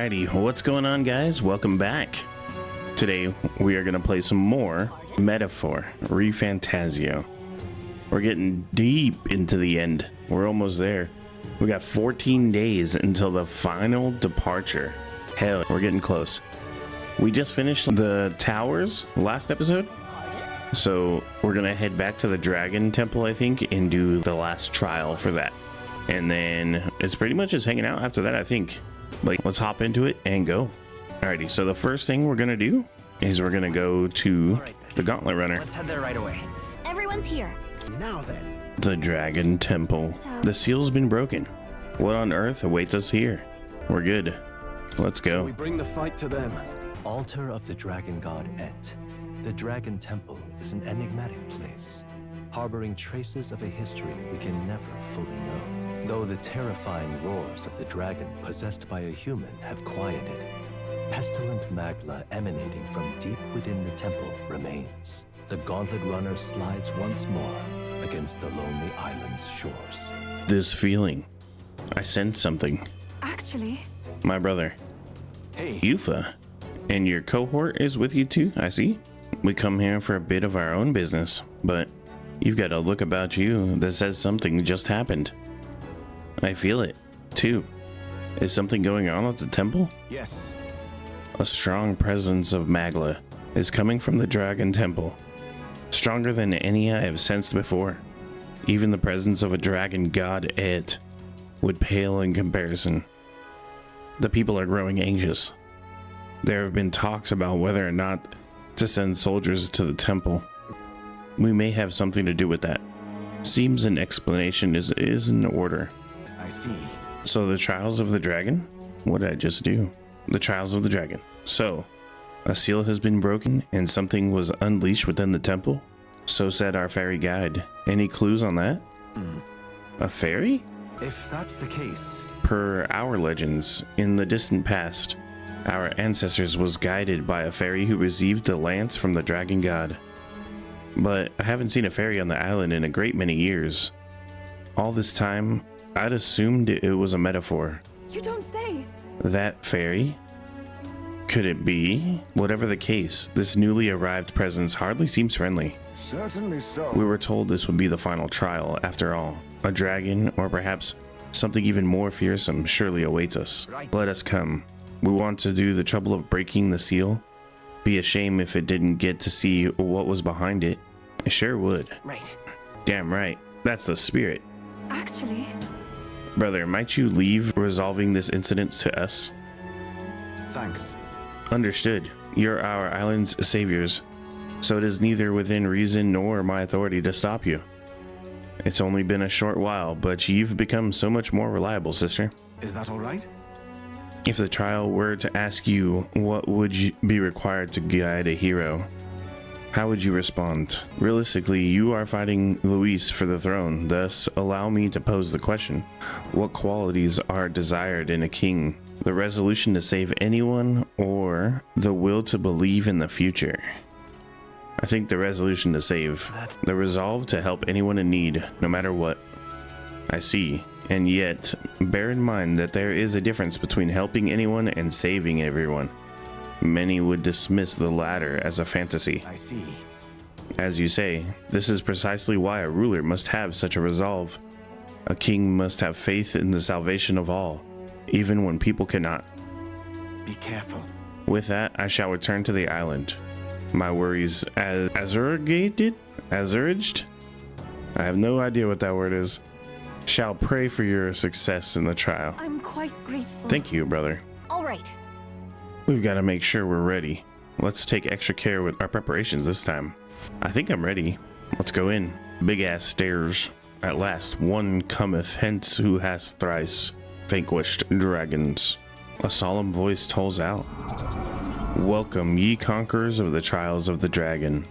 Alrighty, what's going on, guys? Welcome back. Today we are going to play some more Metaphor, ReFantazio. We're getting deep into the end. We're almost there. We got 14 days until the final departure. Hell, we're getting close. We just finished the towers last episode, so we're going to head back to the Dragon Temple, I think, and do the last trial for that. And then it's pretty much just hanging out after that, I think. Like, let's hop into it and go. Alrighty, so the first thing we're gonna do is we're gonna go to the Gauntlet Runner. Let's head there right away. Everyone's here. Now then. The Dragon Temple. The seal's been broken. What on earth awaits us here? We're good. Let's go. So we bring the fight to them. Altar of the dragon god Et. The Dragon Temple is an enigmatic place, harboring traces of a history we can never fully know. Though the terrifying roars of the dragon possessed by a human have quieted, pestilent magma emanating from deep within the temple remains. The Gauntlet Runner slides once more against the lonely island's shores. This feeling. I sense something. Actually, My brother, Hey, Yufa, and your cohort is with you too, I see. We come here for a bit of our own business, but you've got a look about you that says something just happened. I feel it, too. Is something going on at the temple? yes. A strong presence of Magla is coming from the Dragon Temple. Stronger than any I have sensed before. Even the presence of a dragon god Et would pale in comparison. The people are growing anxious. There have been talks about whether or not to send soldiers to the temple. We may have something to do with that. Seems an explanation is in order. I see. So the Trials of the Dragon? What did I just do? The Trials of the Dragon. So, a seal has been broken and something was unleashed within the temple? So said our fairy guide. Any clues on that? A fairy? If that's the case, Per our legends, in the distant past, our ancestors was guided by a fairy who received the lance from the dragon god. But I haven't seen a fairy on the island in a great many years. All this time, I'd assumed it was a metaphor. you don't say. That fairy? Could it be? Whatever the case, this newly arrived presence hardly seems friendly. certainly so. We were told this would be the final trial, after all. A dragon, or perhaps something even more fearsome, surely awaits us. Let us come. We want to do the trouble of breaking the seal. Be a shame if it didn't get to see what was behind it. It sure would. Right. Damn right. That's the spirit. Actually, Brother, might you leave resolving this incident to us? Thanks. Understood. You're our island's saviors, so it is neither within reason nor my authority to stop you. It's only been a short while, but you've become so much more reliable, sister. Is that all right? If the trial were to ask you what would you be required to guide a hero, how would you respond? Realistically, you are fighting Luis for the throne, thus allow me to pose the question. What qualities are desired in a king? The resolution to save anyone or the will to believe in the future? I think the resolution to save. The resolve to help anyone in need, no matter what. I see. And yet, bear in mind that there is a difference between helping anyone and saving everyone. Many would dismiss the latter as a fantasy. I see. As you say, this is precisely why a ruler must have such a resolve. A king must have faith in the salvation of all, even when people cannot. Be careful. With that, I shall return to the island. My worries azurged? I have no idea what that word is. Shall pray for your success in the trial. I'm quite grateful. Thank you, brother. All right. We've got to make sure we're ready. Let's take extra care with our preparations this time. I think I'm ready. Let's go in. Big ass stairs. At last, one cometh hence who has thrice vanquished dragons. A solemn voice tolls out. Welcome, ye conquerors of the trials of the dragon.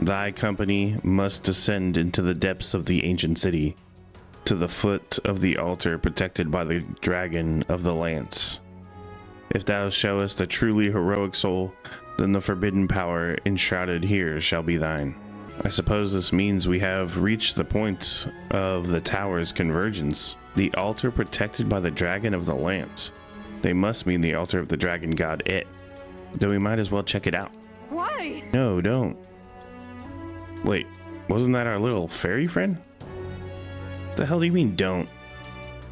Thy company must descend into the depths of the ancient city, to the foot of the altar protected by the dragon of the lance. If thou showest a truly heroic soul, then the forbidden power enshrouded here shall be thine. I suppose this means we have reached the point of the tower's convergence, the altar protected by the dragon of the lance. They must mean the altar of the dragon god Et. Though we might as well check it out. Why? No, don't. Wait, wasn't that our little fairy friend? The hell do you mean don't?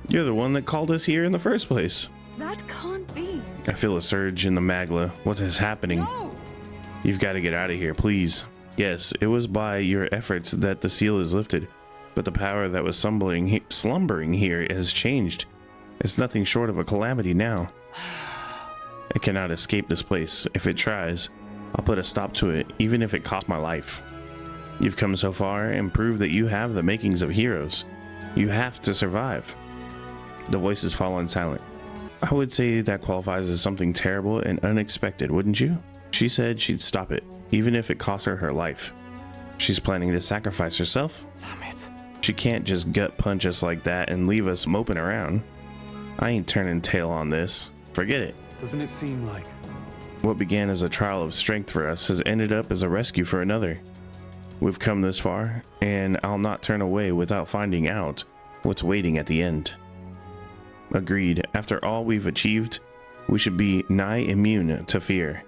You're the one that called us here in the first place. That can't be. I feel a surge in the magla. What is happening? No. You've got to get out of here, please. Yes, it was by your efforts that the seal is lifted, but the power that was slumbering here has changed. It's nothing short of a calamity now. It cannot escape this place. If it tries, I'll put a stop to it, even if it costs my life. You've come so far and proved that you have the makings of heroes. You have to survive. The voices fall on silent. I would say that qualifies as something terrible and unexpected, wouldn't you? She said she'd stop it, even if it cost her her life. She's planning to sacrifice herself. Damn it. She can't just gut punch us like that and leave us moping around. I ain't turning tail on this. Forget it. Doesn't it seem like... What began as a trial of strength for us has ended up as a rescue for another. We've come this far, and I'll not turn away without finding out what's waiting at the end. Agreed. After all we've achieved, we should be nigh immune to fear.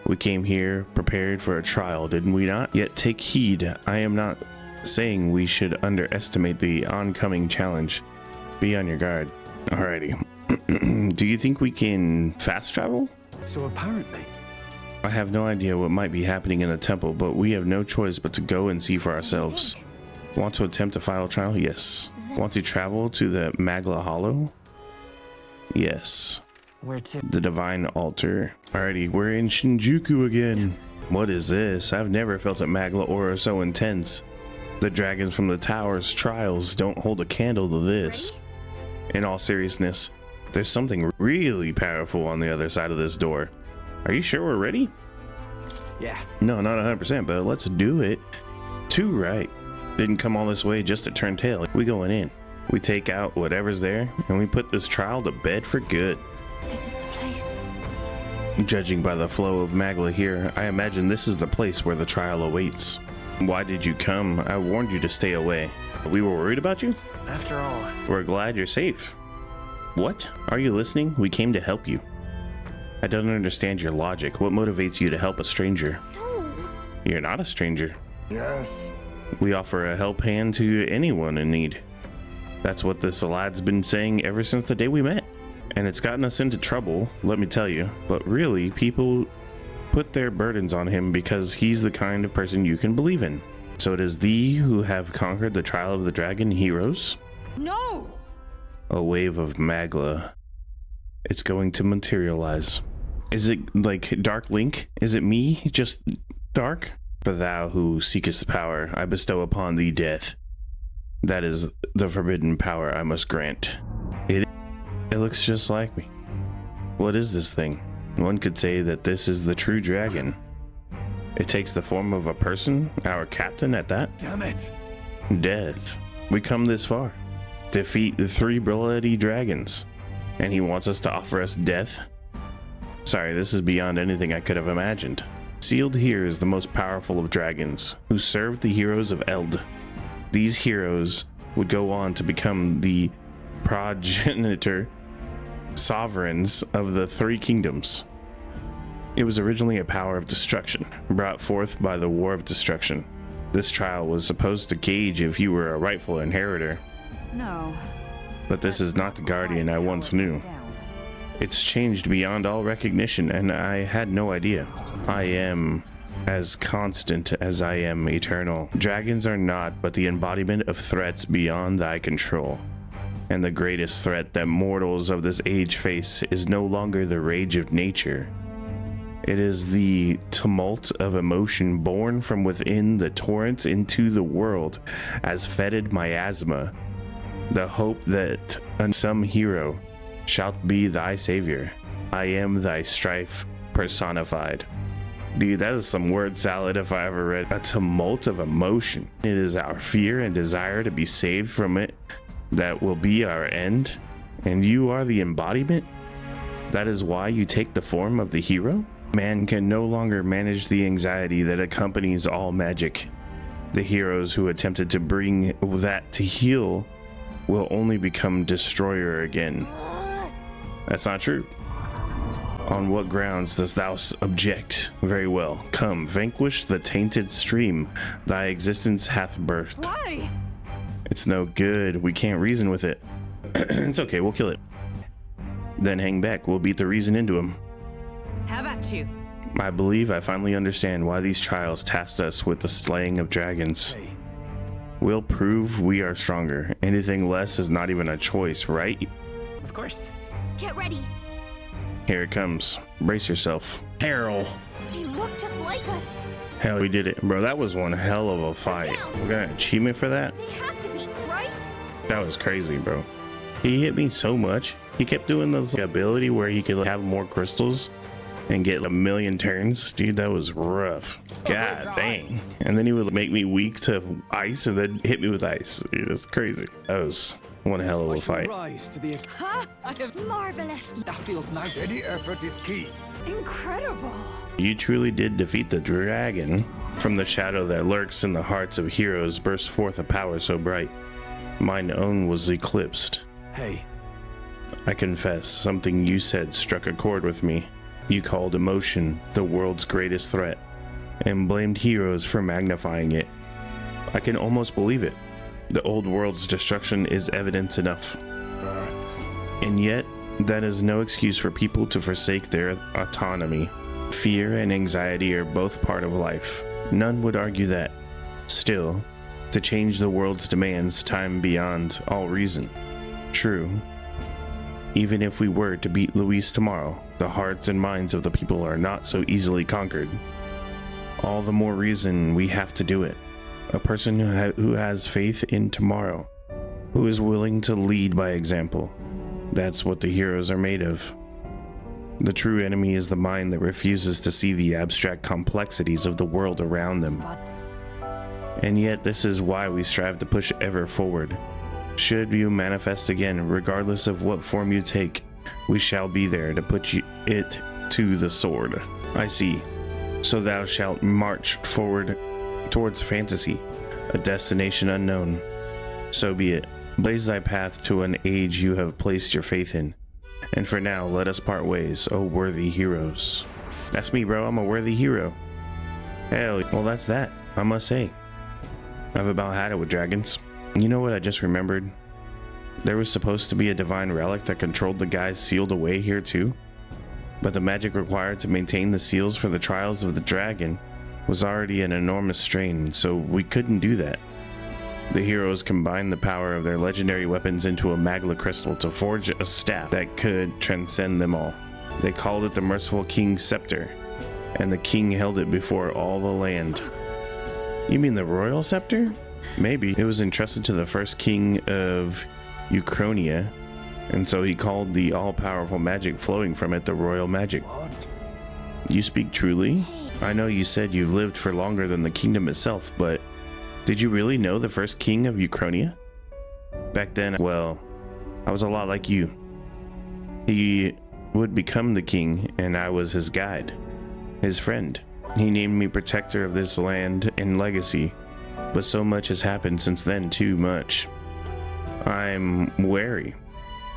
We came here prepared for a trial, didn't we not? Yet take heed. I am not saying we should underestimate the oncoming challenge. Be on your guard. Alrighty. Do you think we can fast travel? So apparently... I have no idea what might be happening in the temple, but we have no choice but to go and see for ourselves. Want to attempt a final trial? Yes. Want to travel to the Magla Hollow? Yes. Where to? The divine altar. Alrighty, we're in Shinjuku again. What is this? I've never felt a Magla aura so intense. The dragons from the tower's trials don't hold a candle to this. In all seriousness, there's something really powerful on the other side of this door. Are you sure we're ready? Yeah. No, not 100%, but let's do it. Too right. Didn't come all this way just to turn tail. We going in. We take out whatever's there, and we put this trial to bed for good. This is the place. Judging by the flow of Magla here, I imagine this is the place where the trial awaits. Why did you come? I warned you to stay away. We were worried about you? After all... We're glad you're safe. What? Are you listening? We came to help you. I don't understand your logic. What motivates you to help a stranger? No. You're not a stranger. Yes. We offer a help hand to anyone in need. That's what this lad's been saying ever since the day we met. And it's gotten us into trouble, let me tell you. But really, people put their burdens on him because he's the kind of person you can believe in. So it is thee who have conquered the trial of the dragon heroes? No. A wave of Magla. It's going to materialize. Is it like Dark Link? Is it me, just dark? For thou who seekest power, I bestow upon thee death. That is the forbidden power I must grant. It looks just like me. What is this thing? One could say that this is the true dragon. It takes the form of a person, our captain at that. Damn it. Death. We come this far. Defeat the 3 bloody dragons. And he wants us to offer us death? Sorry, this is beyond anything I could have imagined. Sealed here is the most powerful of dragons, who served the heroes of Eld. These heroes would go on to become the progenitor sovereigns of the 3 kingdoms. It was originally a power of destruction, brought forth by the War of Destruction. This trial was supposed to gauge if you were a rightful inheritor. No. But this is not the guardian I once knew. It's changed beyond all recognition, and I had no idea. I am as constant as I am eternal. Dragons are not but the embodiment of threats beyond thy control. And the greatest threat that mortals of this age face is no longer the rage of nature. It is the tumult of emotion born from within the torrents into the world as fetid miasma. The hope that some hero shalt be thy savior. I am thy strife personified. Dude, that is some word salad if I ever read. A tumult of emotion. It is our fear and desire to be saved from it that will be our end. And you are the embodiment? That is why you take the form of the hero? Man can no longer manage the anxiety that accompanies all magic. The heroes who attempted to bring that to heal will only become destroyer again. That's not true. On what grounds dost thou object? Very well. Come, vanquish the tainted stream thy existence hath birthed. Why? It's no good. We can't reason with it. It's okay, we'll kill it. Then hang back. We'll beat the reason into him. Have at you. I believe I finally understand why these trials tasked us with the slaying of dragons. Hey, We'll prove we are stronger. Anything less is not even a choice, right? of course. Get ready. Here it comes. Brace yourself. Errol. They look just like us. Hell, we did it. Bro, that was one hell of a fight. We got an achievement for that? They have to be, right? That was crazy, bro. He hit me so much. He kept doing this ability where he could have more crystals and get a million turns. Dude, that was rough. God dang. And then he would make me weak to ice and then hit me with ice. Dude, it's crazy. That was one hell of a fight. Rise to the Huh? I have marvelous. that feels nice. Any effort is key. Incredible. You truly did defeat the dragon. From the shadow that lurks in the hearts of heroes burst forth a power so bright. Mine own was eclipsed. Hey, I confess, something you said struck a chord with me. You called emotion the world's greatest threat, and blamed heroes for magnifying it. I can almost believe it. The old world's destruction is evidence enough. But And yet, that is no excuse for people to forsake their autonomy. Fear and anxiety are both part of life. None would argue that. Still, to change the world's demands time beyond all reason. True. Even if we were to beat Luis tomorrow, the hearts and minds of the people are not so easily conquered. All the more reason we have to do it. A person who has faith in tomorrow, who is willing to lead by example. That's what the heroes are made of. The true enemy is the mind that refuses to see the abstract complexities of the world around them. But And yet this is why we strive to push ever forward. Should you manifest again, regardless of what form you take, we shall be there to put it to the sword. I see. So thou shalt march forward towards fantasy, a destination unknown. So be it. Blaze thy path to an age you have placed your faith in. And for now, let us part ways, O worthy heroes. That's me, bro. I'm a worthy hero. Hell, well, that's that, I must say. I've about had it with dragons. You know what I just remembered? There was supposed to be a divine relic that controlled the guys sealed away here too. But the magic required to maintain the seals for the trials of the dragon was already an enormous strain, so we couldn't do that. The heroes combined the power of their legendary weapons into a magla crystal to forge a staff that could transcend them all. They called it the Merciful King's Scepter, and the king held it before all the land. You mean the royal scepter? Maybe. It was entrusted to the first king of Ukrainia, and so he called the all-powerful magic flowing from it the royal magic. what? You speak truly? I know you said you've lived for longer than the kingdom itself, but did you really know the first king of Ukrainia? Back then, well, I was a lot like you. He would become the king, and I was his guide, his friend. He named me protector of this land and legacy, but so much has happened since then, too much. I'm wary.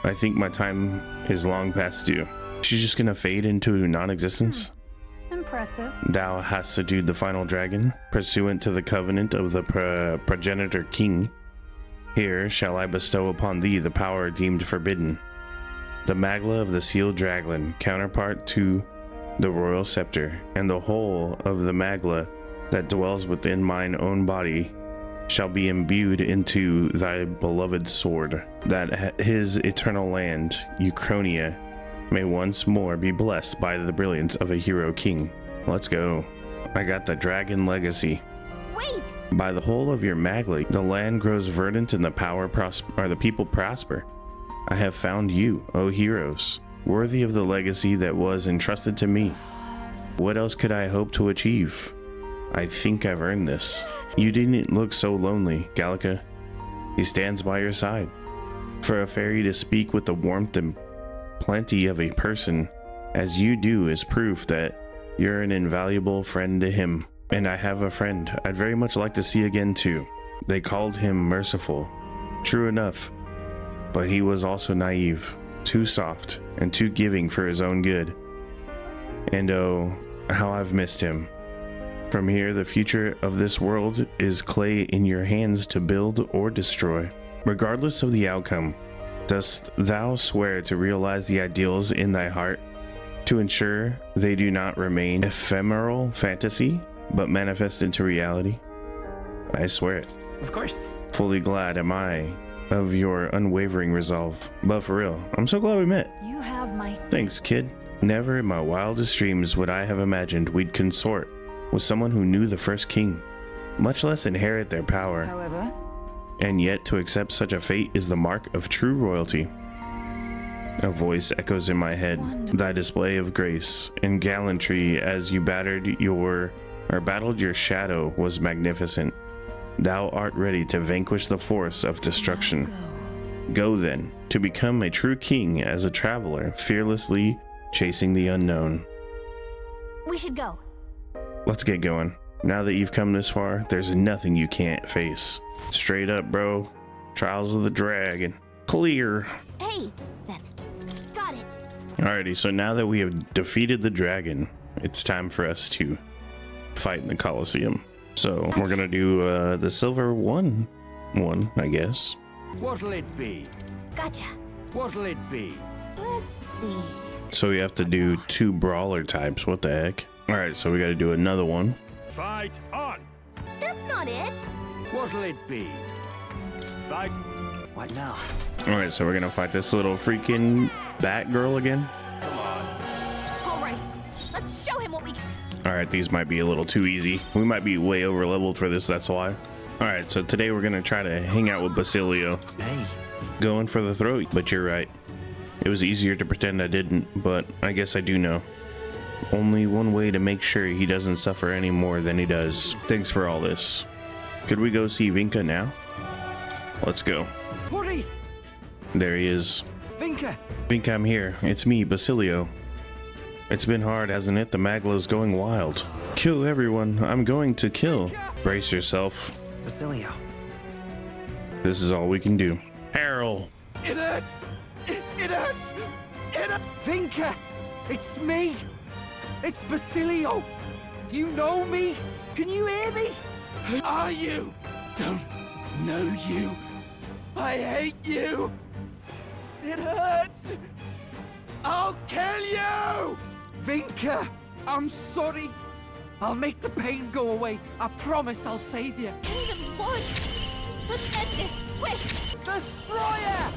I think my time is long past due. She's just gonna fade into non-existence? impressive. Thou hast subdued the final dragon, pursuant to the covenant of the progenitor king. Here shall I bestow upon thee the power deemed forbidden. The magla of the sealed dragon, counterpart to the royal scepter, and the whole of the magla that dwells within mine own body shall be imbued into thy beloved sword, that his eternal land, Ukrainia, may once more be blessed by the brilliance of a hero king. Let's go. I got the dragon legacy. Wait! By the whole of your magla, the land grows verdant and the people prosper. I have found you, O heroes, worthy of the legacy that was entrusted to me. What else could I hope to achieve? I think I've earned this. You didn't look so lonely, Gallica. He stands by your side. For a fairy to speak with the warmth and plenty of a person as you do is proof that you're an invaluable friend to him. And I have a friend I'd very much like to see again too. They called him merciful. True enough. But he was also naive, too soft, and too giving for his own good. And oh, how I've missed him. From here, the future of this world is clay in your hands to build or destroy. Regardless of the outcome, dost thou swear to realize the ideals in thy heart, to ensure they do not remain ephemeral fantasy, but manifest into reality? I swear it. Of course. Fully glad am I of your unwavering resolve. But for real, I'm so glad we met. You have my Thanks, kid. Never in my wildest dreams would I have imagined we'd consort with someone who knew the first king, much less inherit their power. However, And yet to accept such a fate is the mark of true royalty. A voice echoes in my head, thy display of grace and gallantry as you battled your shadow was magnificent. Thou art ready to vanquish the force of destruction. Go then, to become a true king as a traveler, fearlessly chasing the unknown. we should go. Let's get going. Now that you've come this far, there's nothing you can't face. Straight up, bro. Trials of the Dragon. Clear. Hey, then. Got it. Alrighty, so now that we have defeated the dragon, it's time for us to fight in the Colosseum. So we're gonna do the silver one, I guess. What'll it be? Gotcha. What'll it be? Let's see. So we have to do 2 brawler types. What the heck? Alright, so we gotta do another one. Fight on! That's not it. What'll it be? Fight. What now? Alright, so we're gonna fight this little freaking Batgirl again. Come on. All right. Let's show him what we can. Alright, these might be a little too easy. We might be way over leveled for this, that's why. Alright, so today we're gonna try to hang out with Basilio. Hey. Going for the throat, but you're right. It was easier to pretend I didn't, but I guess I do know. Only one way to make sure he doesn't suffer any more than he does. Thanks for all this. Could we go see Vinka now? Let's go. Woody! There he is. Vinka! Vinka, I'm here. It's me, Basilio. It's been hard, hasn't it? The Magla's going wild. Kill everyone. I'm going to kill. Brace yourself. Basilio. This is all we can do. Harold. It hurts! It hurts! It hurts! Vinka! It's me! It's Basilio! You know me? Can you hear me? Who are you? Don't know you. I hate you! It hurts! I'll kill you! Vinka! I'm sorry! I'll make the pain go away. I promise I'll save you. Need a blood. Let's end this quick. Destroyer!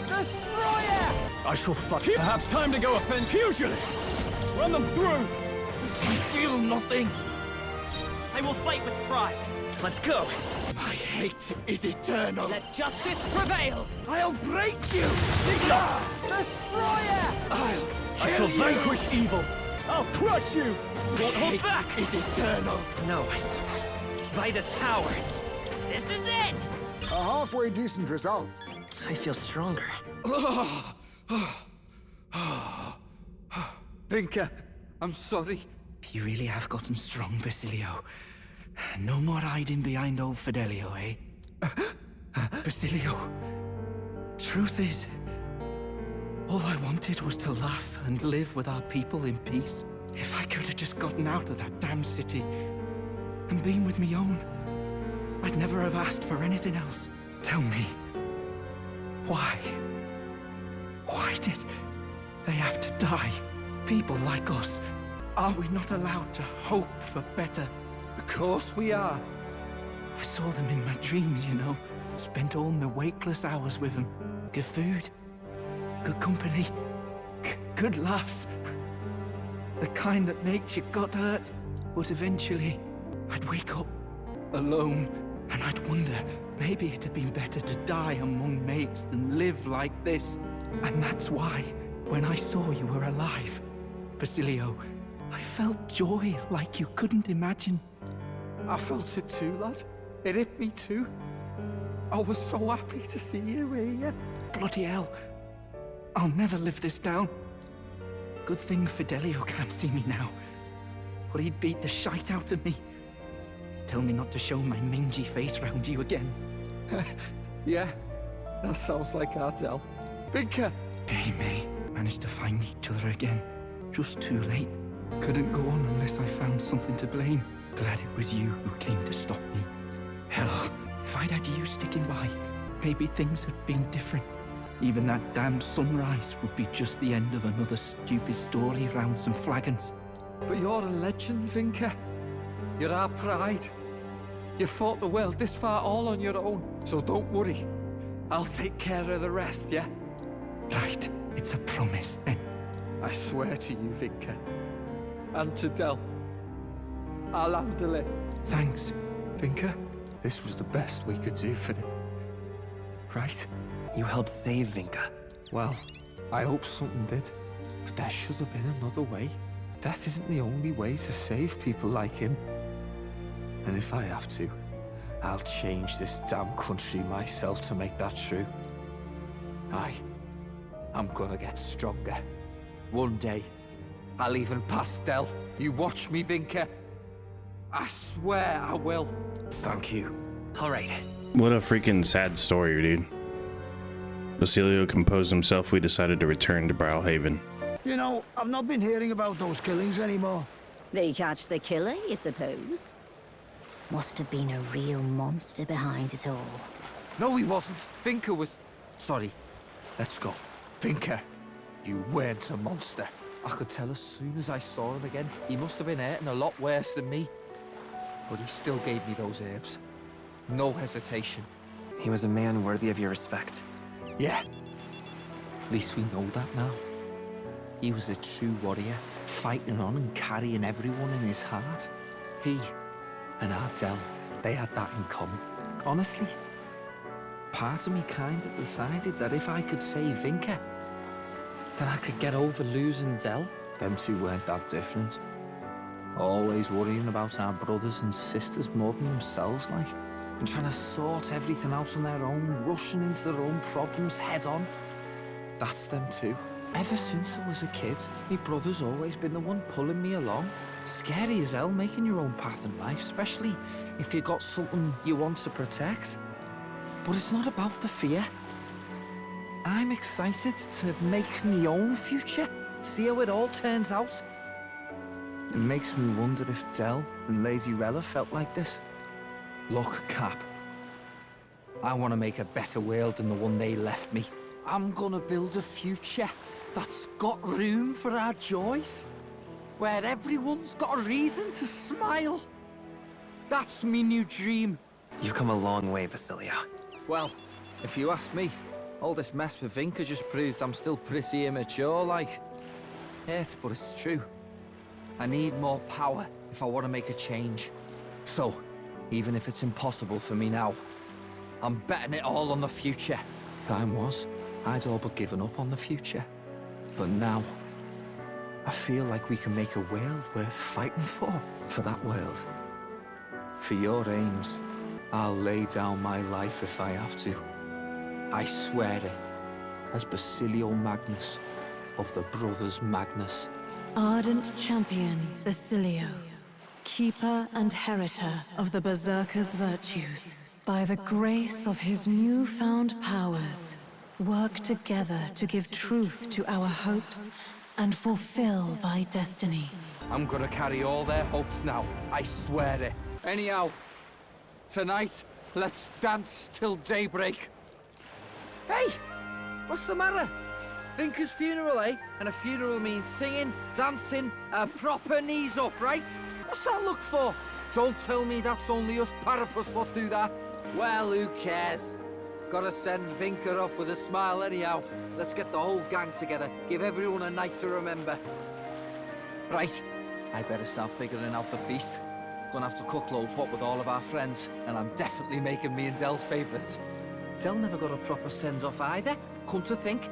Destroyer! I shall fuck. Perhaps time to go offend pugilists. Run them through. I feel nothing. I will fight with pride. Let's go. My hate is eternal. Let justice prevail. I'll break you! Destroyer! I shall vanquish evil. I'll crush you. Won't hold Hate back. is eternal. No. By this power. This is it. A halfway decent result. I feel stronger. Vinka, I'm sorry. You really have gotten strong, Basilio. No more hiding behind old Fidelio, eh? Basilio, truth is, all I wanted was to laugh and live with our people in peace. If I could have just gotten out of that damn city and been with me own, I'd never have asked for anything else. Tell me, why? Why did they have to die? People like us, are we not allowed to hope for better? Of course we are. I saw them in my dreams, you know. Spent all my wakeless hours with them. Good food, good company, good laughs. The kind that makes you gut hurt. But eventually, I'd wake up alone, and I'd wonder, maybe it'd have been better to die among mates than live like this. And that's why, when I saw you were alive, Basilio, I felt joy like you couldn't imagine. I felt it too, lad. It hit me too. I was so happy to see you here. Bloody hell. I'll never live this down. Good thing Fidelio can't see me now, or he'd beat the shite out of me. Tell me not to show my mangy face round you again. Yeah, that sounds like Ardell. Vinka! Hey, May. Managed to find each other again. just too late. Couldn't go on unless I found something to blame. Glad it was you who came to stop me. Hell, if I'd had you sticking by, maybe things had been different. Even that damn sunrise would be just the end of another stupid story round some flagons. But you're a legend, Vinker. You're our pride. You fought the world this far all on your own, so don't worry. I'll take care of the rest, yeah? Right, it's a promise then. I swear to you, Vinker. And to Del. I'll handle it. Thanks. Vinker, this was the best we could do for him. Right? You helped save Vinka. Well, I hope something did. But there should have been another way. Death isn't the only way to save people like him. And if I have to, I'll change this damn country myself to make that true. I'm gonna get stronger. One day, I'll even pass Del. You watch me, Vinker. I swear I will. Thank you. All right. What a freaking sad story, dude. Basilio composed himself. We decided to return to Brawlhaven. You know, I've not been hearing about those killings anymore. They catch the killer, you suppose? Must have been a real monster behind it all. No, he wasn't. Vinker was... Sorry. Let's go. Vinker, you weren't a monster. I could tell as soon as I saw him again. He must have been hurting a lot worse than me. But he still gave me those herbs. No hesitation. He was a man worthy of your respect. Yeah. At least we know that now. He was a true warrior, fighting on and carrying everyone in his heart. He and Ardell, they had that in common. Honestly, part of me kind of decided that if I could save Vinker, then I could get over losing Del. Them two weren't that different. Always worrying about our brothers and sisters more than themselves, like, and trying to sort everything out on their own, rushing into their own problems head on. That's them too. Ever since I was a kid, my brother's always been the one pulling me along. Scary as hell making your own path in life, especially if you got something you want to protect. But it's not about the fear. I'm excited to make my own future, see how it all turns out. It makes me wonder if Del and Lady Rella felt like this. Look, Cap. I want to make a better world than the one they left me. I'm gonna build a future that's got room for our joys, where everyone's got a reason to smile. That's me new dream. You've come a long way, Basilio. Well, if you ask me, all this mess with Vinker just proved I'm still pretty immature, like. Hurt, but it's true. I need more power if I want to make a change. So, even if it's impossible for me now, I'm betting it all on the future. Time was, I'd all but given up on the future. But now, I feel like we can make a world worth fighting for that world. For your aims, I'll lay down my life if I have to. I swear it, as Basilio Magnus of the Brothers Magnus. Ardent champion Basilio, keeper and heritor of the Berserker's virtues. By the grace of his newfound powers, work together to give truth to our hopes and fulfill thy destiny. I'm gonna carry all their hopes now, I swear it. Anyhow, tonight, let's dance till daybreak. Hey! What's the matter? Vinker's funeral, eh? And a funeral means singing, dancing, a proper knees up, right? What's that look for? Don't tell me that's only us parapus what do that. Well, who cares? Gotta send Vinker off with a smile anyhow. Let's get the whole gang together. Give everyone a night to remember. Right, I better start figuring out the feast. Gonna have to cook loads what with all of our friends, and I'm definitely making me and Del's favourites. Del never got a proper send-off either, come to think.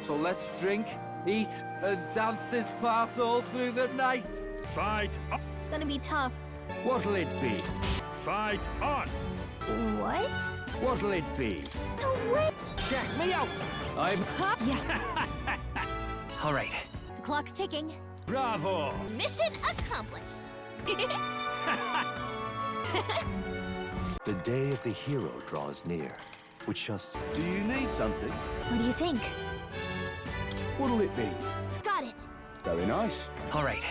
So let's drink, eat, and dance this part all through the night. Fight up. Gonna be tough. What'll it be? Fight on. What? What'll it be? No way! Check me out! I'm... All right. The clock's ticking. Bravo. Mission accomplished. The day of the hero draws near, which shall... Do you need something? What do you think? What'll it be? Got it. Very nice. All right.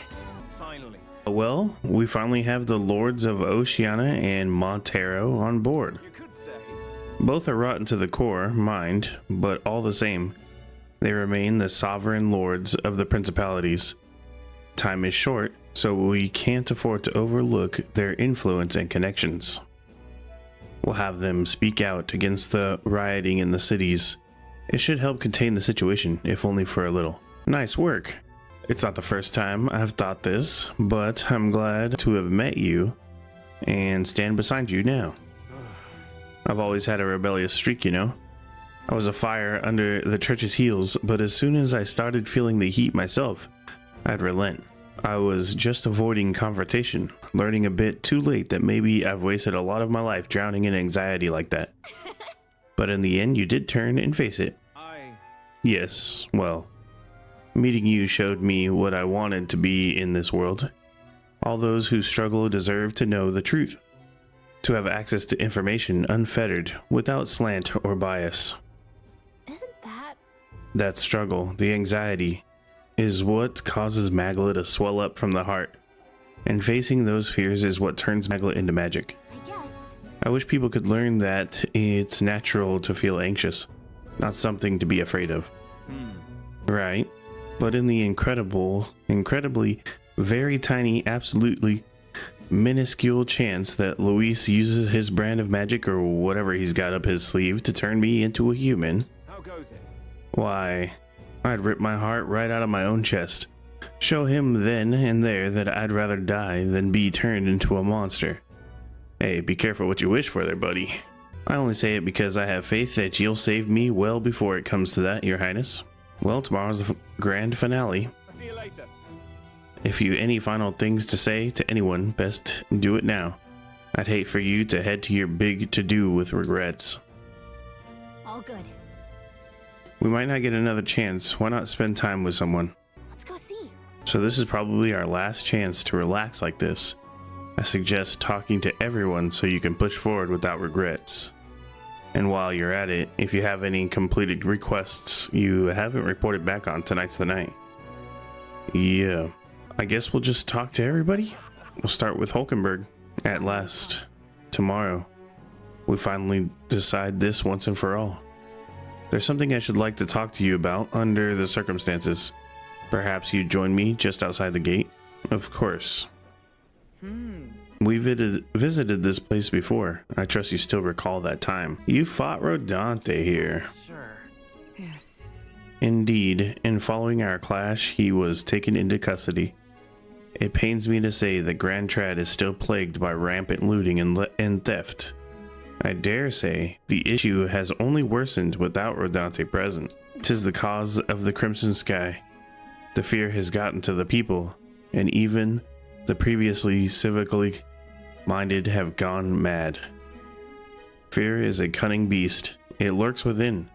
Finally. Well, we finally have the Lords of Oceania and Montero on board. You could say. Both are rotten to the core, mind, but all the same, they remain the sovereign lords of the principalities. Time is short, so we can't afford to overlook their influence and connections. We'll have them speak out against the rioting in the cities. It should help contain the situation, if only for a little. Nice work. It's not the first time I've thought this, but I'm glad to have met you and stand beside you now. I've always had a rebellious streak, you know. I was a fire under the church's heels, but as soon as I started feeling the heat myself, I'd relent. I was just avoiding confrontation, learning a bit too late that maybe I've wasted a lot of my life drowning in anxiety like that. But in the end, you did turn and face it. Yes, well, meeting you showed me what I wanted to be in this world. All those who struggle deserve to know the truth, to have access to information unfettered, without slant or bias. Isn't that... That struggle, the anxiety, is what causes Magla to swell up from the heart. And facing those fears is what turns Magla into magic. I guess. I wish people could learn that it's natural to feel anxious, not something to be afraid of. Right? But in the incredibly, very tiny, absolutely minuscule chance that Luis uses his brand of magic or whatever he's got up his sleeve to turn me into a human, How goes it? why, I'd rip my heart right out of my own chest. Show him then and there that I'd rather die than be turned into a monster. Hey, be careful what you wish for there, buddy. I only say it because I have faith that you'll save me well before it comes to that, Your Highness. Well, tomorrow's the grand finale. I'll see you later. If you any final things to say to anyone, best do it now. I'd hate for you to head to your big to-do with regrets. All good. We might not get another chance. Why not spend time with someone? Let's go see. So this is probably our last chance to relax like this. I suggest talking to everyone so you can push forward without regrets. And while you're at it, if you have any completed requests you haven't reported back on, tonight's the night. Yeah, I guess we'll just talk to everybody. We'll start with Hulkenberg. At last, tomorrow, we finally decide this once and for all. There's something I should like to talk to you about under the circumstances. Perhaps you join me just outside the gate? Of course. We visited this place before. I trust you still recall that time. You fought Rodante here. Sure. Yes. Indeed, in following our clash, he was taken into custody. It pains me to say that Grand Trad is still plagued by rampant looting and theft. I dare say the issue has only worsened without Rodante present. 'Tis the cause of the Crimson Sky. The fear has gotten to the people, and even the previously civically minded have gone mad. Fear is a cunning beast. It lurks within,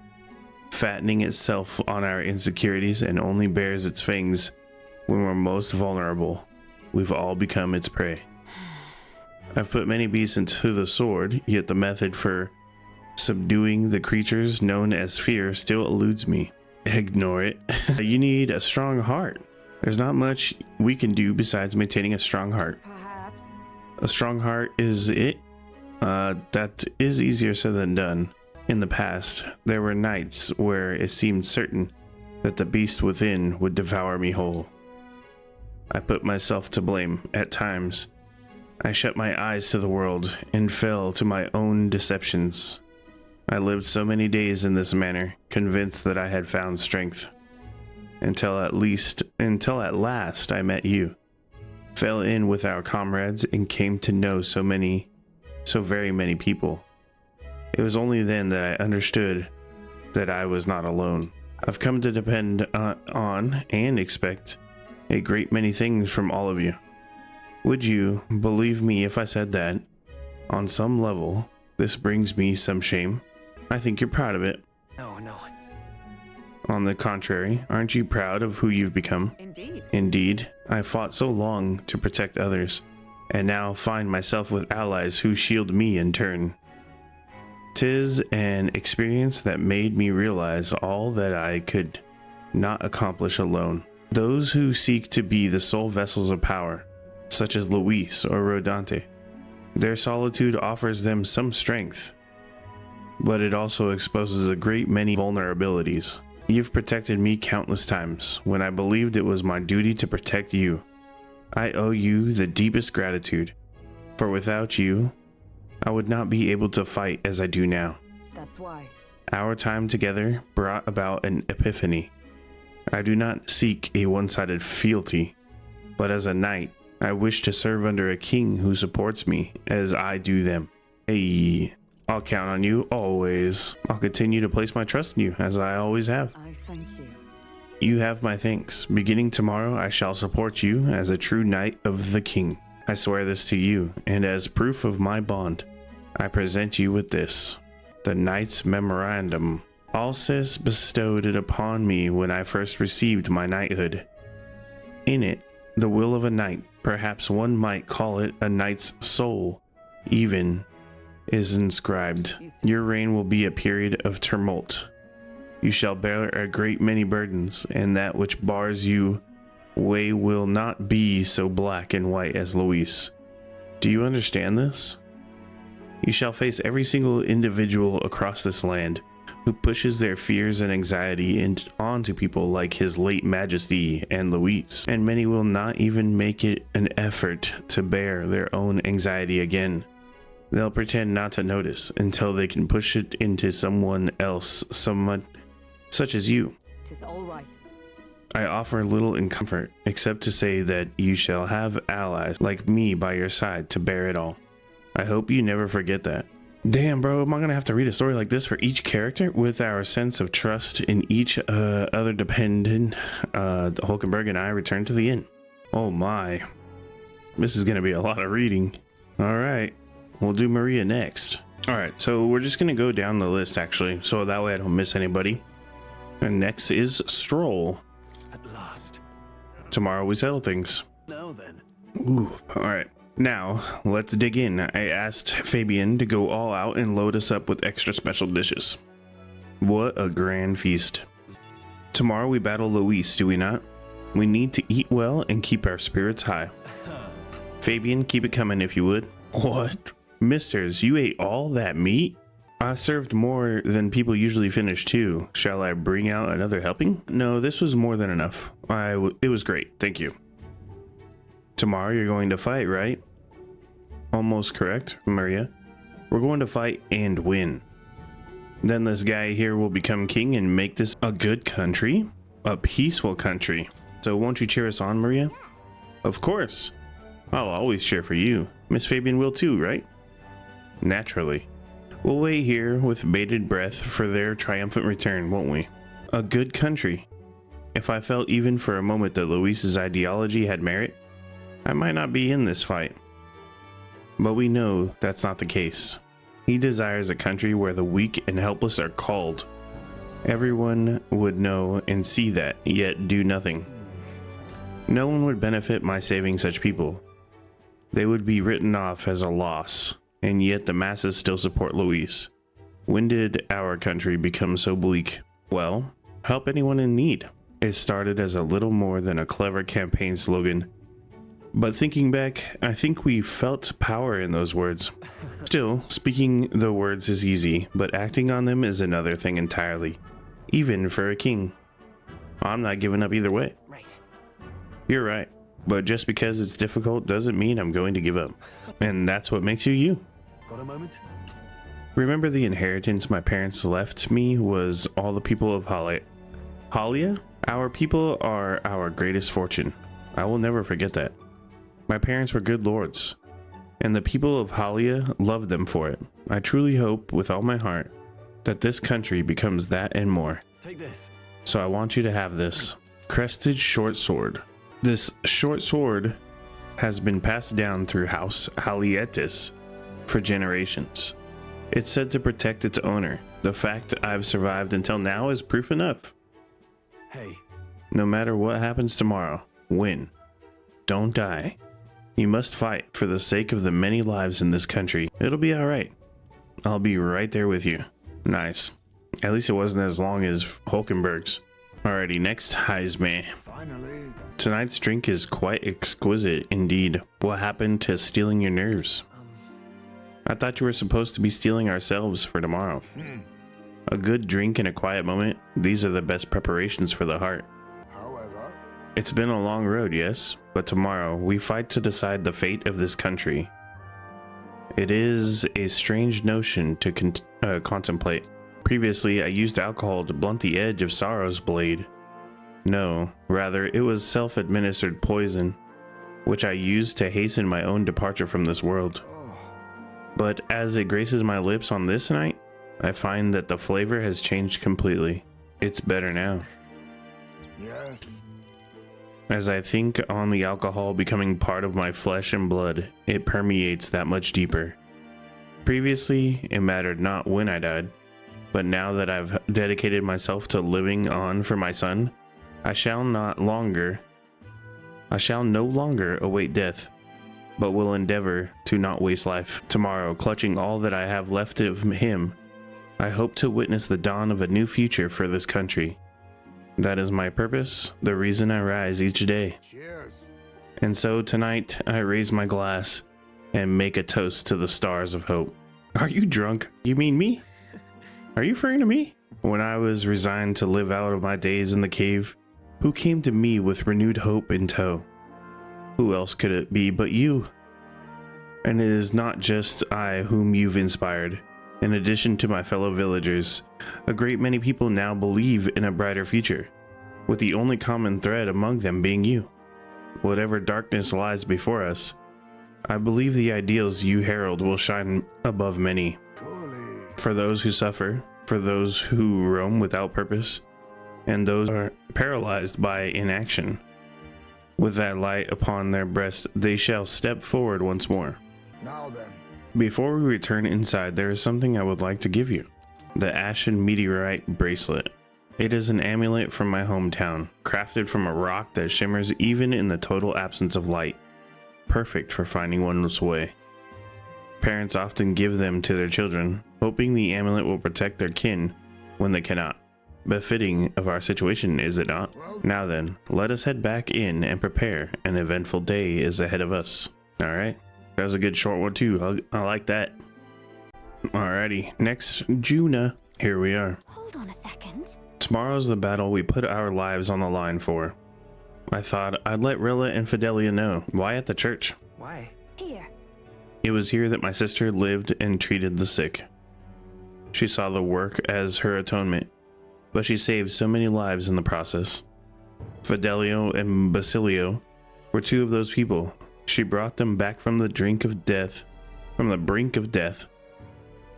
fattening itself on our insecurities, and only bares its fangs when we're most vulnerable. We've all become its prey. I've put many beasts into the sword, yet the method for subduing the creatures known as fear still eludes me. Ignore it. You need a strong heart. There's not much we can do besides maintaining a strong heart. Perhaps. A strong heart is it? That is easier said than done. In the past, there were nights where it seemed certain that the beast within would devour me whole. I put myself to blame at times. I shut my eyes to the world and fell to my own deceptions. I lived so many days in this manner, convinced that I had found strength. Until at last I met you, fell in with our comrades, and came to know so very many people. It was only then that I understood that I was not alone. I've come to depend on and expect a great many things from all of you. Would you believe me if I said that, on some level, this brings me some shame? I think you're proud of it. No. On the contrary, aren't you proud of who you've become? Indeed. Indeed, I fought so long to protect others, and now find myself with allies who shield me in turn. 'Tis an experience that made me realize all that I could not accomplish alone. Those who seek to be the sole vessels of power, such as Luis or Rodante, their solitude offers them some strength, but it also exposes a great many vulnerabilities. You've protected me countless times when I believed it was my duty to protect you. I owe you the deepest gratitude, for without you, I would not be able to fight as I do now. That's why. Our time together brought about an epiphany. I do not seek a one-sided fealty, but as a knight, I wish to serve under a king who supports me as I do them. Hey, I'll count on you always. I'll continue to place my trust in you as I always have. I thank you. You have my thanks. Beginning tomorrow, I shall support you as a true knight of the king. I swear this to you, and as proof of my bond, I present you with this, the Knight's Memorandum. Alsace bestowed it upon me when I first received my knighthood. In it, the will of a knight, perhaps one might call it a knight's soul, even, is inscribed. Your reign will be a period of tumult. You shall bear a great many burdens, and that which bars you way will not be so black and white as Luis. Do you understand this? You shall face every single individual across this land who pushes their fears and anxiety onto people like His late Majesty and Luis, and many will not even make it an effort to bear their own anxiety again. They'll pretend not to notice until they can push it into someone else, someone such as you. 'Tis all right. I offer little in comfort, except to say that you shall have allies like me by your side to bear it all. I hope you never forget that. Damn, bro, am I gonna have to read a story like this for each character? With our sense of trust in each other dependent, Hulkenberg and I return to the inn. Oh my. This is gonna be a lot of reading. Alright, we'll do Maria next. Alright, so we're just gonna go down the list actually, so that way I don't miss anybody. And next is Stroll. At last. Tomorrow we settle things. Now then. Ooh, alright. Now, let's dig in. I asked Fabian to go all out and load us up with extra special dishes. What a grand feast. Tomorrow we battle Luis, do we not? We need to eat well and keep our spirits high. Fabian, keep it coming if you would. What? Misters, you ate all that meat? I served more than people usually finish too. Shall I bring out another helping? No, this was more than enough. It was great, thank you. Tomorrow you're going to fight, right? Almost correct, Maria. We're going to fight and win. Then this guy here will become king and make this a good country, a peaceful country. So won't you cheer us on, Maria? Of course. I'll always cheer for you. Miss Fabian will too, right? Naturally. We'll wait here with bated breath for their triumphant return, won't we? A good country. If I felt even for a moment that Luis's ideology had merit, I might not be in this fight. But we know that's not the case. He desires a country where the weak and helpless are called. Everyone would know and see that, yet do nothing. No one would benefit by saving such people. They would be written off as a loss, and yet the masses still support Luis. When did our country become so bleak? Well, help anyone in need. It started as a little more than a clever campaign slogan. But thinking back, I think we felt power in those words. Still, speaking the words is easy, but acting on them is another thing entirely. Even for a king. I'm not giving up either way. Right. You're right. But just because it's difficult doesn't mean I'm going to give up. And that's what makes you you. Got a moment? Remember the inheritance my parents left me was all the people of Halia? Our people are our greatest fortune. I will never forget that. My parents were good lords, and the people of Halia loved them for it. I truly hope with all my heart that this country becomes that and more. Take this. So I want you to have this crested short sword. This short sword has been passed down through House Halietis for generations. It's said to protect its owner. The fact I've survived until now is proof enough. Hey. No matter what happens tomorrow, win. Don't die. You must fight for the sake of the many lives in this country. It'll be alright. I'll be right there with you. Nice. At least it wasn't as long as Hulkenberg's. Alrighty, next Heisman. Finally. Tonight's drink is quite exquisite indeed. What happened to stealing your nerves? I thought you were supposed to be stealing ourselves for tomorrow. A good drink and a quiet moment, these are the best preparations for the heart. However, It's been a long road, yes, but tomorrow we fight to decide the fate of this country. It is a strange notion to contemplate. Previously, I used alcohol to blunt the edge of sorrow's blade. No, rather, it was self-administered poison, which I used to hasten my own departure from this world. But as it graces my lips on this night, I find that the flavor has changed completely. It's better now. yes. As I think on the alcohol becoming part of my flesh and blood, it permeates that much deeper. Previously, it mattered not when I died, but now that I've dedicated myself to living on for my son, I shall no longer await death, but will endeavor to not waste life. Tomorrow, clutching all that I have left of him, I hope to witness the dawn of a new future for this country. That is my purpose, the reason I rise each day. Cheers. And so tonight, I raise my glass and make a toast to the stars of hope. Are you drunk? You mean me? Are you referring to me? When I was resigned to live out of my days in the cave, who came to me with renewed hope in tow? Who else could it be but you? And it is not just I whom you've inspired. In addition to my fellow villagers, a great many people now believe in a brighter future, with the only common thread among them being you. Whatever darkness lies before us, I believe the ideals you herald will shine above many. Truly. For those who suffer, for those who roam without purpose, and those who are paralyzed by inaction. With that light upon their breasts, they shall step forward once more. Now then. Before we return inside, there is something I would like to give you. The Ashen Meteorite Bracelet. It is an amulet from my hometown, crafted from a rock that shimmers even in the total absence of light. Perfect for finding one's way. Parents often give them to their children, hoping the amulet will protect their kin when they cannot. Befitting of our situation, is it not? Now then, let us head back in and prepare. An eventful day is ahead of us. Alright, that was a good short one too. I like that. Alrighty, next, Juna. Here we are. Hold on a second. Tomorrow's the battle we put our lives on the line for. I thought I'd let Rilla and Fidelia know. Why at the church? Why? Here. It was here that my sister lived and treated the sick. She saw the work as her atonement, but she saved so many lives in the process. Fidelio and Basilio were two of those people. She brought them back from the brink of death.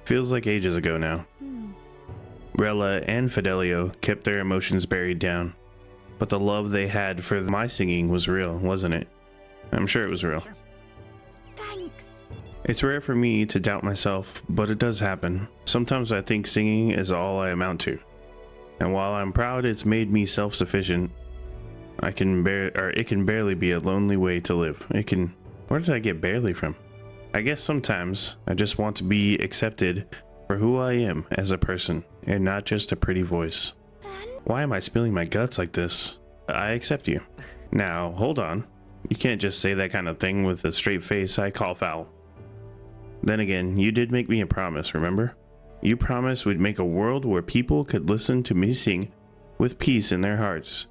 Feels like ages ago now. Rella and Fidelio kept their emotions buried down, but the love they had for my singing was real, wasn't it? I'm sure it was real. Thanks. It's rare for me to doubt myself, but it does happen. Sometimes I think singing is all I amount to. And while I'm proud it's made me self-sufficient, it can barely be a lonely way to live. Where did I get barely from? I guess sometimes I just want to be accepted for who I am as a person, and not just a pretty voice. Why am I spilling my guts like this? I accept you. Now, hold on. You can't just say that kind of thing with a straight face. I call foul. Then again, you did make me a promise, remember? You promised we'd make a world where people could listen to me sing with peace in their hearts.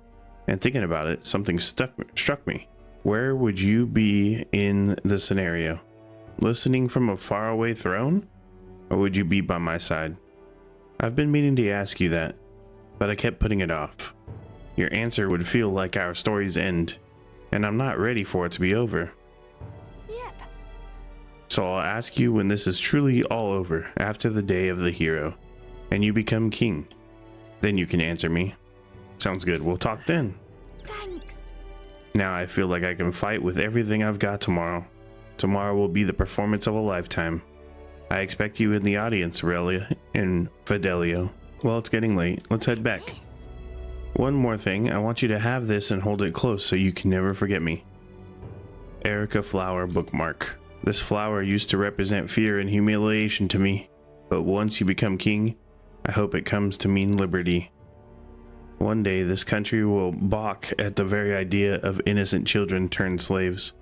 And thinking about it, something struck me. Where would you be in the scenario? Listening from a faraway throne? Or would you be by my side? I've been meaning to ask you that, but I kept putting it off. Your answer would feel like our story's end, and I'm not ready for it to be over. Yep. So I'll ask you when this is truly all over, after the day of the hero, and you become king. Then you can answer me. Sounds good, we'll talk then. Thanks. Now I feel like I can fight with everything I've got tomorrow. Tomorrow will be the performance of a lifetime. I expect you in the audience, Relia and Fidelio. Well, it's getting late. Let's head back. Yes. One more thing. I want you to have this and hold it close so you can never forget me. Erica Flower bookmark. This flower used to represent fear and humiliation to me, but once you become king, I hope it comes to mean liberty. One day this country will balk at the very idea of innocent children turned slaves.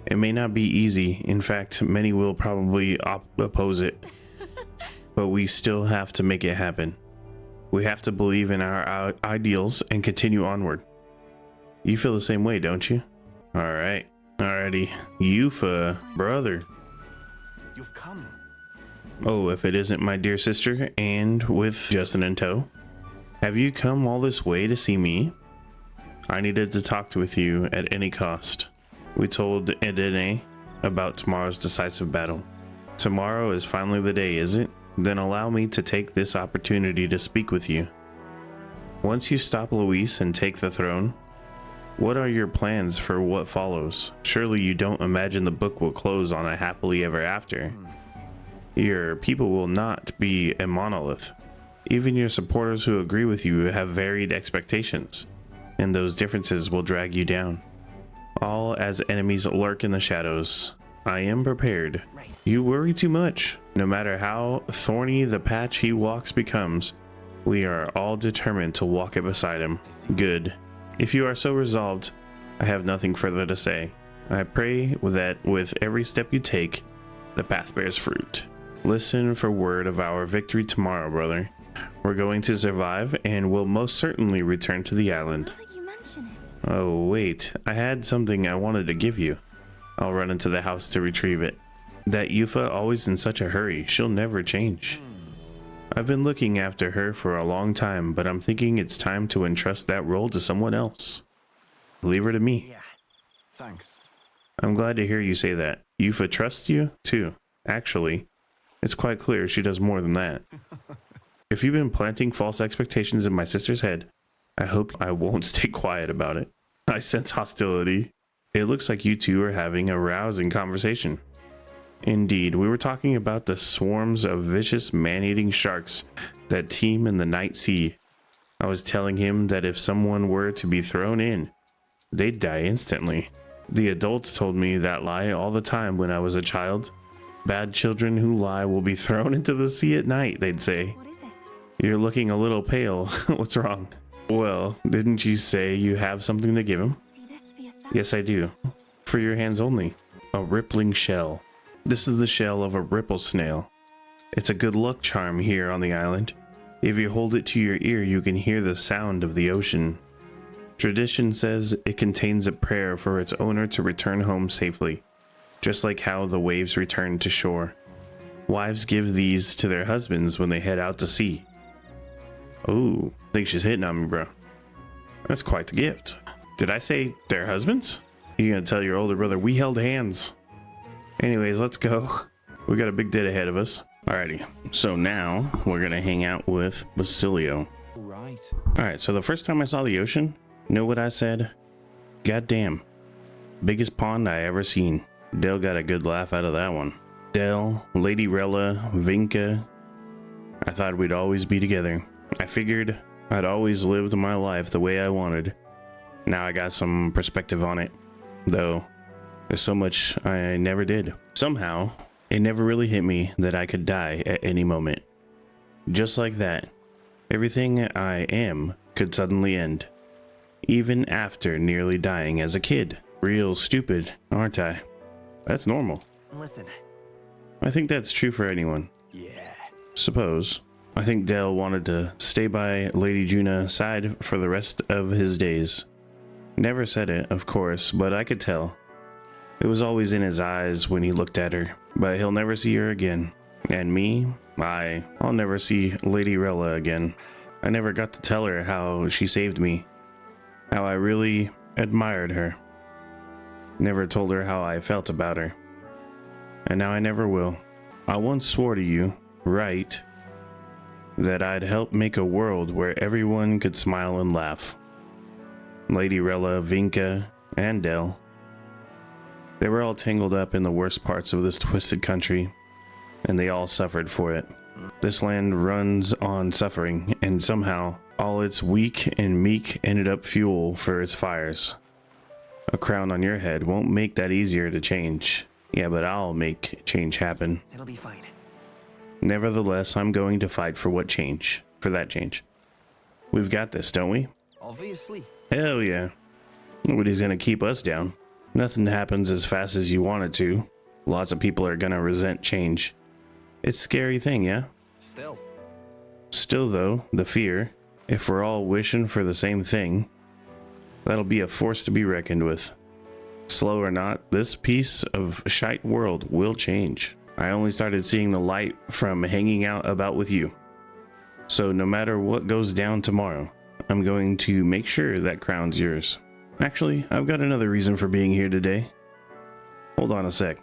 It may not be easy. In fact, many will probably oppose it. But we still have to make it happen. We have to believe in our ideals and continue onward. You feel the same way, don't you? All right. Alrighty. Yufa, brother. You've come. Oh, if it isn't my dear sister, and with Justin in tow. Have you come all this way to see me? I needed to talk with you at any cost. We told Edene about tomorrow's decisive battle. Tomorrow is finally the day, is it? Then allow me to take this opportunity to speak with you. Once you stop Luis and take the throne, what are your plans for what follows? Surely you don't imagine the book will close on a happily ever after. Your people will not be a monolith. Even your supporters who agree with you have varied expectations, and those differences will drag you down. All as enemies lurk in the shadows. I am prepared. You worry too much. No matter how thorny the patch he walks becomes, we are all determined to walk it beside him. Good. If you are so resolved, I have nothing further to say. I pray that with every step you take, the path bears fruit. Listen for word of our victory tomorrow, brother. We're going to survive and will most certainly return to the island. Oh, wait. I had something I wanted to give you. I'll run into the house to retrieve it. That Yufa always in such a hurry. She'll never change. I've been looking after her for a long time, but I'm thinking it's time to entrust that role to someone else. Leave her to me. Yeah. Thanks. I'm glad to hear you say that. Yufa trusts you, too. Actually, it's quite clear she does more than that. If you've been planting false expectations in my sister's head, I hope I won't stay quiet about it. I sense hostility. It looks like you two are having a rousing conversation. Indeed, we were talking about the swarms of vicious man-eating sharks that teem in the night sea. I was telling him that if someone were to be thrown in, they'd die instantly. The adults told me that lie all the time when I was a child. Bad children who lie will be thrown into the sea at night, they'd say. What is it? You're looking a little pale. What's wrong? Well, didn't you say you have something to give him? See this for yourself? Yes, I do. For your hands only. A rippling shell. This is the shell of a ripple snail. It's a good luck charm here on the island. If you hold it to your ear, you can hear the sound of the ocean. Tradition says it contains a prayer for its owner to return home safely, just like how the waves return to shore. Wives give these to their husbands when they head out to sea. Ooh, I think she's hitting on me, bro. That's quite the gift. Did I say their husbands? You gonna tell your older brother we held hands? Anyways, let's go. We got a big day ahead of us. Alrighty, so now we're gonna hang out with Basilio. Right. Alright, so the first time I saw the ocean, you know what I said? Goddamn. Biggest pond I ever seen. Dell got a good laugh out of that one. Dell, Lady Rella, Vinka. I thought we'd always be together. I figured I'd always lived my life the way I wanted. Now I got some perspective on it. Though, there's so much I never did. Somehow, it never really hit me that I could die at any moment. Just like that, everything I am could suddenly end. Even after nearly dying as a kid. Real stupid, aren't I? That's normal. Listen. I think that's true for anyone. Yeah. Suppose. I think Dale wanted to stay by Lady Juna's side for the rest of his days. Never said it, of course, but I could tell. It was always in his eyes when he looked at her, but he'll never see her again. And me, I'll never see Lady Rella again. I never got to tell her how she saved me, how I really admired her. Never told her how I felt about her. And now I never will. I once swore to you, right, that I'd help make a world where everyone could smile and laugh. Lady Rella, Vinka, and Dell. They were all tangled up in the worst parts of this twisted country, and they all suffered for it. This land runs on suffering, and somehow all its weak and meek ended up fuel for its fires. A crown on your head won't make that easier to change. Yeah, but I'll make change happen. It'll be fine. Nevertheless, I'm going to fight for that change. We've got this, don't we? Obviously. Hell yeah. Nobody's gonna keep us down. Nothing happens as fast as you want it to. Lots of people are gonna resent change. It's a scary thing, yeah? Still though, the fear, if we're all wishing for the same thing, that'll be a force to be reckoned with. Slow or not, this piece of shite world will change. I only started seeing the light from hanging out about with you. So no matter what goes down tomorrow, I'm going to make sure that crown's yours. Actually, I've got another reason for being here today. Hold on a sec.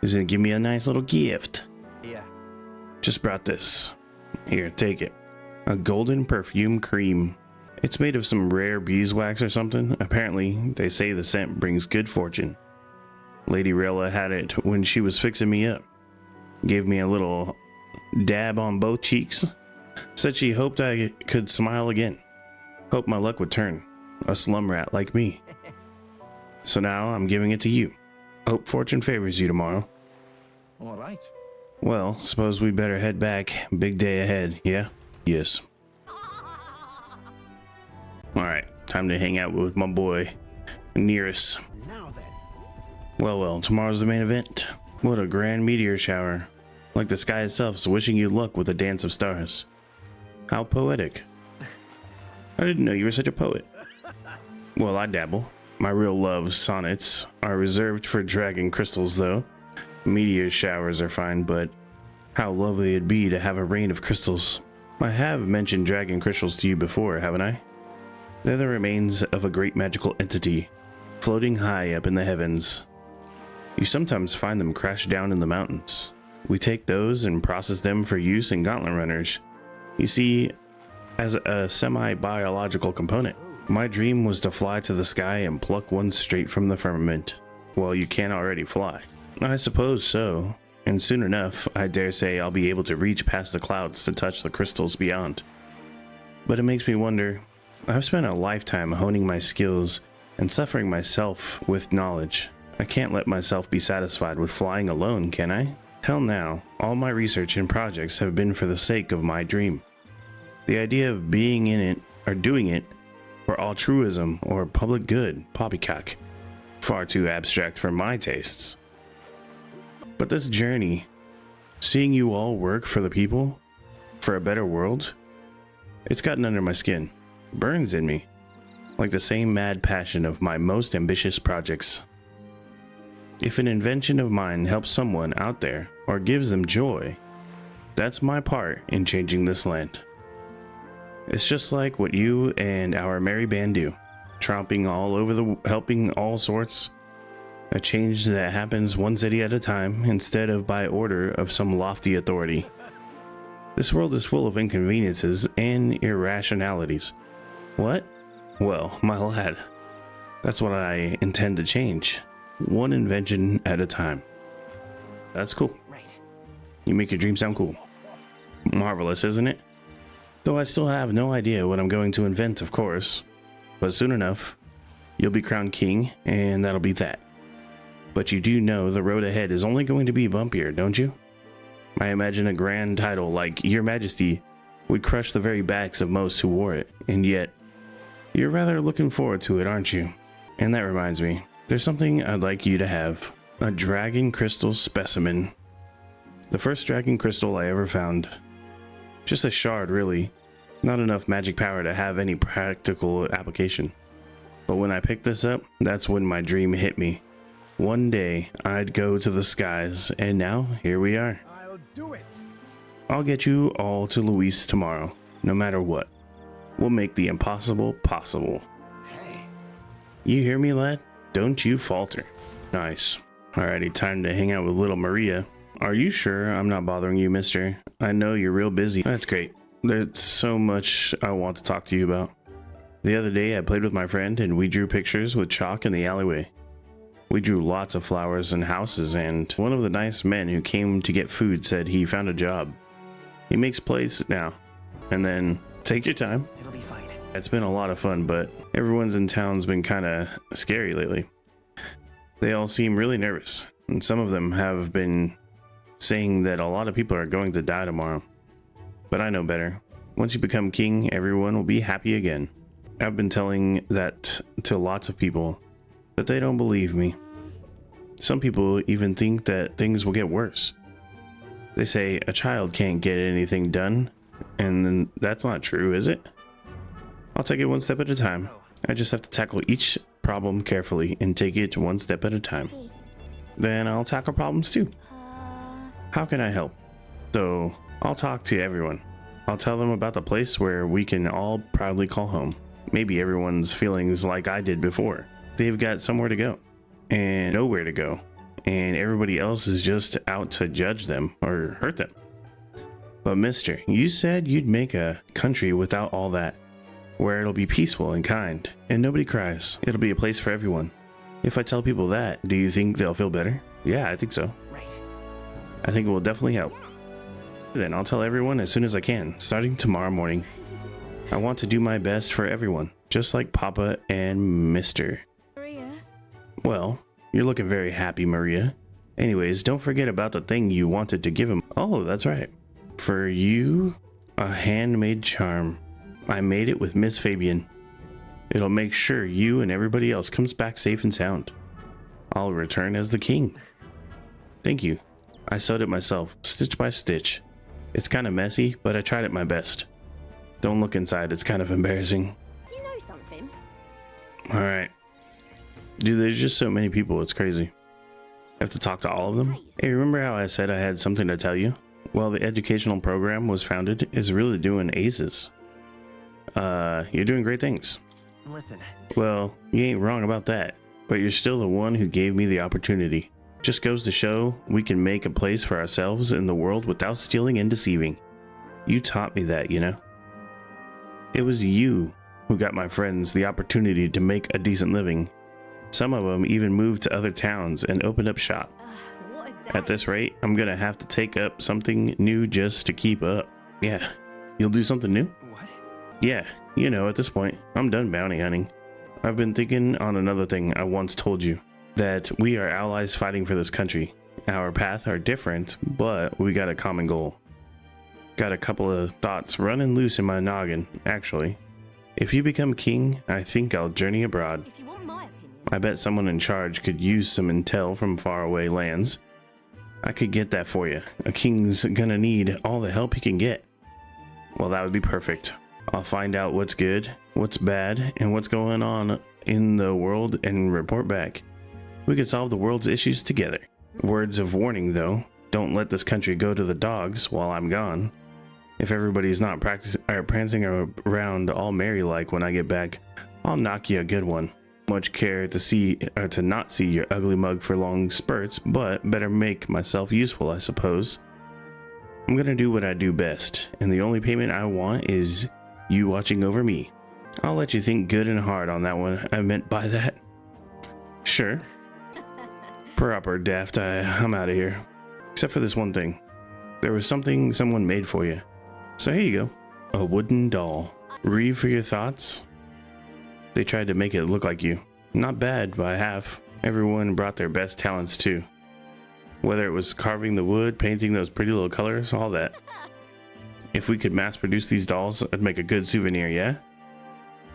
He's gonna give me a nice little gift. Yeah. Just brought this. Here, take it. A golden perfume cream. It's made of some rare beeswax or something. Apparently, they say the scent brings good fortune. Lady Rella had it when she was fixing me up. Gave me a little dab on both cheeks. Said she hoped I could smile again. Hoped my luck would turn. A slum rat like me. So now I'm giving it to you. Hope fortune favors you tomorrow. All right. Well, suppose we better head back. Big day ahead, yeah? Yes. Alright, time to hang out with my boy, Nearest. Now then. Well, tomorrow's the main event. What a grand meteor shower. Like the sky itself's wishing you luck with a dance of stars. How poetic. I didn't know you were such a poet. Well, I dabble. My real love sonnets are reserved for dragon crystals, though. Meteor showers are fine, but how lovely it'd be to have a rain of crystals. I have mentioned dragon crystals to you before, haven't I? They're the remains of a great magical entity, floating high up in the heavens. You sometimes find them crashed down in the mountains. We take those and process them for use in gauntlet runners. You see, as a semi-biological component. My dream was to fly to the sky and pluck one straight from the firmament. Well, you can't already fly. I suppose so, and soon enough, I dare say I'll be able to reach past the clouds to touch the crystals beyond. But it makes me wonder, I've spent a lifetime honing my skills and suffering myself with knowledge. I can't let myself be satisfied with flying alone, can I? Till now, all my research and projects have been for the sake of my dream. The idea of being in it, or doing it, for altruism or public good, poppycock. Far too abstract for my tastes. But this journey, seeing you all work for the people, for a better world, it's gotten under my skin, burns in me, like the same mad passion of my most ambitious projects. If an invention of mine helps someone out there or gives them joy, that's my part in changing this land. It's just like what you and our merry band do, tromping all over the, helping all sorts. A change that happens one city at a time instead of by order of some lofty authority. This world is full of inconveniences and irrationalities. What? Well, my lad, that's what I intend to change. One invention at a time. That's cool. Right. You make your dream sound cool. Marvelous, isn't it? Though I still have no idea what I'm going to invent, of course. But soon enough, you'll be crowned king, and that'll be that. But you do know the road ahead is only going to be bumpier, don't you? I imagine a grand title like Your Majesty would crush the very backs of most who wore it, and yet, you're rather looking forward to it, aren't you? And that reminds me, there's something I'd like you to have. A dragon crystal specimen. The first dragon crystal I ever found. Just a shard, really. Not enough magic power to have any practical application. But when I picked this up, that's when my dream hit me. One day, I'd go to the skies, and now, here we are. I'll do it. I'll get you all to Luis tomorrow, no matter what. We'll make the impossible possible. Hey. You hear me, lad? Don't you falter. Nice. Alrighty, time to hang out with little Maria. Are you sure I'm not bothering you, mister? I know you're real busy. That's great. There's so much I want to talk to you about. The other day, I played with my friend, and we drew pictures with chalk in the alleyway. We drew lots of flowers and houses, and one of the nice men who came to get food said he found a job. He makes plays now. And then, take your time. It'll be fine. It's been a lot of fun, but everyone's in town's been kind of scary lately. They all seem really nervous, and some of them have been saying that a lot of people are going to die tomorrow. But I know better. Once you become king, everyone will be happy again. I've been telling that to lots of people, but they don't believe me. Some people even think that things will get worse. They say a child can't get anything done, and then that's not true, is it? I'll take it one step at a time. I just have to tackle each problem carefully and take it one step at a time. Then I'll tackle problems too. How can I help? So I'll talk to everyone. I'll tell them about the place where we can all proudly call home. Maybe everyone's feelings like I did before. They've got somewhere to go and nowhere to go, and everybody else is just out to judge them or hurt them. But mister, you said you'd make a country without all that, where it'll be peaceful and kind and nobody cries. It'll be a place for everyone. If I tell people that, do you think they'll feel better? Yeah, I think so. Right. I think it will definitely help. Then I'll tell everyone as soon as I can, starting tomorrow morning. I want to do my best for everyone, just like Papa and Mister. Maria. Well, you're looking very happy, Maria. Anyways, don't forget about the thing you wanted to give him. Oh, that's right. For you, a handmade charm. I made it with Miss Fabian. It'll make sure you and everybody else comes back safe and sound. I'll return as the king. Thank you. I sewed it myself, stitch by stitch. It's kind of messy, but I tried it my best. Don't look inside, it's kind of embarrassing. You know something? Alright. Dude, there's just so many people, it's crazy. I have to talk to all of them? Hey, remember how I said I had something to tell you? Well, the educational program was founded is really doing aces. You're doing great things. Listen. Well, you ain't wrong about that, but you're still the one who gave me the opportunity. Just goes to show we can make a place for ourselves in the world without stealing and deceiving. You taught me that, you know? It was you who got my friends the opportunity to make a decent living. Some of them even moved to other towns and opened up shop. What a day. At this rate, I'm gonna have to take up something new just to keep up. Yeah, you'll do something new? What? Yeah, you know, at this point, I'm done bounty hunting. I've been thinking on another thing I once told you. That we are allies fighting for this country. Our paths are different, but we got a common goal. Got a couple of thoughts running loose in my noggin, actually. If you become king, I think I'll journey abroad. If you want my opinion. I bet someone in charge could use some intel from faraway lands. I could get that for you. A king's gonna need all the help he can get. Well, that would be perfect. I'll find out what's good, what's bad, and what's going on in the world and report back. We could solve the world's issues together. Words of warning though, don't let this country go to the dogs while I'm gone. If everybody's not prancing around all merry like when I get back, I'll knock you a good one. Much care to see or to not see your ugly mug for long spurts, but better make myself useful, I suppose. I'm gonna do what I do best, and the only payment I want is you watching over me. I'll let you think good and hard on that one. I meant by that. Sure. Proper daft, I'm out of here. Except for this one thing. There was something someone made for you. So here you go. A wooden doll. Read for your thoughts. They tried to make it look like you. Not bad by half. Everyone brought their best talents too. Whether it was carving the wood, painting those pretty little colors, all that. If we could mass produce these dolls, I'd make a good souvenir, yeah?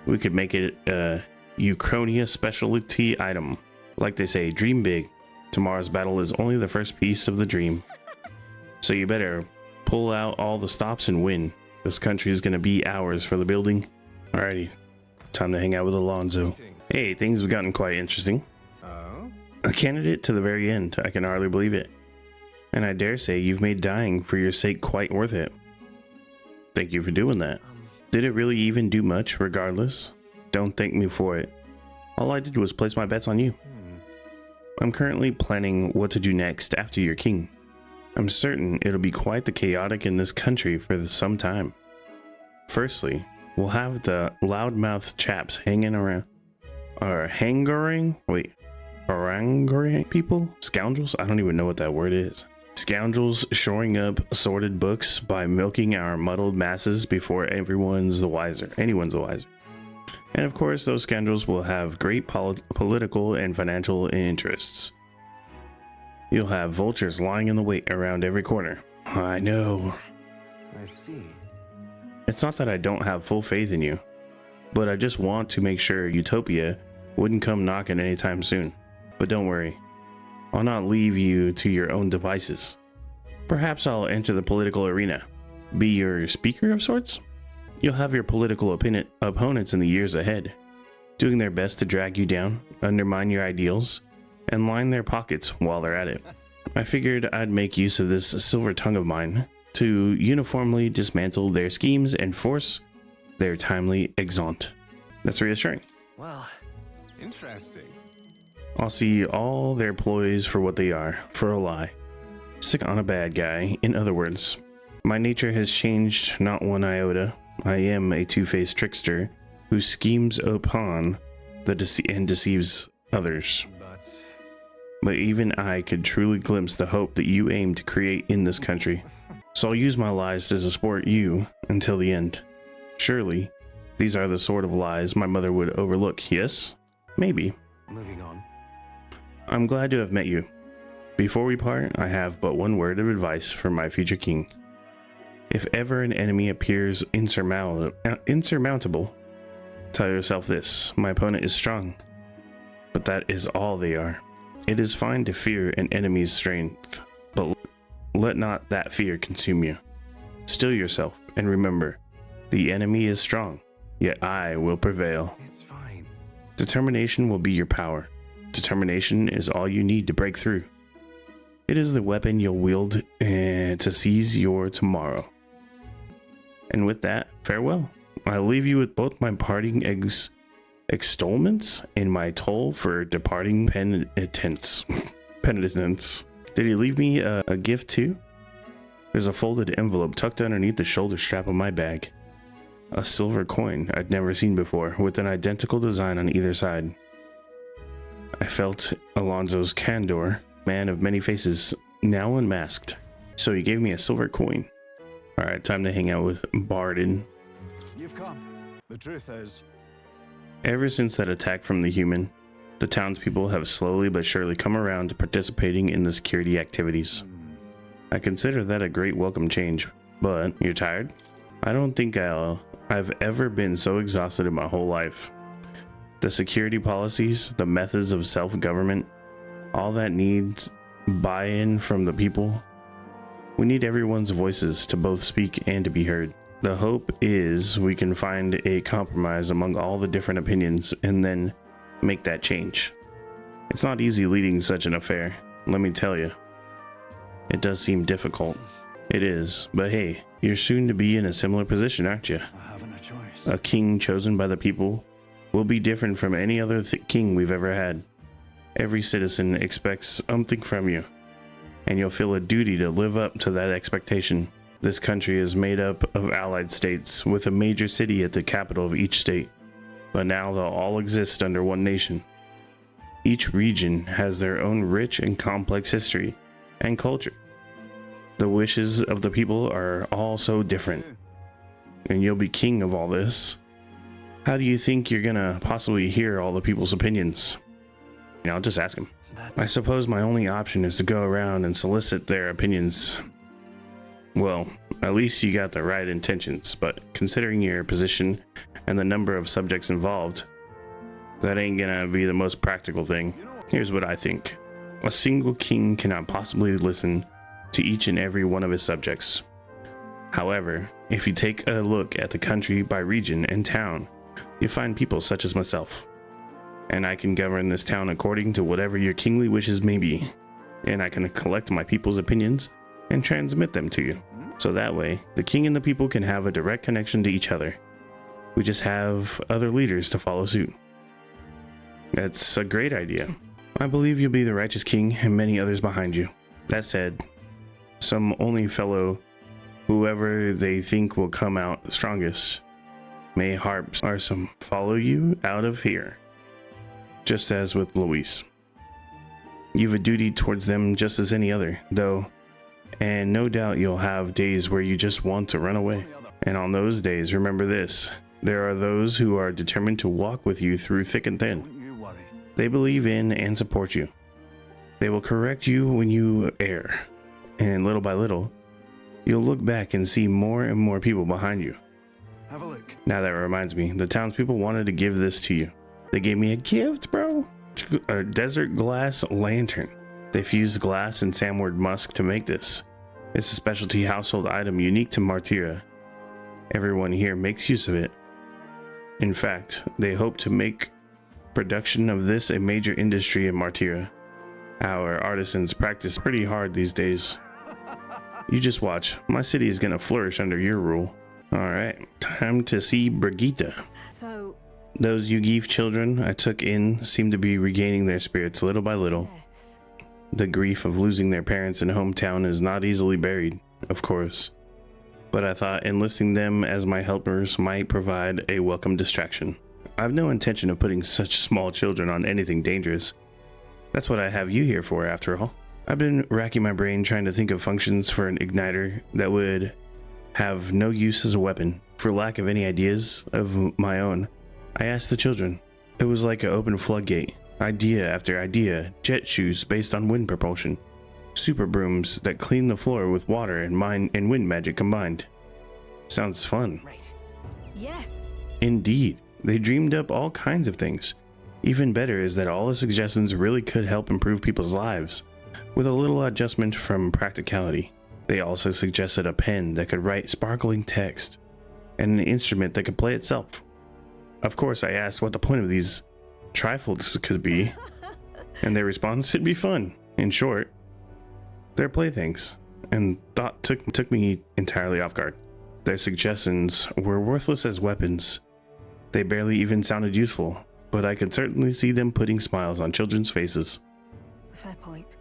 We could make it a Uchronia specialty item. Like they say, dream big. Tomorrow's battle is only the first piece of the dream. So you better pull out all the stops and win. This country is gonna be ours for the building. Alrighty, time to hang out with Alonzo. Hey, things have gotten quite interesting. A candidate to the very end, I can hardly believe it. And I dare say you've made dying for your sake quite worth it. Thank you for doing that. Did it really even do much, regardless? Don't thank me for it. All I did was place my bets on you. I'm currently planning what to do next after you're king. I'm certain it'll be quite the chaotic in this country for some time. Firstly, we'll have the loudmouth chaps hanging around, or haranguing people? Scoundrels? I don't even know what that word is. Scoundrels shoring up assorted books by milking our muddled masses before anyone's the wiser. And of course, those scoundrels will have great political and financial interests. You'll have vultures lying in the wait around every corner. I know. I see. It's not that I don't have full faith in you, but I just want to make sure Utopia wouldn't come knocking anytime soon. But don't worry, I'll not leave you to your own devices. Perhaps I'll enter the political arena, be your speaker of sorts. You'll have your political opponents in the years ahead, doing their best to drag you down, undermine your ideals, and line their pockets while they're at it. I figured I'd make use of this silver tongue of mine to uniformly dismantle their schemes and force their timely exeunt. That's reassuring. Well, interesting. I'll see all their ploys for what they are, for a lie. Sick on a bad guy, in other words. My nature has changed not one iota. I am a two-faced trickster who schemes upon and deceives others. But even I could truly glimpse the hope that you aim to create in this country. So I'll use my lies to support you until the end. Surely, these are the sort of lies my mother would overlook, yes? Maybe. Moving on. I'm glad to have met you. Before we part, I have but one word of advice for my future king. If ever an enemy appears insurmountable, tell yourself this: my opponent is strong, but that is all they are. It is fine to fear an enemy's strength, but let not that fear consume you. Still yourself, and remember, the enemy is strong, yet I will prevail. It's fine. Determination will be your power. Determination is all you need to break through. It is the weapon you'll wield to seize your tomorrow. And with that, farewell. I leave you with both my parting extolments and my toll for departing penitence. Did he leave me a gift too? There's a folded envelope tucked underneath the shoulder strap of my bag. A silver coin I'd never seen before, with an identical design on either side. I felt Alonso's candor, man of many faces, now unmasked. So he gave me a silver coin. Alright, time to hang out with Barden. You've come. The truth is, ever since that attack from the human, the townspeople have slowly but surely come around to participating in the security activities. I consider that a great welcome change, but you're tired? I don't think I've ever been so exhausted in my whole life. The security policies, the methods of self-government, all that needs buy-in from the people. We need everyone's voices to both speak and to be heard. The hope is we can find a compromise among all the different opinions and then make that change. It's not easy leading such an affair, let me tell you. It does seem difficult. It is, but hey, you're soon to be in a similar position, aren't you? I haven't a choice. A king chosen by the people will be different from any other king we've ever had. Every citizen expects something from you, and you'll feel a duty to live up to that expectation. This country is made up of allied states, with a major city at the capital of each state, but now they'll all exist under one nation. Each region has their own rich and complex history and culture. The wishes of the people are all so different, and you'll be king of all this. How do you think you're gonna possibly hear all the people's opinions? I'll just ask him. I suppose my only option is to go around and solicit their opinions. Well, at least you got the right intentions, but considering your position and the number of subjects involved, that ain't gonna be the most practical thing. Here's what I think. A single king cannot possibly listen to each and every one of his subjects. However, if you take a look at the country by region and town, you find people such as myself. And I can govern this town according to whatever your kingly wishes may be. And I can collect my people's opinions and transmit them to you. So that way, the king and the people can have a direct connection to each other. We just have other leaders to follow suit. That's a great idea. I believe you'll be the righteous king and many others behind you. That said, some only fellow, whoever they think will come out strongest, may harps or some follow you out of here. Just as with Luis. You've a duty towards them just as any other, though, and no doubt you'll have days where you just want to run away. And on those days, remember this: there are those who are determined to walk with you through thick and thin. Don't you worry. They believe in and support you. They will correct you when you err, and little by little, you'll look back and see more and more people behind you. Have a look. Now that reminds me, the townspeople wanted to give this to you. They gave me a gift, bro. A desert glass lantern. They fused glass and sandwood musk to make this. It's a specialty household item unique to Martyra. Everyone here makes use of it. In fact, they hope to make production of this a major industry in Martyra. Our artisans practice pretty hard these days. You just watch. My city is gonna flourish under your rule. Alright, time to see Brigitte. So, Those Yugif children I took in seem to be regaining their spirits little by little. yes. The grief of losing their parents and hometown is not easily buried, of course. But I thought enlisting them as my helpers might provide a welcome distraction. I have no intention of putting such small children on anything dangerous. That's what I have you here for, after all. I've been racking my brain trying to think of functions for an igniter that would have no use as a weapon. For lack of any ideas of my own, I asked the children. It was like an open floodgate. Idea after idea. Jet shoes based on wind propulsion. Super brooms that clean the floor with water and wind magic combined. Sounds fun. Right. Yes. Indeed. They dreamed up all kinds of things. Even better is that all the suggestions really could help improve people's lives, with a little adjustment from practicality. They also suggested a pen that could write sparkling text, and an instrument that could play itself. Of course, I asked what the point of these trifles could be, and their response, it'd be fun. In short, they're playthings, and thought took me entirely off guard. Their suggestions were worthless as weapons. They barely even sounded useful, but I could certainly see them putting smiles on children's faces. Fair point.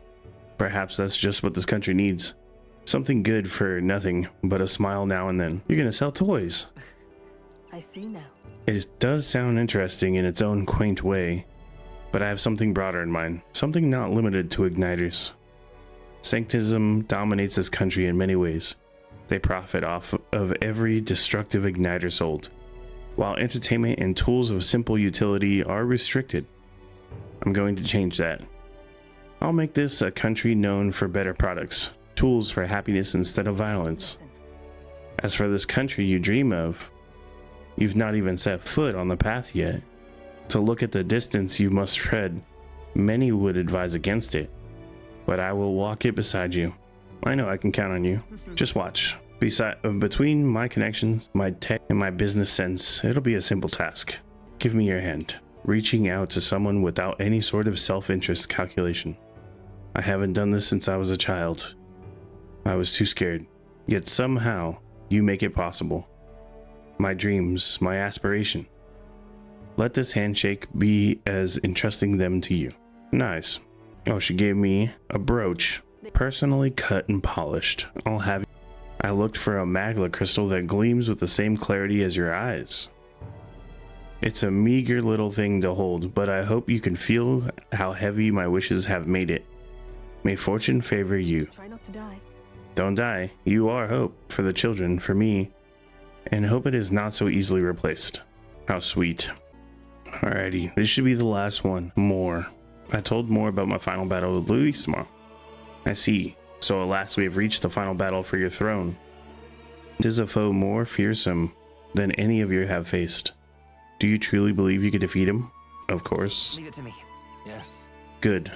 Perhaps that's just what this country needs. Something good for nothing but a smile now and then. You're gonna sell toys. I see now. It does sound interesting in its own quaint way, but I have something broader in mind. Something not limited to igniters. Sanctism dominates this country in many ways. They profit off of every destructive igniter sold, while entertainment and tools of simple utility are restricted. I'm going to change that. I'll make this a country known for better products, tools for happiness instead of violence. As for this country you dream of, you've not even set foot on the path yet. To look at the distance you must tread, many would advise against it, but I will walk it beside you. I know I can count on you. Just watch. Between my connections, my tech, and my business sense, it'll be a simple task. Give me your hand. Reaching out to someone without any sort of self-interest calculation. I haven't done this since I was a child. I was too scared. Yet somehow, you make it possible. My dreams, my aspiration. Let this handshake be as entrusting them to you. Nice. Oh, she gave me a brooch, personally cut and polished. I'll have you. I looked for a magla crystal that gleams with the same clarity as your eyes. It's a meager little thing to hold, but I hope you can feel how heavy my wishes have made it. May fortune favor you. Try not to die. Don't die. You are hope for the children, for me, and hope it is not so easily replaced. How sweet. Alrighty, this should be the last one. More. I told more about my final battle with Luis tomorrow. I see. So at last we have reached the final battle for your throne. 'Tis a foe more fearsome than any of you have faced. Do you truly believe you could defeat him? Of course. Leave it to me. Yes. Good.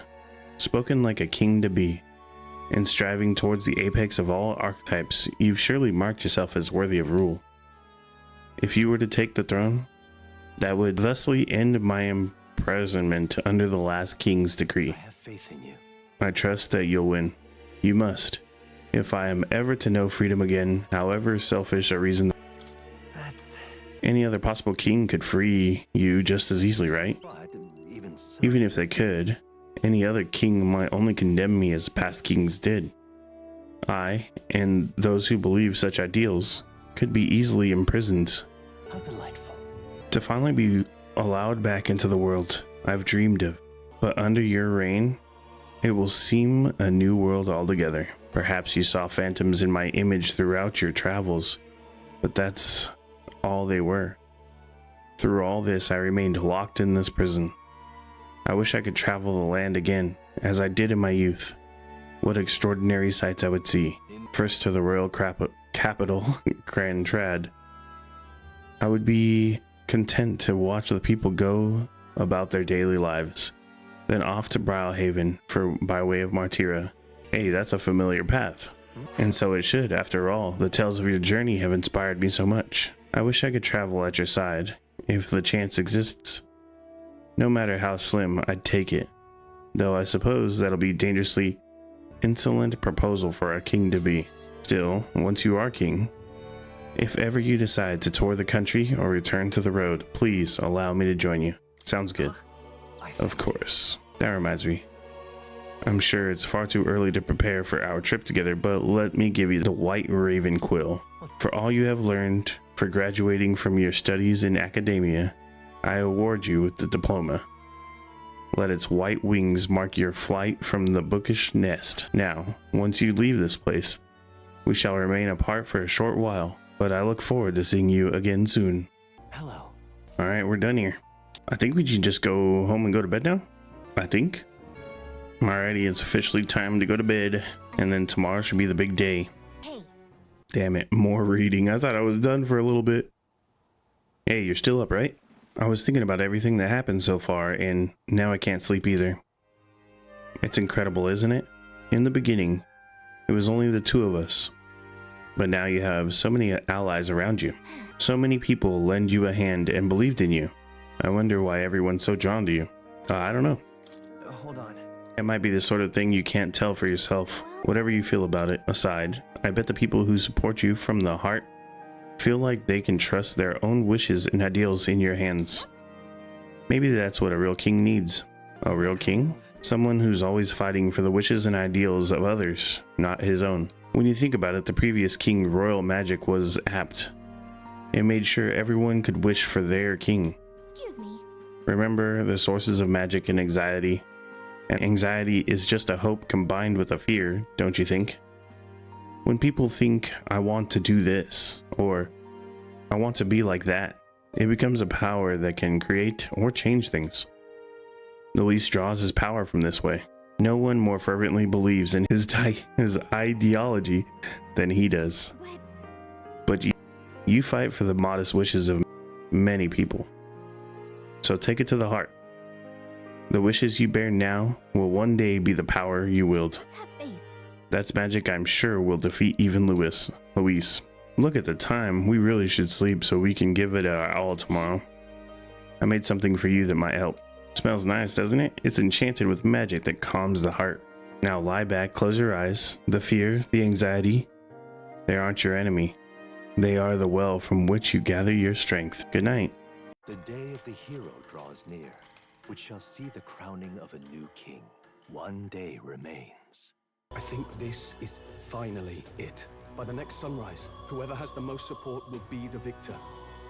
Spoken like a king to be. In striving towards the apex of all archetypes, you've surely marked yourself as worthy of rule. If you were to take the throne, that would thusly end my imprisonment under the last king's decree. I have faith in you. I trust that you'll win. You must. If I am ever to know freedom again, however selfish a reason, That's... any other possible king could free you just as easily, right? But even so, Even if they could, any other king might only condemn me as past kings did. I, and those who believe such ideals, could be easily imprisoned. how delightful. To finally be allowed back into the world I've dreamed of. But under your reign, it will seem a new world altogether. Perhaps you saw phantoms in my image throughout your travels, but that's all they were. Through all this, I remained locked in this prison. I wish I could travel the land again, as I did in my youth. What extraordinary sights I would see. First to the royal capital, Grand Trad, I would be content to watch the people go about their daily lives, then off to Brilhaven by way of Martira. Hey, that's a familiar path. And so it should, after all. The tales of your journey have inspired me so much. I wish I could travel at your side, if the chance exists. No matter how slim, I'd take it. Though I suppose that'll be dangerously insolent proposal for a king to be. Still, once you are king, if ever you decide to tour the country or return to the road, please allow me to join you. Sounds good. Of course. That reminds me. I'm sure it's far too early to prepare for our trip together, but let me give you the White Raven Quill. For all you have learned, for graduating from your studies in academia, I award you with the diploma. Let its white wings mark your flight from the bookish nest. Now, once you leave this place, we shall remain apart for a short while, but I look forward to seeing you again soon. Hello. Alright, we're done here. I think we can just go home and go to bed now. I think. Alrighty, it's officially time to go to bed, and then tomorrow should be the big day. Hey. Damn it, more reading. I thought I was done for a little bit. Hey, you're still up, right? I was thinking about everything that happened so far, and now I can't sleep either. It's incredible, isn't it? In the beginning, it was only the two of us. But now you have so many allies around you. So many people lend you a hand and believed in you. I wonder why everyone's so drawn to you. I don't know. Hold on. It might be the sort of thing you can't tell for yourself. Whatever you feel about it aside, I bet the people who support you from the heart feel like they can trust their own wishes and ideals in your hands. Maybe that's what a real king needs. A real king? Someone who's always fighting for the wishes and ideals of others, not his own. When you think about it, the previous king, royal magic, was apt. It made sure everyone could wish for their king. Excuse me. Remember the sources of magic and anxiety? And anxiety is just a hope combined with a fear, don't you think? When people think, I want to do this, or I want to be like that, it becomes a power that can create or change things. Luis draws his power from this way. No one more fervently believes in his ideology than he does. But you fight for the modest wishes of many people. So take it to the heart. The wishes you bear now will one day be the power you wield. That's magic I'm sure will defeat even Luis. Look at the time. We really should sleep so we can give it our all tomorrow. I made something for you that might help. Smells nice, doesn't it? It's enchanted with magic that calms the heart. Now lie back, close your eyes. The fear, the anxiety, they aren't your enemy. They are the well from which you gather your strength. Good night. The day of the hero draws near, which shall see the crowning of a new king. One day remains. I think this is finally it. By the next sunrise, whoever has the most support will be the victor,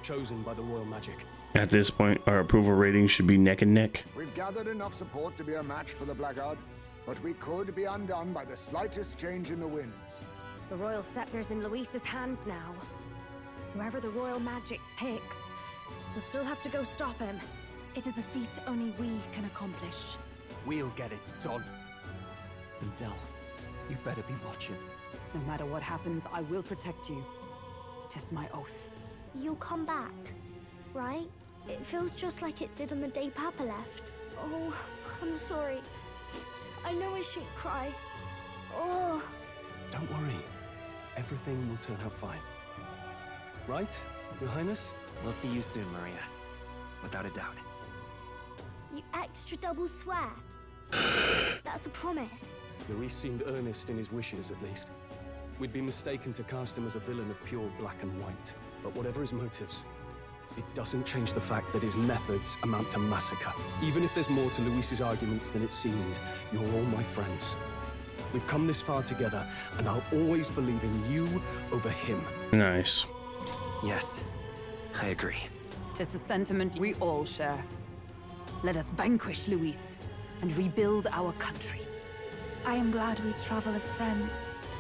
chosen by the royal magic. At this point, our approval rating should be neck and neck. We've gathered enough support to be a match for the Blackguard, but we could be undone by the slightest change in the winds. The royal scepter's in Luis's hands now. Whoever the royal magic picks, we'll still have to go stop him. It is a feat only we can accomplish. We'll get it done. And Del, you better be watching. No matter what happens, I will protect you. 'Tis my oath. You'll come back, right? It feels just like it did on the day Papa left. Oh, I'm sorry. I know I shouldn't cry. Oh. Don't worry. Everything will turn out fine. Right, Your Highness? We'll see you soon, Maria. Without a doubt. You extra double swear. That's a promise. Luis seemed earnest in his wishes, at least. We'd be mistaken to cast him as a villain of pure black and white. But whatever his motives, it doesn't change the fact that his methods amount to massacre. Even if there's more to Luis's arguments than it seemed, you're all my friends. We've come this far together, and I'll always believe in you over him. Nice. Yes, I agree. 'Tis a sentiment we all share. Let us vanquish Luis and rebuild our country. I am glad we travel as friends.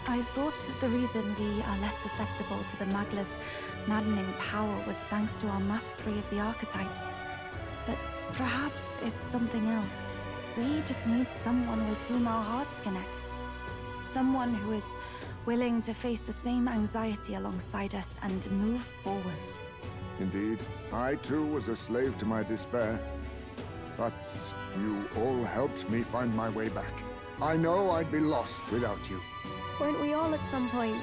I thought that the reason we are less susceptible to the Magla's maddening power was thanks to our mastery of the archetypes. But perhaps it's something else. We just need someone with whom our hearts connect. Someone who is willing to face the same anxiety alongside us and move forward. Indeed, I too was a slave to my despair. But you all helped me find my way back. I know I'd be lost without you. Weren't we all at some point?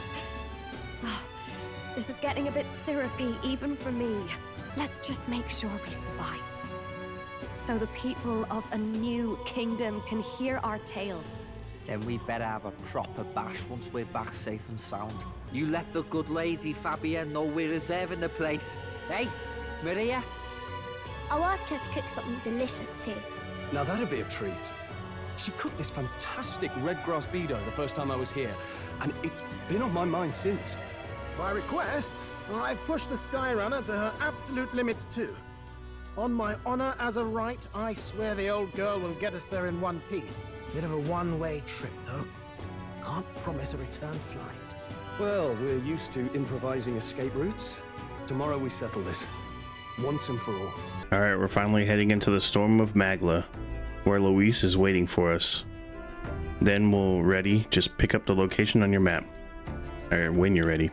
This is getting a bit syrupy, even for me. Let's just make sure we survive. So the people of a new kingdom can hear our tales. Then we better have a proper bash once we're back safe and sound. You let the good lady Fabia know we're reserving the place. Hey, Maria? I'll ask her to cook something delicious too. Now that'd be a treat. She cooked this fantastic red grass bedo the first time I was here, and it's been on my mind since. By request, I've pushed the Skyrunner to her absolute limits too. On my honor as a right, I swear the old girl will get us there in one piece. Bit of a one-way trip, though. Can't promise a return flight. Well, we're used to improvising escape routes. Tomorrow we settle this, once and for all. All right, we're finally heading into the Storm of Magla, where Luis is waiting for us. Then we'll ready. Just pick up the location on your map, or when you're ready.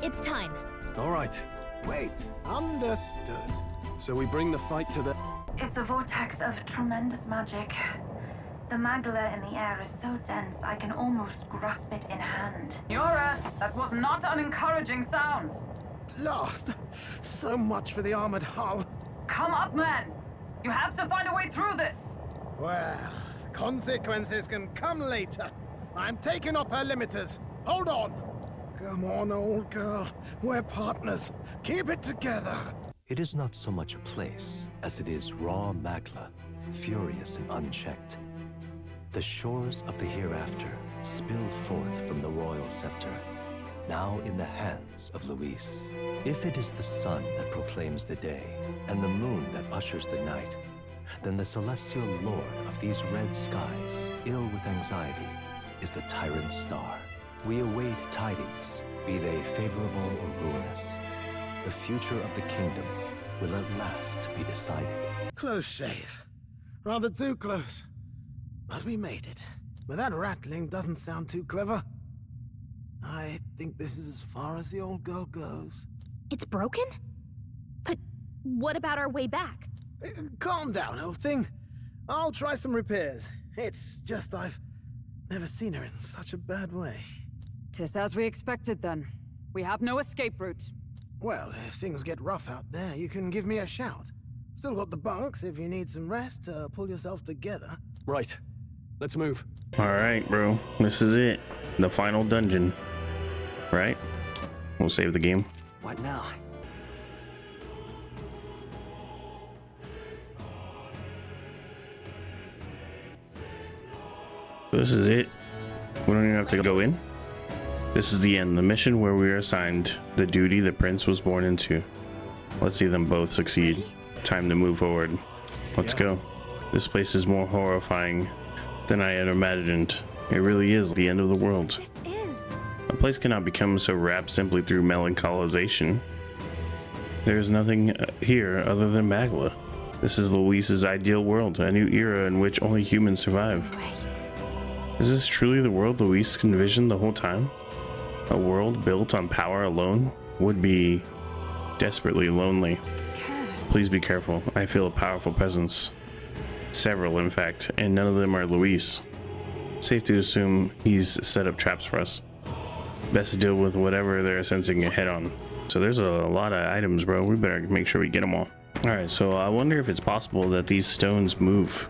It's time. All right. Wait, understood. So we bring the fight to the... It's a vortex of tremendous magic. The Magla in the air is so dense, I can almost grasp it in hand. Yoras, that was not an encouraging sound. Lost. So much for the armored hull. Come up, man. You have to find a way through this. Well, consequences can come later. I'm taking off her limiters. Hold on. Come on, old girl. We're partners. Keep it together. It is not so much a place as it is raw Magla, furious and unchecked. The shores of the hereafter spill forth from the royal scepter, now in the hands of Luis. If it is the sun that proclaims the day, and the moon that ushers the night, then the celestial lord of these red skies, ill with anxiety, is the tyrant star. We await tidings, be they favorable or ruinous. The future of the kingdom will at last be decided. Close shave. Rather too close. But we made it. But that rattling doesn't sound too clever. I think this is as far as the old girl goes. It's broken? But what about our way back? Calm down, old thing. I'll try some repairs. It's just I've never seen her in such a bad way. 'Tis as we expected then. We have no escape route. Well, if things get rough out there, you can give me a shout. Still got the bunks if you need some rest to pull yourself together. Right. Let's move. All right, bro. This is it. The final dungeon. Right? We'll save the game. What now? This is it. We don't even have to go in. This is the end. The mission where we are assigned the duty the prince was born into. Let's see them both succeed. Time to move forward. Let's go. This place is more horrifying than I had imagined. It really is the end of the world. This is. A place cannot become so wrapped simply through melancholisation. There is nothing here other than Magla. This is Luis's ideal world, a new era in which only humans survive. Is this truly the world Luis envisioned the whole time? A world built on power alone would be desperately lonely. Please be careful. I feel a powerful presence. Several, in fact, and none of them are Luis. Safe to assume he's set up traps for us. Best to deal with whatever they're sensing head on. So there's a lot of items, bro. We better make sure we get them all. All right, so I wonder if it's possible that these stones move.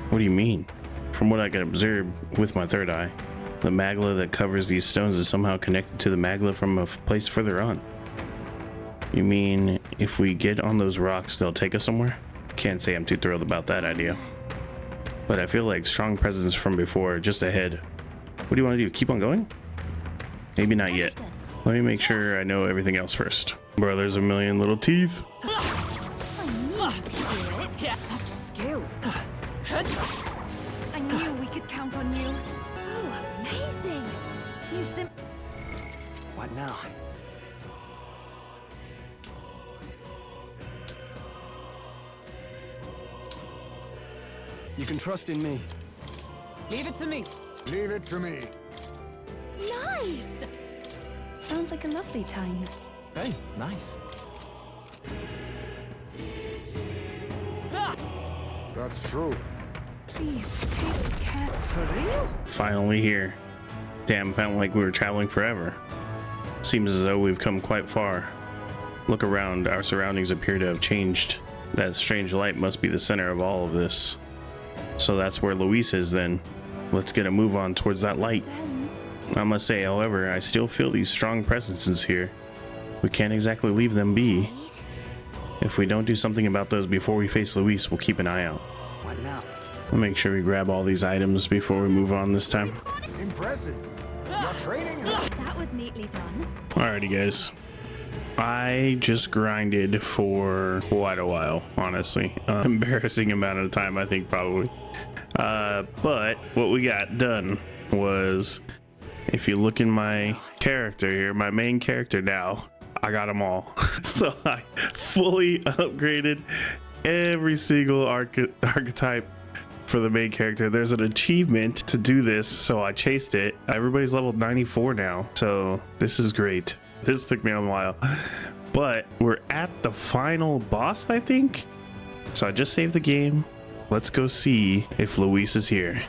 What do you mean? From what I can observe with my third eye, the Magla that covers these stones is somehow connected to the Magla from a place further on. You mean if we get on those rocks, they'll take us somewhere? Can't say I'm too thrilled about that idea. But I feel like strong presence from before just ahead. What do you want to do? Keep on going? Maybe not yet. Let me make sure I know everything else first. Bro, there's a million little teeth. Such skill. I knew we could count on you. Oh, amazing. What now? You can trust in me. Leave it to me. Leave it to me. Nice. Sounds like a lovely time. Hey, nice. That's true. Please, take care. For real? Finally here. Damn, felt like we were traveling forever. Seems as though we've come quite far. Look around, our surroundings appear to have changed. That strange light must be the center of all of this. So that's where Luis is then. Let's get a move on towards that light. I must say, however, I still feel these strong presences here. We can't exactly leave them be. If we don't do something about those before we face Luis, we'll keep an eye out. What now? We'll make sure we grab all these items before we move on this time. Impressive. Your training has... That was neatly done. Alrighty, guys. I just grinded for quite a while, honestly. Embarrassing amount of time, I think, probably. But what we got done was, if you look in my character here, my main character now, I got them all. So I fully upgraded every single archetype for the main character. There's an achievement to do this, so I chased it. Everybody's level 94 now, so this is great. This took me a while, but we're at the final boss, I think. So I just saved the game. Let's go see if Luis is here.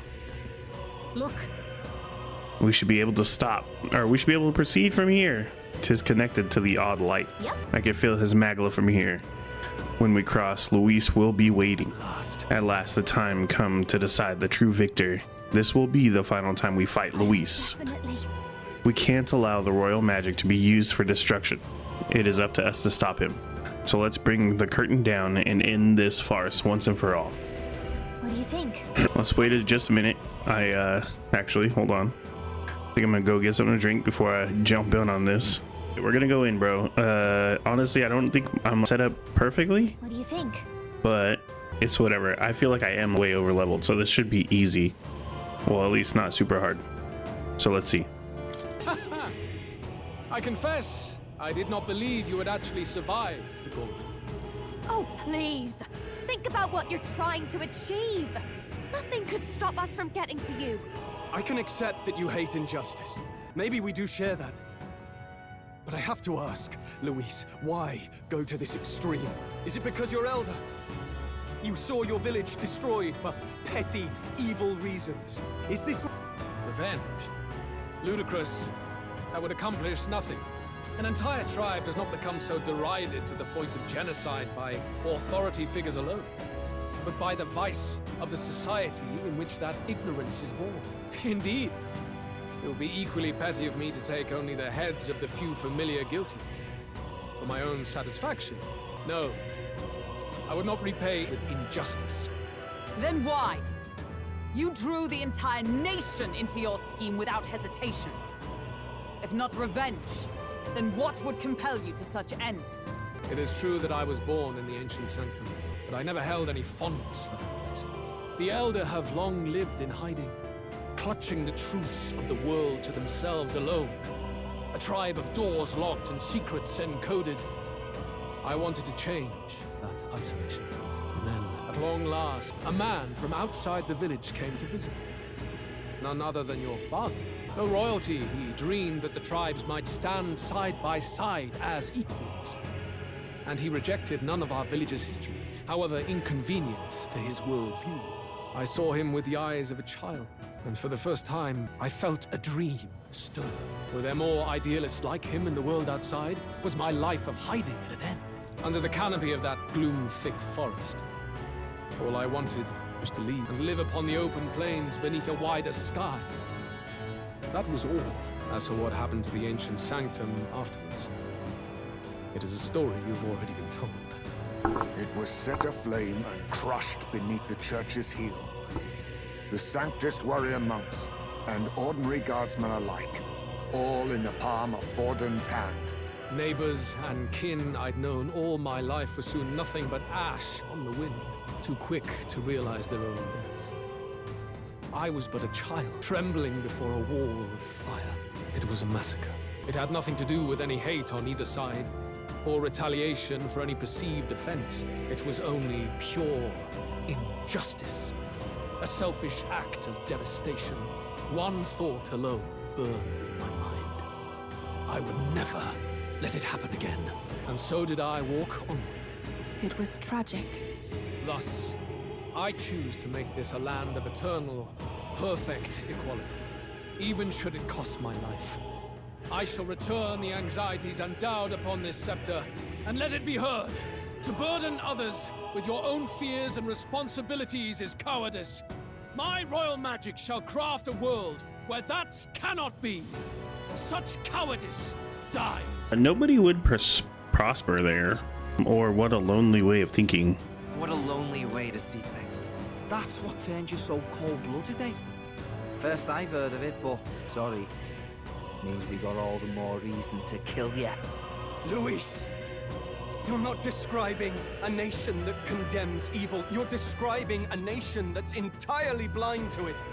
Look. We should be able to stop, or we should be able to proceed from here. Tis connected to the odd light. Yep. I can feel his magla from here. When we cross, Luis will be waiting. At last, the time come to decide the true victor. This will be the final time we fight Luis. Definitely. We can't allow the royal magic to be used for destruction. It is up to us to stop him. So let's bring the curtain down and end this farce once and for all. What do you think? Let's wait just a minute. Actually, hold on. I think I'm gonna go get something to drink before I jump in on this. We're gonna go in, bro. Honestly, I don't think I'm set up perfectly, What do you think? but it's whatever. I feel like I am way over leveled, so this should be easy. Well, at least not super hard. So let's see. I confess, I did not believe you would actually survive the Gauntlet. Oh, please. Think about what you're trying to achieve. Nothing could stop us from getting to you. I can accept that you hate injustice. Maybe we do share that. But I have to ask, Luis, why go to this extreme? Is it because you're elder? You saw your village destroyed for petty, evil reasons. Is this revenge? Ludicrous. That would accomplish nothing. An entire tribe does not become so derided to the point of genocide by authority figures alone, but by the vice of the society in which that ignorance is born. Indeed, it would be equally petty of me to take only the heads of the few familiar guilty. For my own satisfaction, no. I would not repay with injustice. Then why? You drew the entire nation into your scheme without hesitation. If not revenge, then what would compel you to such ends? It is true that I was born in the ancient sanctum, but I never held any fondness for that place. The Elder have long lived in hiding, clutching the truths of the world to themselves alone. A tribe of doors locked and secrets encoded. I wanted to change that isolation. And then, at long last, a man from outside the village came to visit. None other than your father. Though royalty, he dreamed that the tribes might stand side by side as equals. And he rejected none of our village's history, however inconvenient to his worldview. I saw him with the eyes of a child, and for the first time, I felt a dream stir. Were there more idealists like him in the world outside? Was my life of hiding at an end? Under the canopy of that gloom-thick forest, all I wanted was to leave and live upon the open plains beneath a wider sky. That was all. As for what happened to the ancient sanctum afterwards, it is a story you've already been told. It was set aflame and crushed beneath the church's heel. The sanctist warrior monks and ordinary guardsmen alike, all in the palm of Forden's hand. Neighbors and kin I'd known all my life were soon nothing but ash on the wind, too quick to realize their own deaths. I was but a child, trembling before a wall of fire. It was a massacre. It had nothing to do with any hate on either side, or retaliation for any perceived offense. It was only pure injustice. A selfish act of devastation. One thought alone burned in my mind. I would never let it happen again. And so did I walk onward. It was tragic. Thus, I choose to make this a land of eternal, perfect equality, even should it cost my life. I shall return the anxieties endowed upon this scepter, and let it be heard. To burden others with your own fears and responsibilities is cowardice. My royal magic shall craft a world where that cannot be. Such cowardice dies. Nobody would prosper there. Or what a lonely way of thinking. What a lonely way to see things. That's what turned you so cold-blooded, eh? First I've heard of it, but sorry. Means we got all the more reason to kill you. Luis, you're not describing a nation that condemns evil. You're describing a nation that's entirely blind to it.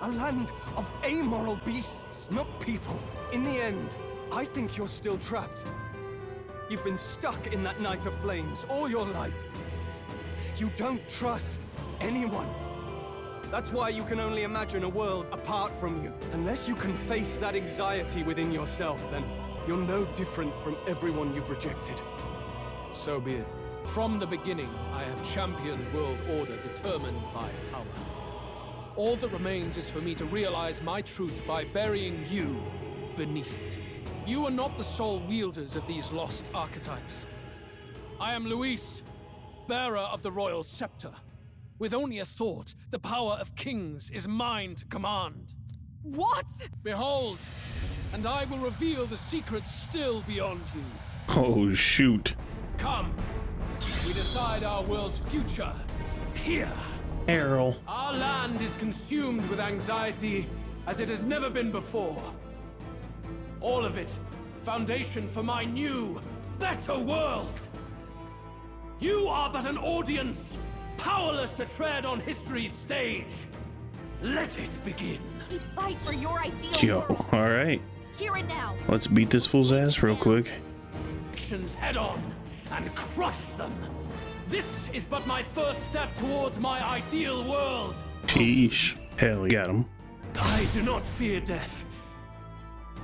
A land of amoral beasts, not people. In the end, I think you're still trapped. You've been stuck in that night of flames all your life. You don't trust anyone. That's why you can only imagine a world apart from you. Unless you can face that anxiety within yourself, then you're no different from everyone you've rejected. So be it. From the beginning, I have championed world order determined by power. All that remains is for me to realize my truth by burying you beneath it. You are not the sole wielders of these lost archetypes. I am Luis, bearer of the royal scepter. With only a thought, the power of kings is mine to command. What? Behold, and I will reveal the secrets still beyond you. Oh, shoot. Come, we decide our world's future here. Errol. Our land is consumed with anxiety as it has never been before. All of it, foundation for my new, better world. You are but an audience, powerless to tread on history's stage. Let it begin. We fight for your ideal Yo, world. alright. Here and now. Let's beat this fool's ass real quick. Actions head on and crush them. This is but my first step towards my ideal world. Sheesh. Hell, got him. I do not fear death.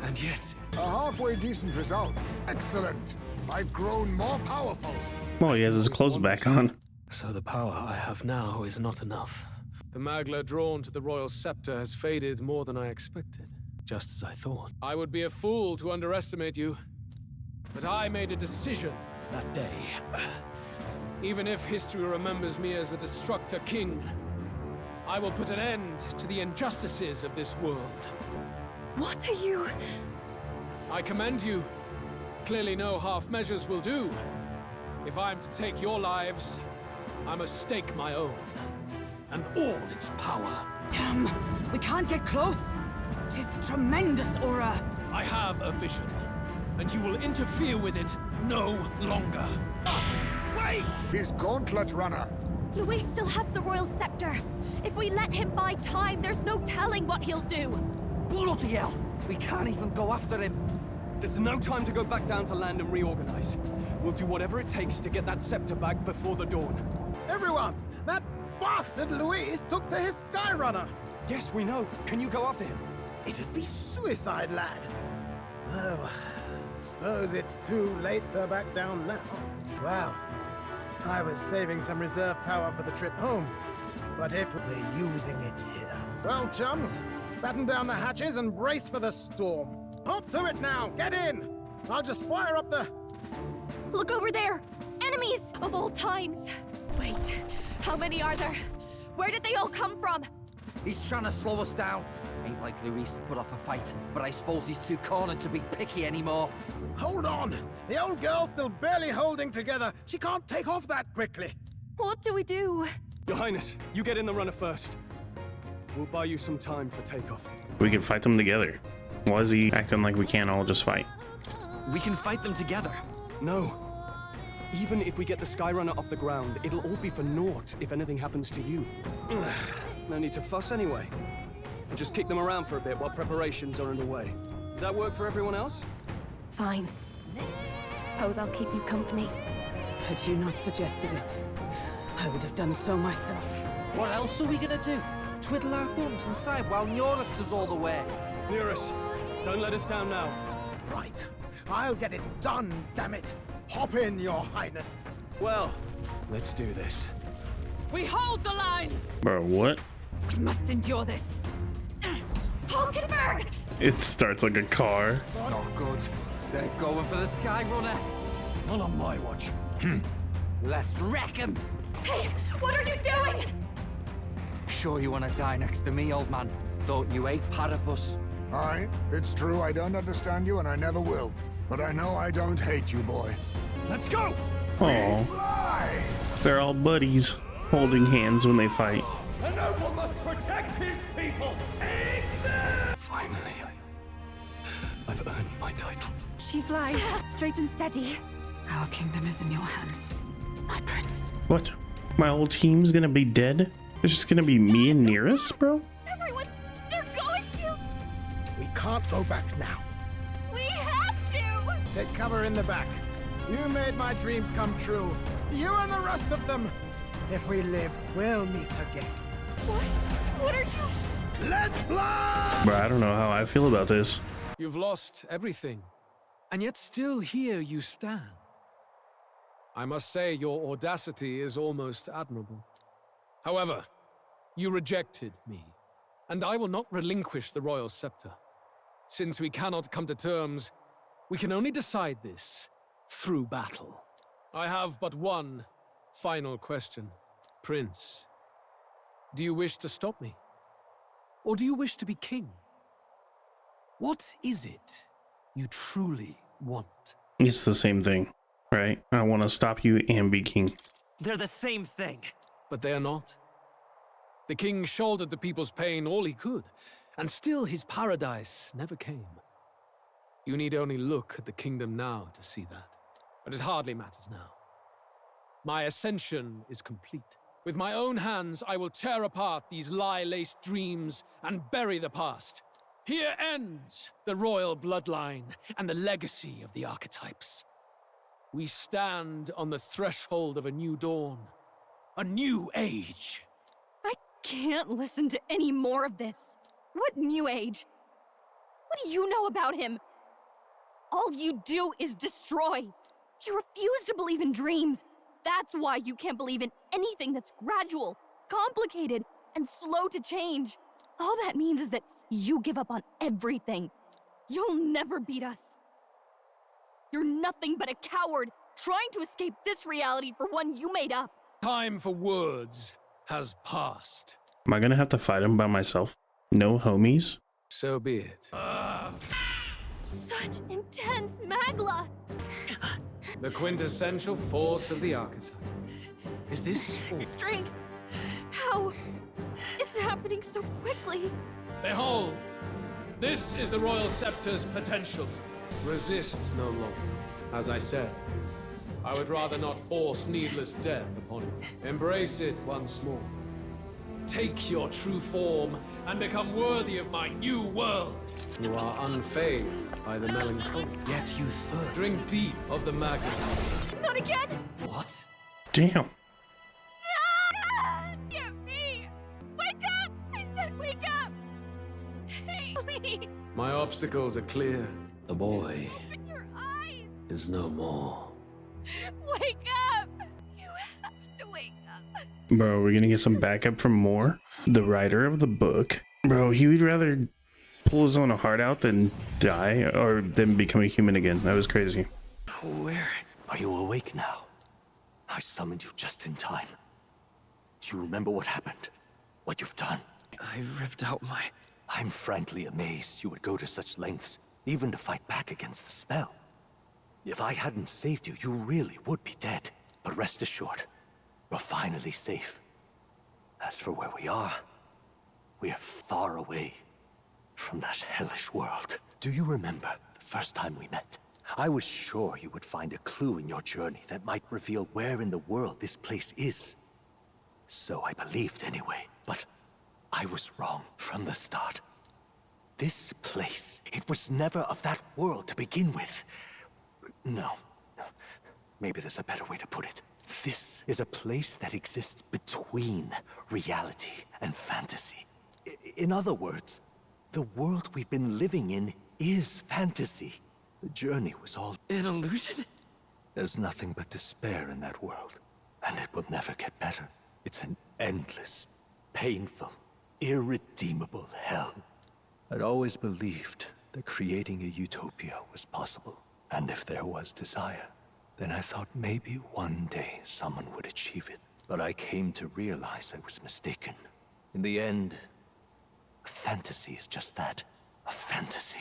And yet... A halfway decent result. Excellent. I've grown more powerful. Well, he has his clothes back on. So the power I have now is not enough. The magla drawn to the royal scepter has faded more than I expected. Just as I thought. I would be a fool to underestimate you. But I made a decision that day. Even if history remembers me as a destructor king, I will put an end to the injustices of this world. What are you? I commend you. Clearly no half measures will do. If I am to take your lives, I must stake my own. And all its power. Damn, we can't get close. 'Tis a tremendous aura. I have a vision, and you will interfere with it no longer. Wait! His gauntlet runner. Luis still has the royal scepter. If we let him buy time, there's no telling what he'll do. Bloody hell! We can't even go after him. There's no time to go back down to land and reorganize. We'll do whatever it takes to get that scepter back before the dawn. Everyone, that bastard Luis took to his Skyrunner. Yes, we know. Can you go after him? It'd be suicide, lad. Oh, suppose it's too late to back down now. Well, I was saving some reserve power for the trip home. But if we're using it here... Well, chums, batten down the hatches and brace for the storm. Hop to it now, get in! I'll just fire up the... Look over there! Enemies of all times! Wait, how many are there? Where did they all come from? He's trying to slow us down. Ain't like Luis to put off a fight, but I suppose he's too cornered to be picky anymore. Hold on! The old girl's still barely holding together. She can't take off that quickly. What do we do? Your Highness, you get in the runner first. We'll buy you some time for takeoff. We can fight them together. Why is he acting like we can't all just fight? We can fight them together. No. Even if we get the Skyrunner off the ground, it'll all be for naught if anything happens to you. No need to fuss anyway. We'll just kick them around for a bit while preparations are underway. Does that work for everyone else? Fine. Suppose I'll keep you company. Had you not suggested it, I would have done so myself. What else are we gonna do? Twiddle our thumbs inside while Norris does all the work. Nearest, don't let us down now. Right. I'll get it done, damn it! Hop in, your highness. Well, let's do this. We hold the line! Bro, what? We must endure this. Hulkenberg! It starts like a car. Not good. They're going for the Sky Runner. Not on my watch. Let's wreck him! Hey, what are you doing? Sure you want to die next to me, old man? Thought you ate platypus. Aye, it's true I don't understand you and I never will. But I know I don't hate you, boy. Let's go! Aw. They're all buddies, holding hands when they fight. And no one must protect his people! Finally, I've earned my title. She flies straight and steady. Our kingdom is in your hands, my prince. What? My whole team's gonna be dead? It's just gonna be me and Nearest, bro? Everyone, they're going to! We can't go back now. We have to! Take cover in the back. You made my dreams come true. You and the rest of them. If we live, we'll meet again. What? What are you? Let's fly! Bro, I don't know how I feel about this. You've lost everything, and yet still here you stand. I must say your audacity is almost admirable. However, you rejected me, and I will not relinquish the royal scepter. Since we cannot come to terms, we can only decide this through battle. I have but one final question. Prince, do you wish to stop me? Or do you wish to be king? What is it you truly want? It's the same thing, right? I want to stop you and be king. They're the same thing. But they are not. The king shouldered the people's pain all he could, and still his paradise never came. You need only look at the kingdom now to see that. But it hardly matters now. My ascension is complete. With my own hands, I will tear apart these lie-laced dreams and bury the past. Here ends the royal bloodline and the legacy of the archetypes. We stand on the threshold of a new dawn, a new age. I can't listen to any more of this. What new age? What do you know about him? All you do is destroy. You refuse to believe in dreams. That's why you can't believe in anything that's gradual, complicated, and slow to change. All that means is that you give up on everything. You'll never beat us. You're nothing but a coward trying to escape this reality for one you made up. Time for words has passed. Am I gonna have to fight him by myself? No homies? So be it. Such intense magla. The quintessential force of the archetype. Is this Strength. How? It's happening so quickly. Behold, this is the royal scepter's potential. Resist no longer. As I said, I would rather not force needless death upon you. Embrace it once more. Take your true form and become worthy of my new world. You are unfazed by the melancholy, yet you thirst. Drink deep of the magma. Not again! What? Damn. Get me! Wake up! I said wake up! Hey, please! My obstacles are clear. The boy Open your eyes! is no more. Wake up! You have to wake up. Bro, we're gonna get some backup from Moore, the writer of the book. Bro, he would rather pull his own heart out than die or than become a human again. That was crazy. Where? Are you awake now? I summoned you just in time. Do you remember what happened? What you've done? I ripped out my... I'm frankly amazed you would go to such lengths, even to fight back against the spell. If I hadn't saved you, you really would be dead. But rest assured, we're finally safe. As for where we are far away from that hellish world. Do you remember the first time we met? I was sure you would find a clue in your journey that might reveal where in the world this place is. So I believed anyway, but I was wrong from the start. This place, it was never of that world to begin with. No. Maybe there's a better way to put it. This is a place that exists between reality and fantasy. In other words, the world we've been living in is fantasy. The journey was all an illusion? There's nothing but despair in that world, and it will never get better. It's an endless, painful, irredeemable hell. I'd always believed that creating a utopia was possible, and if there was desire, then I thought maybe one day someone would achieve it. But I came to realize I was mistaken. In the end, a fantasy is just that, a fantasy.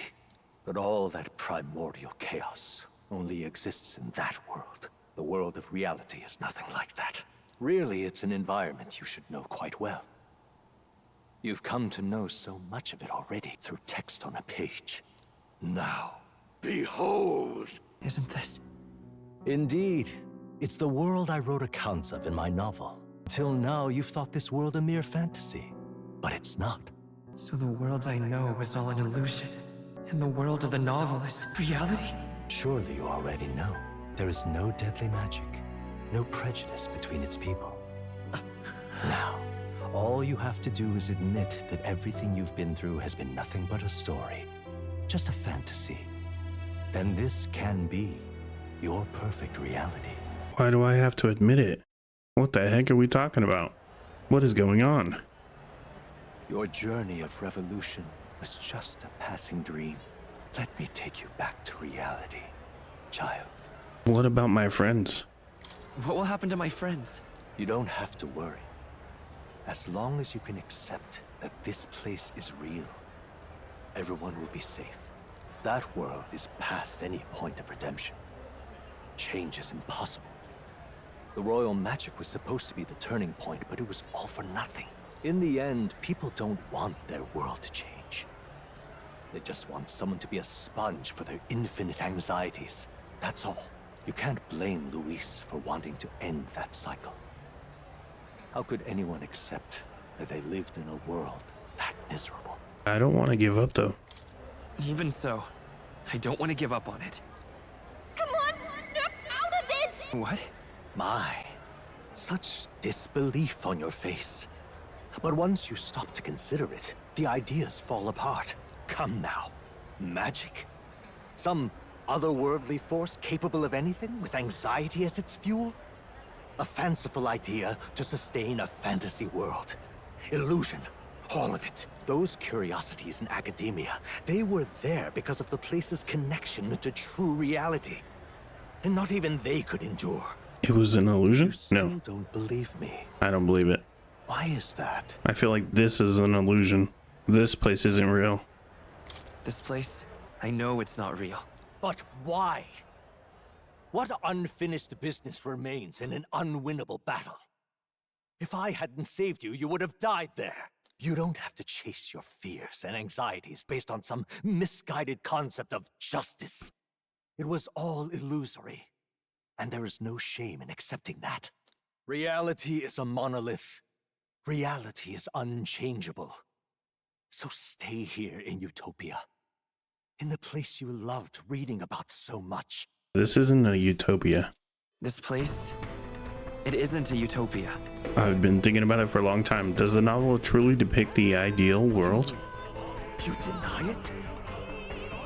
But all that primordial chaos only exists in that world. The world of reality is nothing like that. Really, it's an environment you should know quite well. You've come to know so much of it already through text on a page. Now, behold! Isn't this? Indeed. It's the world I wrote accounts of in my novel. Till now, you've thought this world a mere fantasy. But it's not. So the world I know is all an illusion, and the world of the novel is reality? Surely you already know. There is no deadly magic, no prejudice between its people. Now, all you have to do is admit that everything you've been through has been nothing but a story, just a fantasy. Then this can be your perfect reality. Why do I have to admit it? What the heck are we talking about? What is going on? Your journey of revolution was just a passing dream. Let me take you back to reality, child. What about my friends? What will happen to my friends? You don't have to worry. As long as you can accept that this place is real, everyone will be safe. That world is past any point of redemption. Change is impossible. The royal magic was supposed to be the turning point, but it was all for nothing. In the end, people don't want their world to change. They just want someone to be a sponge for their infinite anxieties. That's all. You can't blame Luis for wanting to end that cycle. How could anyone accept that they lived in a world that miserable? I don't want to give up though. Even so, I don't want to give up on it. Come on, snap out of it! What? My, such disbelief on your face. But once you stop to consider it, the ideas fall apart. Come now. Magic? Some otherworldly force capable of anything with anxiety as its fuel? A fanciful idea to sustain a fantasy world. Illusion. All of it. Those curiosities in academia, they were there because of the place's connection to true reality. And not even they could endure. It was an illusion? No. You don't believe me. I don't believe it. Why is that? I feel like this is an illusion. This place isn't real. This place, I know it's not real. But why? What unfinished business remains in an unwinnable battle? If I hadn't saved you, you would have died there. You don't have to chase your fears and anxieties based on some misguided concept of justice. It was all illusory, and there is no shame in accepting that. Reality is a monolith. Reality is unchangeable. So stay here in Utopia, in the place you loved reading about so much. This isn't a utopia. This place, it isn't a utopia. I've been thinking about it for a long time. Does the novel truly depict the ideal world? You deny it?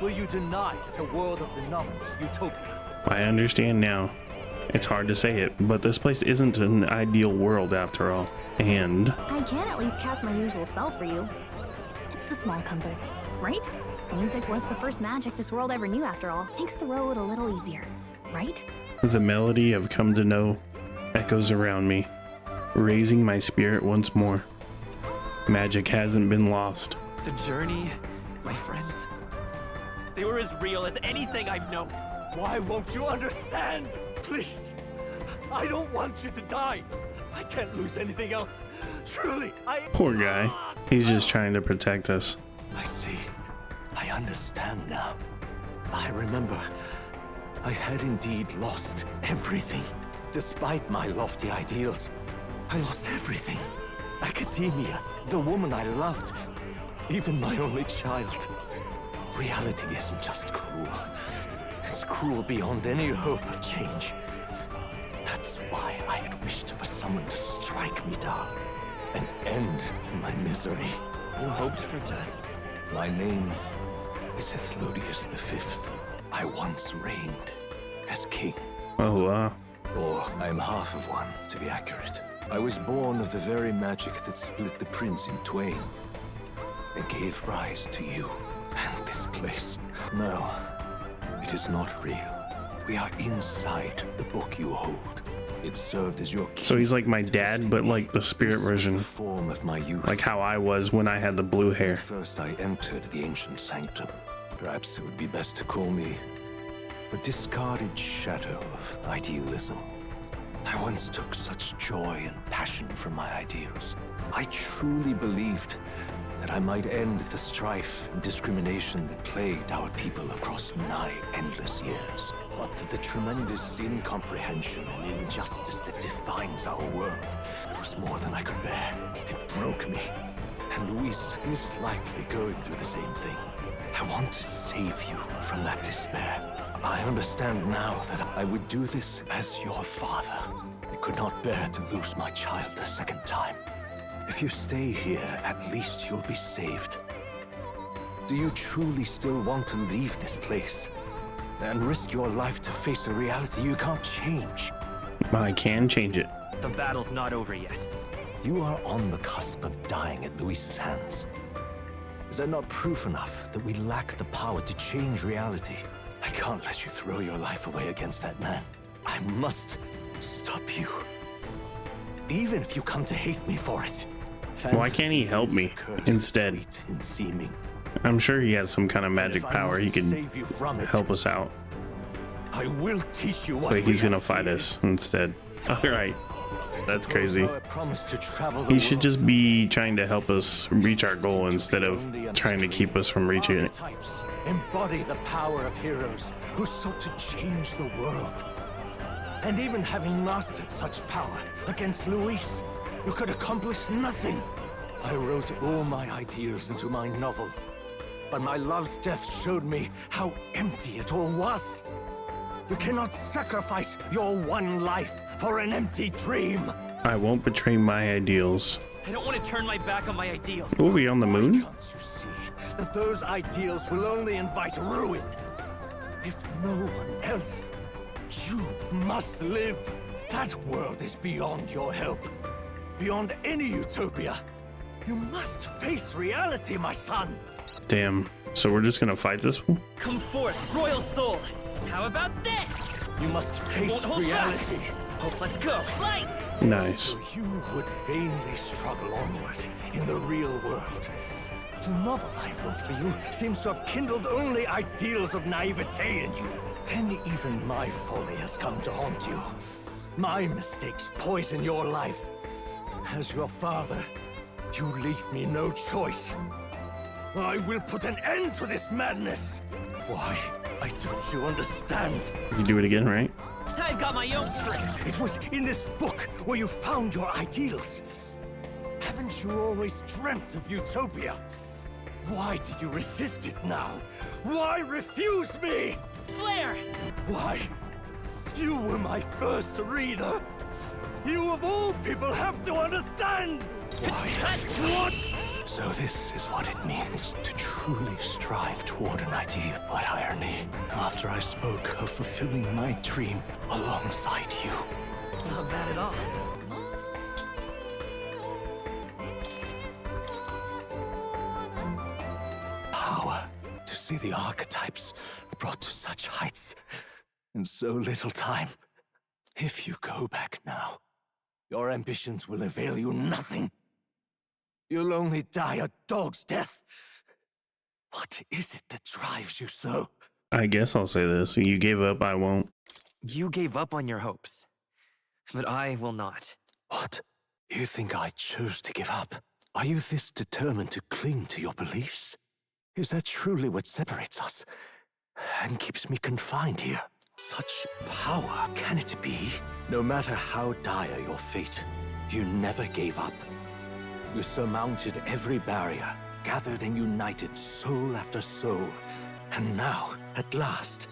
Will you deny that the world of the novel is utopia? I understand now. It's hard to say it, but this place isn't an ideal world after all. And I can at least cast my usual spell for you. It's the small comforts, right? Music was the first magic this world ever knew after all. Makes the road a little easier, right? the melody I've come to know echoes around me, raising my spirit once more. Magic hasn't been lost. The journey, my friends, they were as real as anything I've known. Why won't you understand? Please, I don't want you to die. I can't lose anything else. Truly, Poor guy. He's just trying to protect us. I see. I understand now. I remember. I had indeed lost everything. Despite my lofty ideals, I lost everything. Academia, the woman I loved, even my only child. Reality isn't just cruel. It's cruel beyond any hope of change. That's why I had wished for someone to strike me down and end my misery. You hoped for death? My name is Ethlodius V. I once reigned as king. Oh, Or I'm half of one, to be accurate. I was born of the very magic that split the prince in twain and gave rise to you and this place. No, it is not real. We are inside the book you hold. It served as your key. so he's like my dad, but like the spirit version. Form of my youth. Like how I was when I had the blue hair. First I entered the ancient sanctum. Perhaps it would be best to call me a discarded shadow of idealism. I once took such joy and passion from my ideals. I truly believed that I might end the strife and discrimination that plagued our people across 9 endless years. But the tremendous incomprehension and injustice that defines our world was more than I could bear. It broke me. And Luis is likely going through the same thing. I want to save you from that despair. I understand now that I would do this as your father. I could not bear to lose my child a second time. If you stay here, at least you'll be saved. Do you truly still want to leave this place and risk your life to face a reality you can't change? I can change it. The battle's not over yet. You are on the cusp of dying at Luis's hands. Is that not proof enough that we lack the power to change reality? I can't let you throw your life away against that man. I must stop you. Even if you come to hate me for it. Why can't he help me instead? I'm sure he has some kind of magic power. He can help us out. I will teach you what. But he's gonna fight us instead. Alright. That's crazy. He should just be trying to help us reach our goal instead of trying to keep us from reaching it. Embody the power of heroes who sought to change the world. And even having mastered such power against Luis, you could accomplish nothing. I wrote all my ideals into my novel, but my love's death showed me how empty it all was. You cannot sacrifice your one life for an empty dream. I won't betray my ideals. I don't want to turn my back on my ideals. Will we on the moon? Can't you see that those ideals will only invite ruin? If no one else, you must live. That world is beyond your help. Beyond any utopia. You must face reality, my son. Damn. So we're just gonna fight this one? Come forth, royal soul. How about this? You must face reality. Oh, let's go. Light! Nice. So you would vainly struggle onward in the real world. The novel I wrote for you seems to have kindled only ideals of naivete in you. Then even my folly has come to haunt you. My mistakes poison your life. As your father, you leave me no choice. I will put an end to this madness. Why? Don't you understand? You can do it again, right? I've got my own trick. It was in this book where you found your ideals. Haven't you always dreamt of utopia? Why do you resist it now? Why refuse me? Flare! Why? You were my first reader. You of all people have to understand. Why? What? So this is what it means to truly strive toward an ideal. What irony. After I spoke of fulfilling my dream alongside you. Not bad at all. Power to see the archetypes brought to such heights in so little time. If you go back now, your ambitions will avail you nothing. You'll only die a dog's death. What is it that drives you so? I guess I'll say this. You gave up, I won't. You gave up on your hopes, but I will not. What? You think I chose to give up? Are you this determined to cling to your beliefs? Is that truly what separates us and keeps me confined here? Such power, can it be? No matter how dire your fate, you never gave up. You surmounted every barrier, gathered and united soul after soul. And now, at last,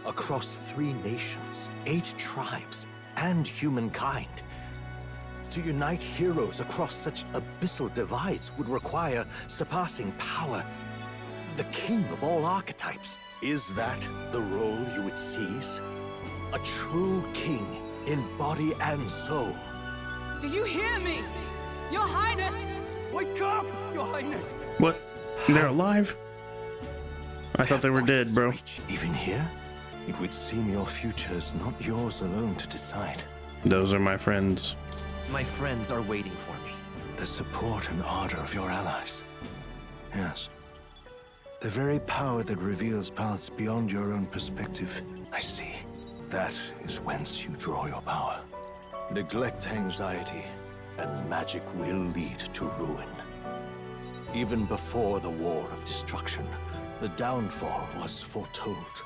across 3 nations, 8 tribes, and humankind, to unite heroes across such abyssal divides would require surpassing power. The king of all archetypes. Is that the role you would seize? A true king in body and soul. Do you hear me? Your Highness! Wake up, Your Highness! What? They're alive? I thought they were dead, bro. Even here? It would seem your future is not yours alone to decide. Those are my friends. My friends are waiting for me. The support and ardor of your allies. Yes. The very power that reveals paths beyond your own perspective. I see. That is whence you draw your power. Neglect anxiety, and magic will lead to ruin. Even before the War of Destruction, the downfall was foretold.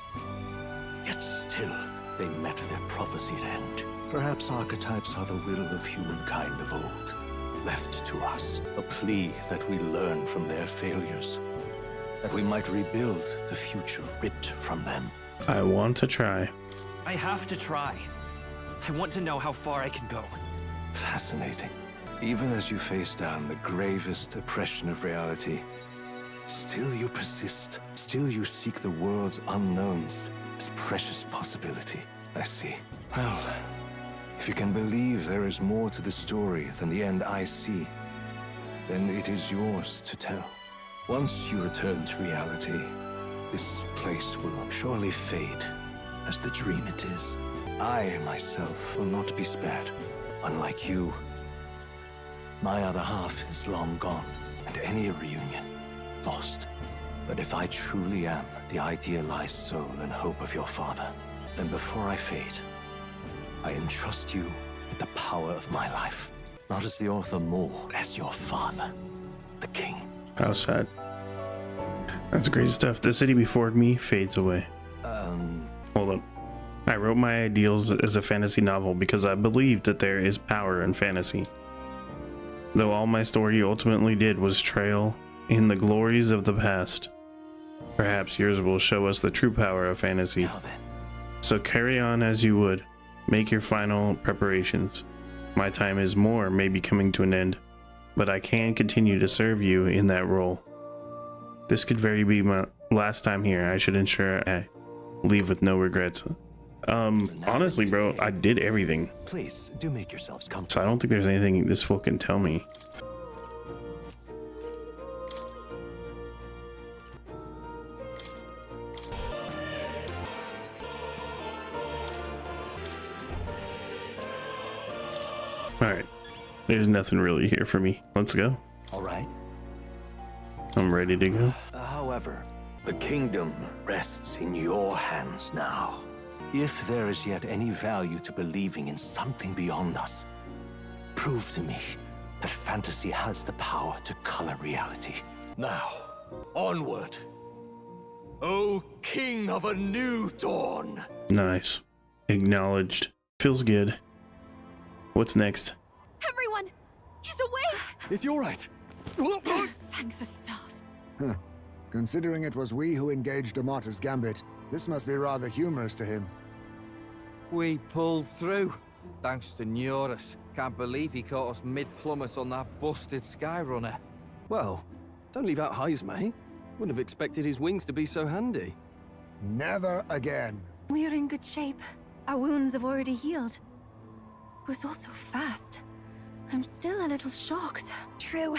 Yet still, they met their prophesied end. Perhaps archetypes are the will of humankind of old, left to us. A plea that we learn from their failures, that we might rebuild the future ripped from them. I want to try. I have to try. I want to know how far I can go. Fascinating. Even as you face down the gravest oppression of reality, still you persist. Still you seek the world's unknowns as precious possibility. I see. Well, if you can believe there is more to the story than the end I see, then it is yours to tell. Once you return to reality, this place will surely fade as the dream it is. I, myself, will not be spared. Unlike you, my other half is long gone, and any reunion, lost. But if I truly am the idealized soul and hope of your father, then before I fade, I entrust you with the power of my life. Not as the author more, as your father, the king. How sad. That's great stuff. The city before me fades away. Hold up. I wrote my ideals as a fantasy novel because I believed that there is power in fantasy. Though all my story ultimately did was trail in the glories of the past. Perhaps yours will show us the true power of fantasy. So carry on as you would. Make your final preparations. My time is more may be coming to an end, but I can continue to serve you in that role. This could very be my last time here. I should ensure I leave with no regrets. Honestly, bro, I did everything. Please do make yourselves comfortable. So I don't think there's anything this fool can tell me. Alright. There's nothing really here for me. Let's go. All right. I'm ready to go. However, the kingdom rests in your hands now. If there is yet any value to believing in something beyond us, prove to me that fantasy has the power to color reality. Now, onward. O King of a new dawn! Nice. Acknowledged. Feels good. What's next? Everyone! He's awake! Is he alright? Thank the stars. Huh. Considering it was we who engaged Amata's gambit, this must be rather humorous to him. We pulled through, thanks to Neurus. Can't believe he caught us mid-plummet on that busted Skyrunner. Well, don't leave out highs, mate. Wouldn't have expected his wings to be so handy. Never again. We're in good shape. Our wounds have already healed. It was all so fast. I'm still a little shocked. True.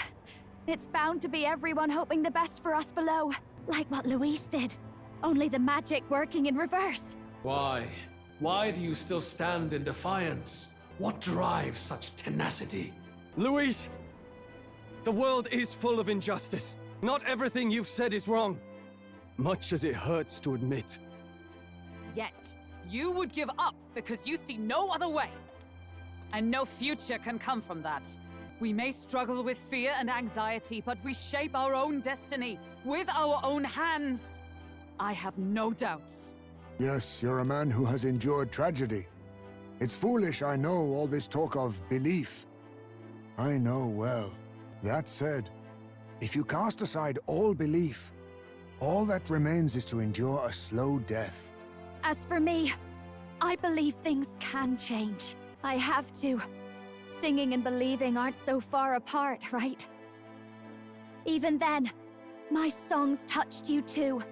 It's bound to be everyone hoping the best for us below. Like what Luis did. Only the magic working in reverse. Why? Why do you still stand in defiance? What drives such tenacity? Luis! The world is full of injustice. Not everything you've said is wrong. Much as it hurts to admit. Yet, you would give up because you see no other way. And no future can come from that. We may struggle with fear and anxiety, but we shape our own destiny with our own hands. I have no doubts. Yes, you're a man who has endured tragedy. It's foolish, I know, all this talk of belief. I know well. That said, if you cast aside all belief, all that remains is to endure a slow death. As for me, I believe things can change. I have to. Singing and believing aren't so far apart, right? Even then, My songs touched you too.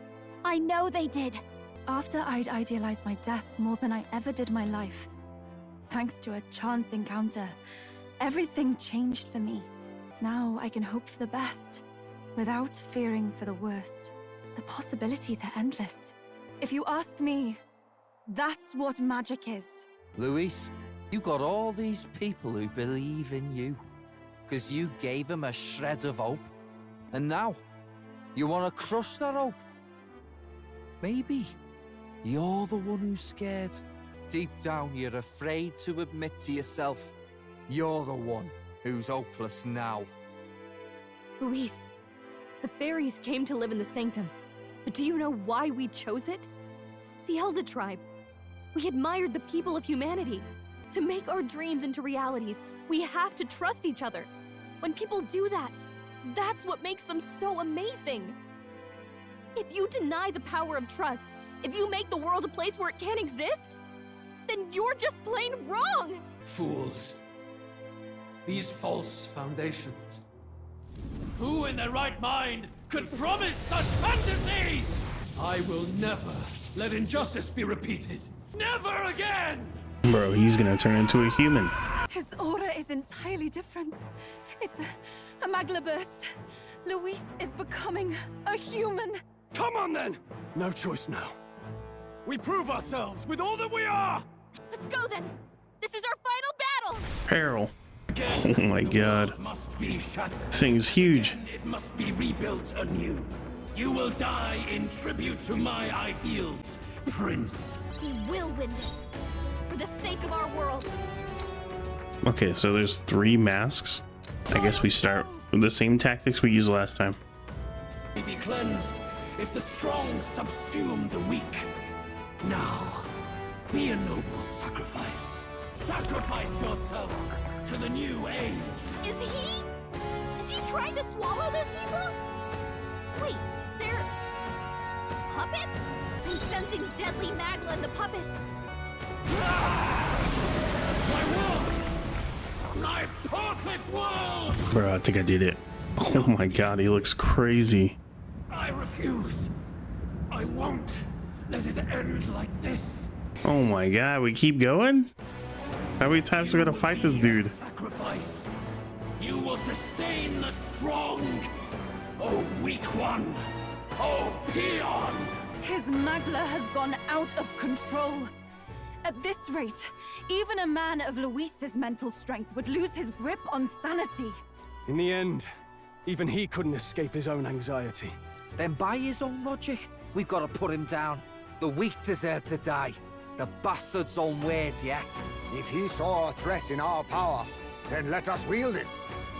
I know they did. After I'd idealized my death more than I ever did my life, thanks to a chance encounter, everything changed for me. Now I can hope for the best, without fearing for the worst. The possibilities are endless. If you ask me, that's what magic is. Luis, you got all these people who believe in you, because you gave them a shred of hope. And now, you want to crush their hope? Maybe you're the one who's scared. Deep down, you're afraid to admit to yourself, you're the one who's hopeless now. Luis, the fairies came to live in the Sanctum. But do you know why we chose it? The Elder Tribe. We admired the people of humanity. To make our dreams into realities, we have to trust each other. When people do that, that's what makes them so amazing. If you deny the power of trust, if you make the world a place where it can't exist, then you're just plain wrong! Fools. These false foundations. Who in their right mind could promise such fantasies? I will never let injustice be repeated. Never again! Bro, he's gonna turn into a human. His aura is entirely different. It's a magla burst. Luis is becoming a human. Come on then! No choice now. We prove ourselves with all that we are! Let's go then! This is our final battle! Peril. Oh my god. Must be shattered. Thing's huge. It must be rebuilt anew. You will die in tribute to my ideals, Prince. We will win this. For the sake of our world. Okay, so there's 3 masks. I guess we start with the same tactics we used last time. Be cleansed if the strong subsume the weak. Now, be a noble sacrifice. Sacrifice yourself to the new age. Is he trying to swallow those people? Wait, they're puppets? I'm sensing deadly magla in the puppets. My world! My perfect world! Bro, I think I did it. Oh my god, he looks crazy. I refuse. I won't let it end like this. Oh my god, we keep going? How many times we gotta fight this dude? Sacrifice. You will sustain the strong. Oh, weak one. Oh, peon. His magla has gone out of control. At this rate, even a man of Luis's mental strength would lose his grip on sanity. In the end, even he couldn't escape his own anxiety. Then by his own logic, we've got to put him down. The weak deserve to die. The bastard's own words, yeah? If he saw a threat in our power, then let us wield it.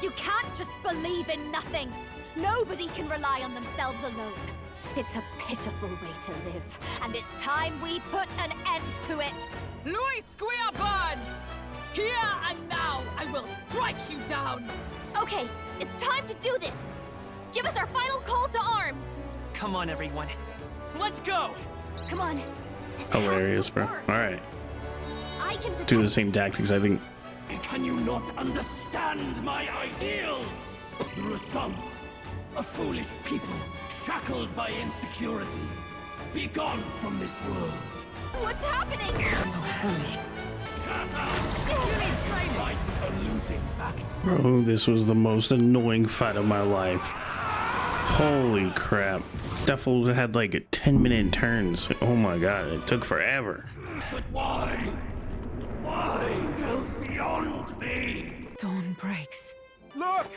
You can't just believe in nothing. Nobody can rely on themselves alone. It's a pitiful way to live, and it's time we put an end to it. Luis Guiaban! Here and now, I will strike you down! Okay, it's time to do this. Give us our final call to arms. Come on, everyone. Let's go! Come on. Hilarious, bro. Alright. I can Do the same tactics, I think. Can you not understand my ideals? The result, a foolish people shackled by insecurity. Be gone from this world. What's happening? So heavy. Shut up! You need training. Fight a losing battle. Bro, this was the most annoying fight of my life. Holy crap. That fool had like 10-minute turns. Oh my god, it took forever. But why? Why go beyond me? Dawn breaks. Look!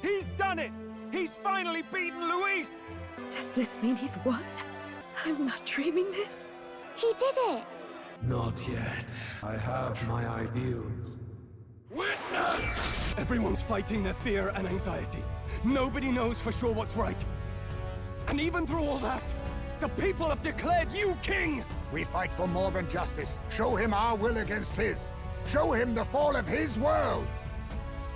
He's done it! He's finally beaten Luis! Does this mean he's won? I'm not dreaming this. He did it! Not yet. I have my ideals. Witness! Everyone's fighting their fear and anxiety. Nobody knows for sure what's right. And even through all that, the people have declared you king! We fight for more than justice. Show him our will against his. Show him the fall of his world.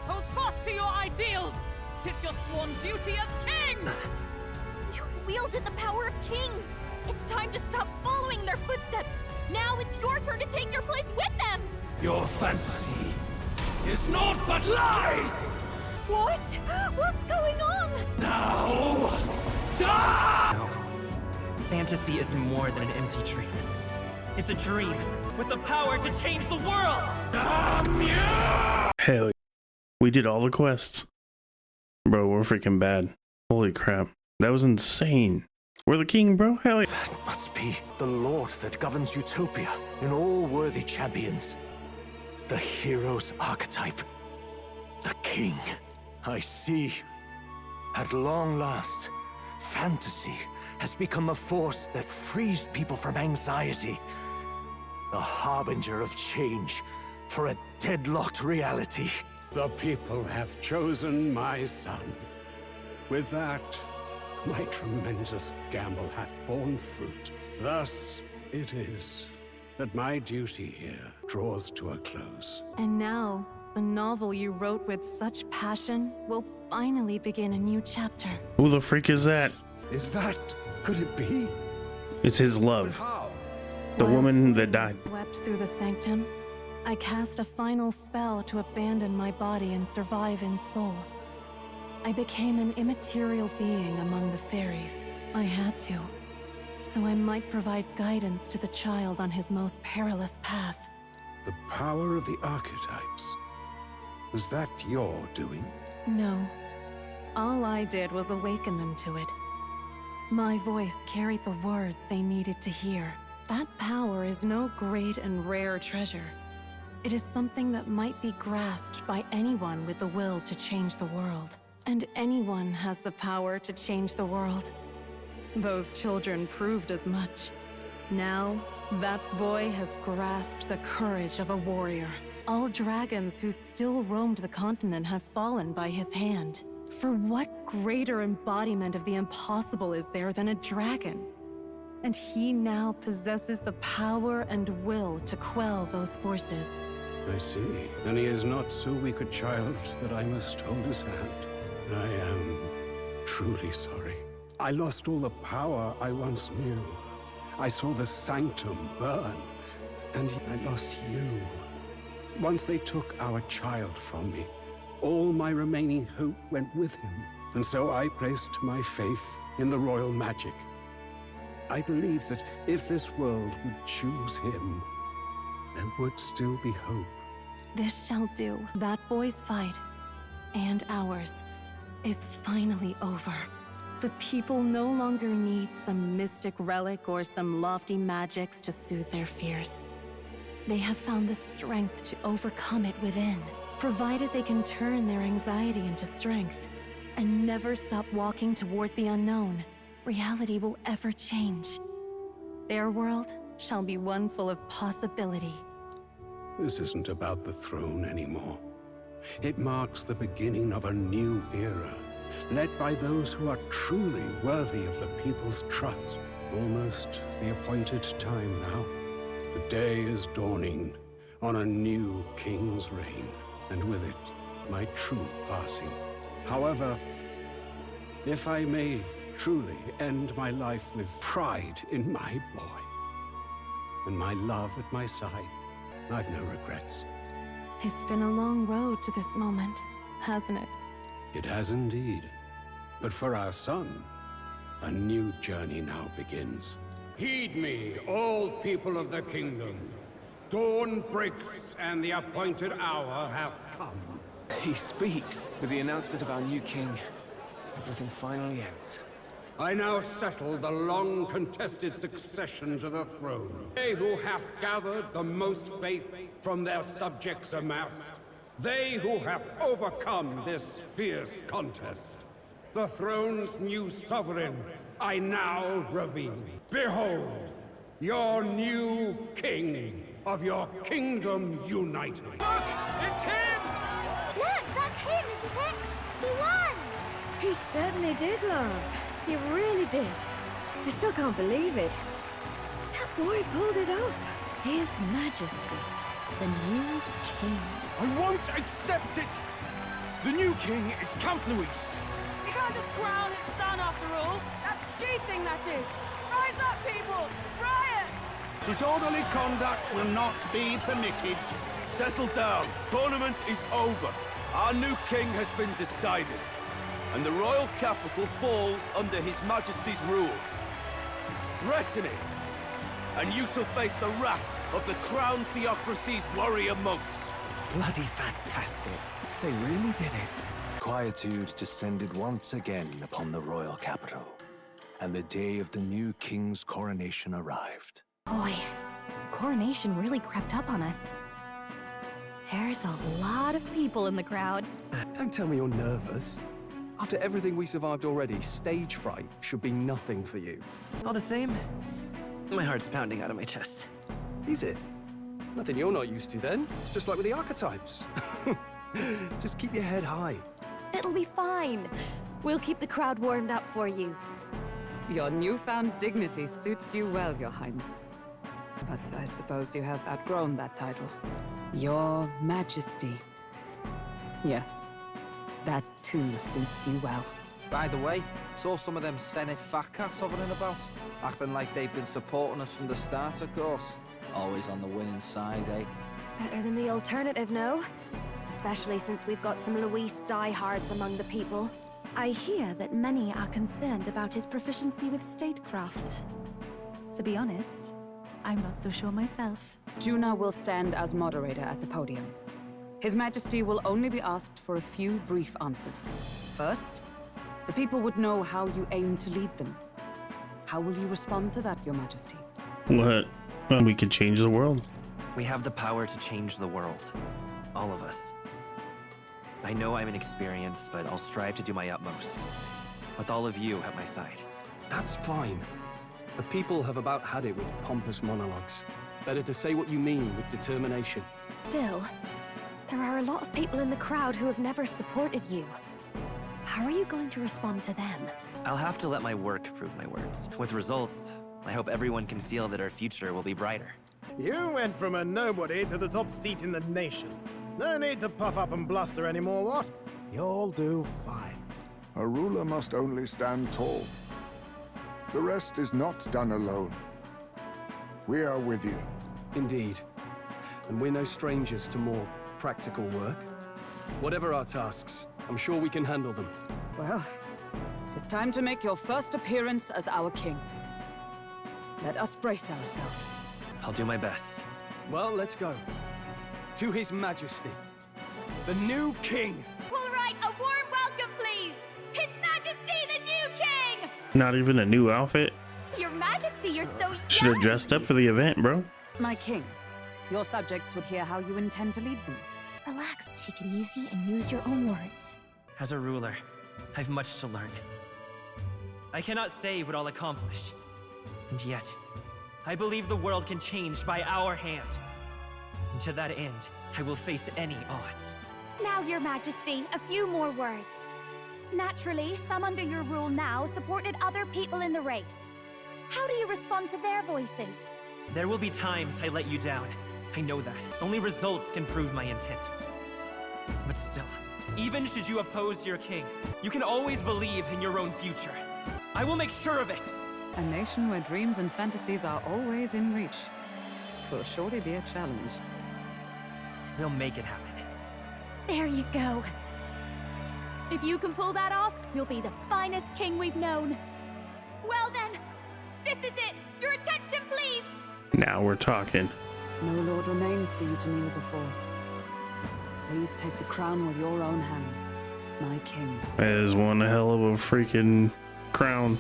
Hold fast to your ideals! 'Tis your sworn duty as king! You wielded the power of kings! It's time to stop following in their footsteps! Now it's your turn to take your place with them! Your fantasy is naught but lies! What? What's going on? Now, die! No. Fantasy is more than an empty dream. It's a dream with the power to change the world! Damn you! Hell yeah. We did all the quests. Bro, we're freaking bad. Holy crap. That was insane. We're the king, bro. Hell yeah. That must be the lord that governs Utopia in all worthy champions. The hero's archetype. The king. I see. At long last, fantasy has become a force that frees people from anxiety. A harbinger of change for a deadlocked reality. The people have chosen my son. With that, my tremendous gamble hath borne fruit. Thus it is that my duty here draws to a close. And now, the novel you wrote with such passion will finally begin a new chapter. Who the freak is that? Could it be? It's his love. The woman that died. Swept through the sanctum, I cast a final spell to abandon my body and survive in soul. I became an immaterial being among the fairies. I had to, so I might provide guidance to the child on his most perilous path. The power of the archetypes. Was that your doing? No. All I did was awaken them to it. My voice carried the words they needed to hear. That power is no great and rare treasure. It is something that might be grasped by anyone with the will to change the world. And anyone has the power to change the world. Those children proved as much. Now, that boy has grasped the courage of a warrior. All dragons who still roamed the continent have fallen by his hand. For what greater embodiment of the impossible is there than a dragon? And he now possesses the power and will to quell those forces. I see. Then he is not so weak a child that I must hold his hand. I am truly sorry. I lost all the power I once knew. I saw the sanctum burn, and I lost you. Once they took our child from me, all my remaining hope went with him. And so I placed my faith in the royal magic. I believed that if this world would choose him, there would still be hope. This shall do. That boy's fight, and ours, is finally over. The people no longer need some mystic relic or some lofty magics to soothe their fears. They have found the strength to overcome it within, provided they can turn their anxiety into strength and never stop walking toward the unknown. Reality will ever change. Their world shall be one full of possibility. This isn't about the throne anymore. It marks the beginning of a new era, led by those who are truly worthy of the people's trust. Almost the appointed time now. The day is dawning on a new king's reign, and with it, my true passing. However, if I may truly end my life with pride in my boy, and my love at my side, I've no regrets. It's been a long road to this moment, hasn't it? It has indeed. But for our son, a new journey now begins. Heed me, all people of the kingdom. Dawn breaks, and the appointed hour hath come. He speaks. With the announcement of our new king, everything finally ends. I now settle the long-contested succession to the throne. They who hath gathered the most faith from their subjects amassed. They who have overcome this fierce contest. The throne's new sovereign, I now reveal. Behold, your new king of your kingdom united. Look! It's him! Look, that's him, isn't it? He won! He certainly did, love. He really did. I still can't believe it. That boy pulled it off. His Majesty, the new king. I won't accept it! The new king is Camp Louise. He can't just crown his son after all. That's cheating, that is. Rise up, people! Riot! Disorderly conduct will not be permitted. Settle down. Tournament is over. Our new king has been decided. and the royal capital falls under His Majesty's rule. Threaten it, and you shall face the wrath of the Crown Theocracy's warrior monks. Bloody fantastic. They really did it. Quietude descended once again upon the royal capital, and the day of the new king's coronation arrived. Boy, coronation really crept up on us. There's a lot of people in the crowd. Don't tell me you're nervous. After everything we survived already, stage fright should be nothing for you. All the same, my heart's pounding out of my chest. Is it? Nothing you're not used to then. It's just like with the archetypes. Just keep your head high. It'll be fine. We'll keep the crowd warmed up for you. Your newfound dignity suits you well, Your Highness. But I suppose you have outgrown that title. Your Majesty. Yes, that too suits you well. By the way, saw some of them Senate fat cats hovering about, acting like they've been supporting us from the start, of course. Always on the winning side, eh? Better than the alternative, no? Especially since we've got some Luis diehards among the people. I hear that many are concerned about his proficiency with statecraft. To be honest, I'm not so sure myself. Juna will stand as moderator at the podium. His Majesty will only be asked for a few brief answers. First, the people would know how you aim to lead them. How will you respond to that, Your Majesty? What? We could change the world. We have the power to change the world. All of us. I know I'm inexperienced, but I'll strive to do my utmost. With all of you at my side. That's fine. The people have about had it with pompous monologues. Better to say what you mean with determination. Still, there are a lot of people in the crowd who have never supported you. How are you going to respond to them? I'll have to let my work prove my words. With results, I hope everyone can feel that our future will be brighter. You went from a nobody to the top seat in the nation. No need to puff up and bluster anymore, what? You'll do fine. A ruler must only stand tall. The rest is not done alone. We are with you. Indeed. And we're no strangers to more practical work. Whatever our tasks, I'm sure we can handle them. Well, it's time to make your first appearance as our king. Let us brace ourselves. I'll do my best. Well, let's go. To His Majesty, the new king. All right, a warm welcome, please. His Majesty, the new king! Not even a new outfit? Your Majesty, you're so young! Should have dressed up for the event, bro. My king, your subjects would hear how you intend to lead them. Relax, take it easy, and use your own words. As a ruler, I've much to learn. I cannot say what I'll accomplish. And yet, I believe the world can change by our hand. And to that end, I will face any odds. Now, Your Majesty, a few more words. Naturally, some under your rule now supported other people in the race. How do you respond to their voices? There will be times I let you down. I know that. Only results can prove my intent. But still, even should you oppose your king, you can always believe in your own future. I will make sure of it. A nation where dreams and fantasies are always in reach. Will surely be a challenge. We'll make it happen. There you go. If you can pull that off, you'll be the finest king we've known. Well then, this is it. Your attention, please. Now we're talking. No lord remains for you to kneel before. Please take the crown with your own hands, my king. That is one hell of a freaking crown.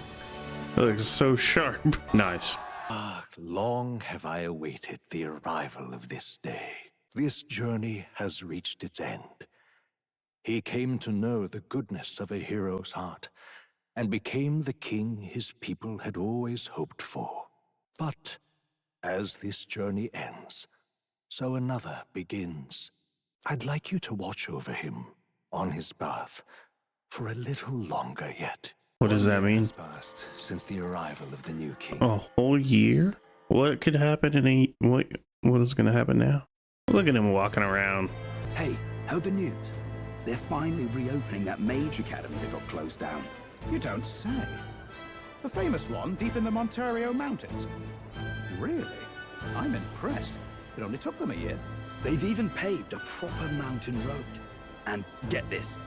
It looks so sharp. Nice. Ah, long have I awaited the arrival of this day. This journey has reached its end. He came to know the goodness of a hero's heart, and became the king his people had always hoped for. But as this journey ends, so another begins. I'd like you to watch over him on his path for a little longer yet. What does that mean? Passed since the arrival of the new king. A whole year? What could happen in a... What is going to happen now? Look at him walking around. Hey, heard the news? They're finally reopening that mage academy that got closed down. You don't say. The famous one deep in the Montario Mountains. Really? I'm impressed. It only took them a year. They've even paved a proper mountain road. And get this,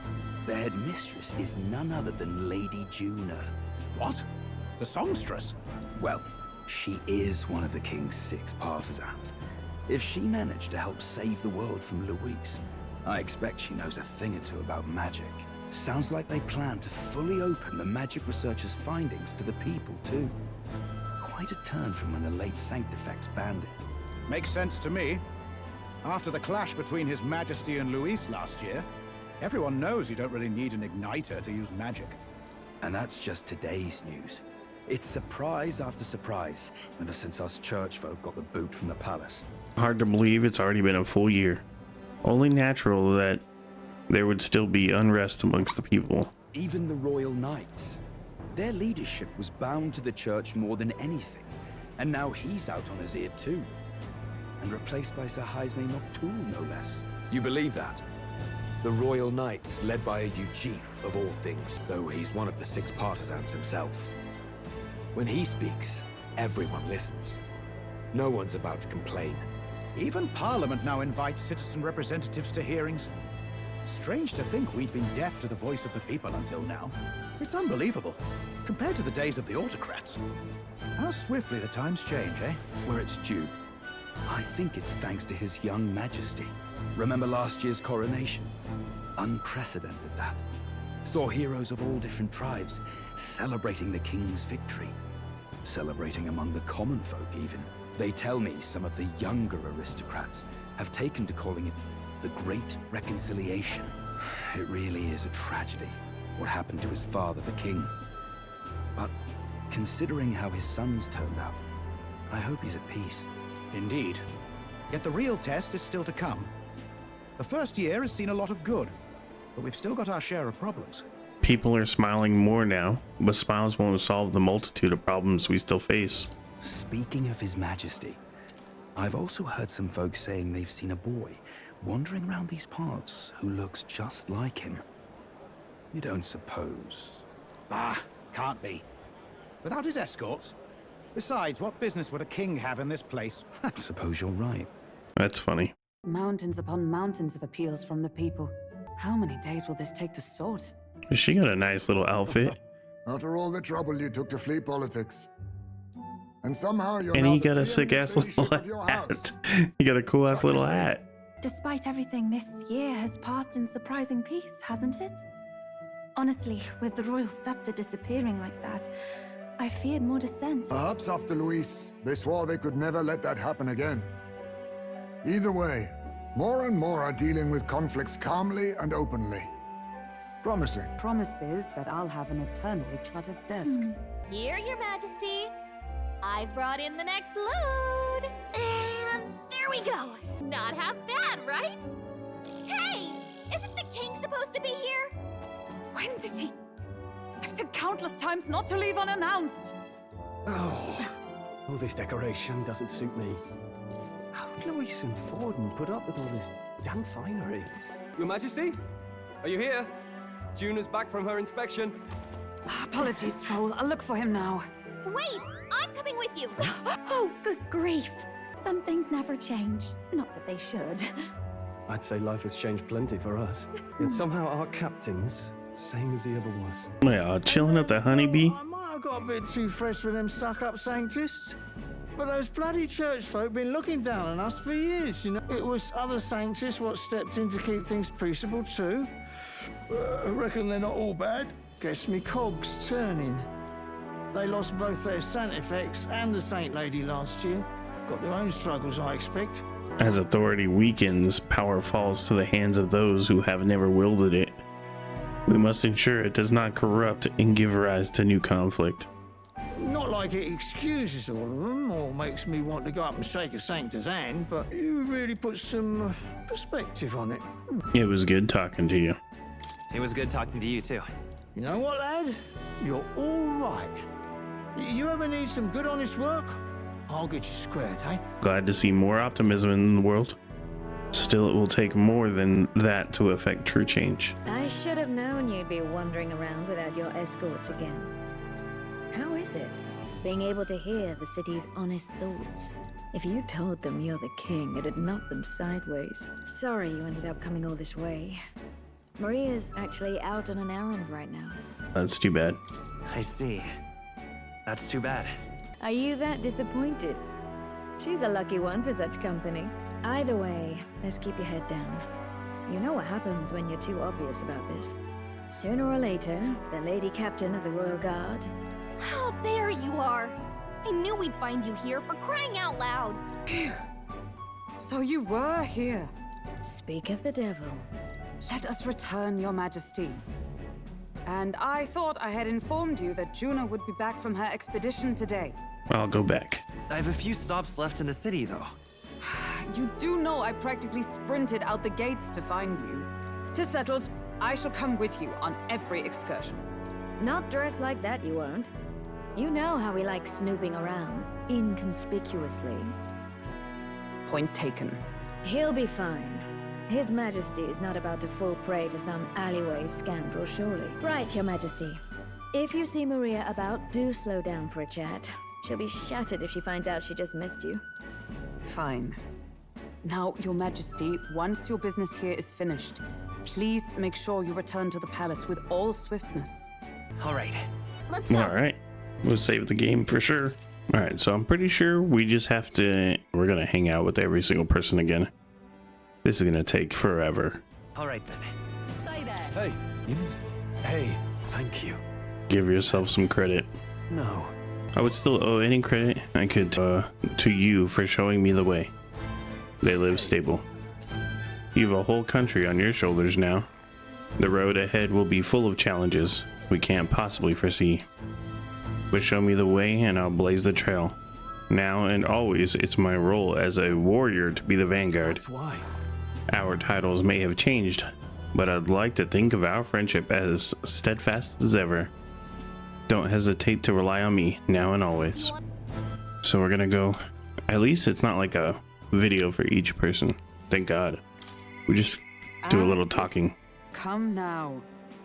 the headmistress is none other than Lady Juna. What? The songstress? Well, she is one of the king's 6 partisans. If she managed to help save the world from Luis, I expect she knows a thing or two about magic. Sounds like they plan to fully open the magic researchers' findings to the people, too. Quite a turn from when the late Sanctifex banned it. Makes sense to me. After the clash between His Majesty and Luis last year, everyone knows you don't really need an igniter to use magic. And that's just today's news. It's surprise after surprise, ever since us church folk got the boot from the palace. Hard to believe it's already been a full year. Only natural that there would still be unrest amongst the people. Even the Royal Knights. Their leadership was bound to the church more than anything. And now he's out on his ear too. And replaced by Sir Haisme Noctul, no less. You believe that? The Royal Knights, led by a Uchief of all things, though he's one of the 6 partisans himself. When he speaks, everyone listens. No one's about to complain. Even Parliament now invites citizen representatives to hearings. Strange to think we'd been deaf to the voice of the people until now. It's unbelievable, compared to the days of the autocrats. How swiftly the times change, eh? Where it's due. I think it's thanks to His young Majesty. Remember last year's coronation? Unprecedented, that. Saw heroes of all different tribes celebrating the king's victory. Celebrating among the common folk, even. They tell me some of the younger aristocrats have taken to calling it the Great Reconciliation. It really is a tragedy, what happened to his father, the king. But considering how his sons turned out, I hope he's at peace. Indeed. Yet the real test is still to come. The first year has seen a lot of good, but we've still got our share of problems. People are smiling more now, but smiles won't solve the multitude of problems we still face. Speaking of His Majesty, I've also heard some folks saying they've seen a boy wandering around these parts who looks just like him. You don't suppose? Bah, can't be. Without his escorts? Besides, what business would a king have in this place? Suppose you're right. That's funny. Mountains upon mountains of appeals from the people. How many days will this take to sort? She got a nice little outfit. After all the trouble you took to flee politics. And somehow you're And he got a sick ass little hat. He got a cool ass little hat. Despite everything, this year has passed in surprising peace, hasn't it? Honestly, with the royal scepter disappearing like that, I feared more dissent. Perhaps after Luis, they swore they could never let that happen again. Either way, more and more are dealing with conflicts calmly and openly. Promising. Promises that I'll have an eternally cluttered desk. Here, Your Majesty. I've brought in the next load. And there we go. Not half bad, right? Hey! Isn't the king supposed to be here? When did he? I've said countless times not to leave unannounced. Oh, all this decoration doesn't suit me. How would Luis and Forden put up with all this damn finery? Your Majesty? Are you here? Juna's back from her inspection. Apologies, Troll. I'll look for him now. Wait! I'm coming with you! Oh, good grief. Some things never change. Not that they should. I'd say life has changed plenty for us. Yet somehow our captain's same as he ever was. Yeah, chilling at the honeybee. I might have got a bit too fresh with them stuck-up Sanctists. But those bloody church folk been looking down on us for years, you know. It was other Sanctists what stepped in to keep things peaceable too. I reckon they're not all bad. Guess me cogs turning. They lost both their Sanctifex and the Saint Lady last year. Got their own struggles, I expect. As authority weakens, power falls to the hands of those who have never wielded it. We must ensure it does not corrupt and give rise to new conflict. Not like it excuses all of them or makes me want to go up and shake a Sanctor's hand, but you really put some perspective on it. It was good talking to you. It was good talking to you too. You know what, lad? You're all right. You ever need some good honest work? I'll get you squared, eh? Glad to see more optimism in the world. Still, it will take more than that to affect true change. I should have known you'd be wandering around without your escorts again. How is it, being able to hear the city's honest thoughts? If you told them you're the king, it'd knock them sideways. Sorry you ended up coming all this way. Maria's actually out on an errand right now. That's too bad. I see. That's too bad. Are you that disappointed? She's a lucky one for such company. Either way, best keep your head down. You know what happens when you're too obvious about this. Sooner or later, the Lady Captain of the Royal Guard... Oh, there you are! I knew we'd find you here, for crying out loud! So you were here. Speak of the devil. Let us return, Your Majesty. And I thought I had informed you that Juna would be back from her expedition today. I'll go back. I have a few stops left in the city, though. You do know I practically sprinted out the gates to find you. 'Tis settled. I shall come with you on every excursion. Not dressed like that, you won't. You know how we like snooping around, inconspicuously. Point taken. He'll be fine. His Majesty is not about to fall prey to some alleyway scoundrel, surely. Right, Your Majesty. If you see Maria about, do slow down for a chat. She'll be shattered if she finds out she just missed you. Fine. Now, Your Majesty, once your business here is finished, please make sure you return to the palace with all swiftness. All right. Let's go. All right. We'll save the game for sure. All right. So I'm pretty sure we just have to... We're going to hang out with every single person again. This is going to take forever. All right, then. Say that. Hey. Hey, thank you. Give yourself some credit. No. I would still owe any credit I could to you for showing me the way. They live stable. You have a whole country on your shoulders now. The road ahead will be full of challenges we can't possibly foresee. But show me the way and I'll blaze the trail. Now and always, it's my role as a warrior to be the vanguard. That's why. Our titles may have changed, but I'd like to think of our friendship as steadfast as ever. Don't hesitate to rely on me now and always. So we're gonna go. At least it's not like a video for each person. Thank God. We just do a little talking. Come now.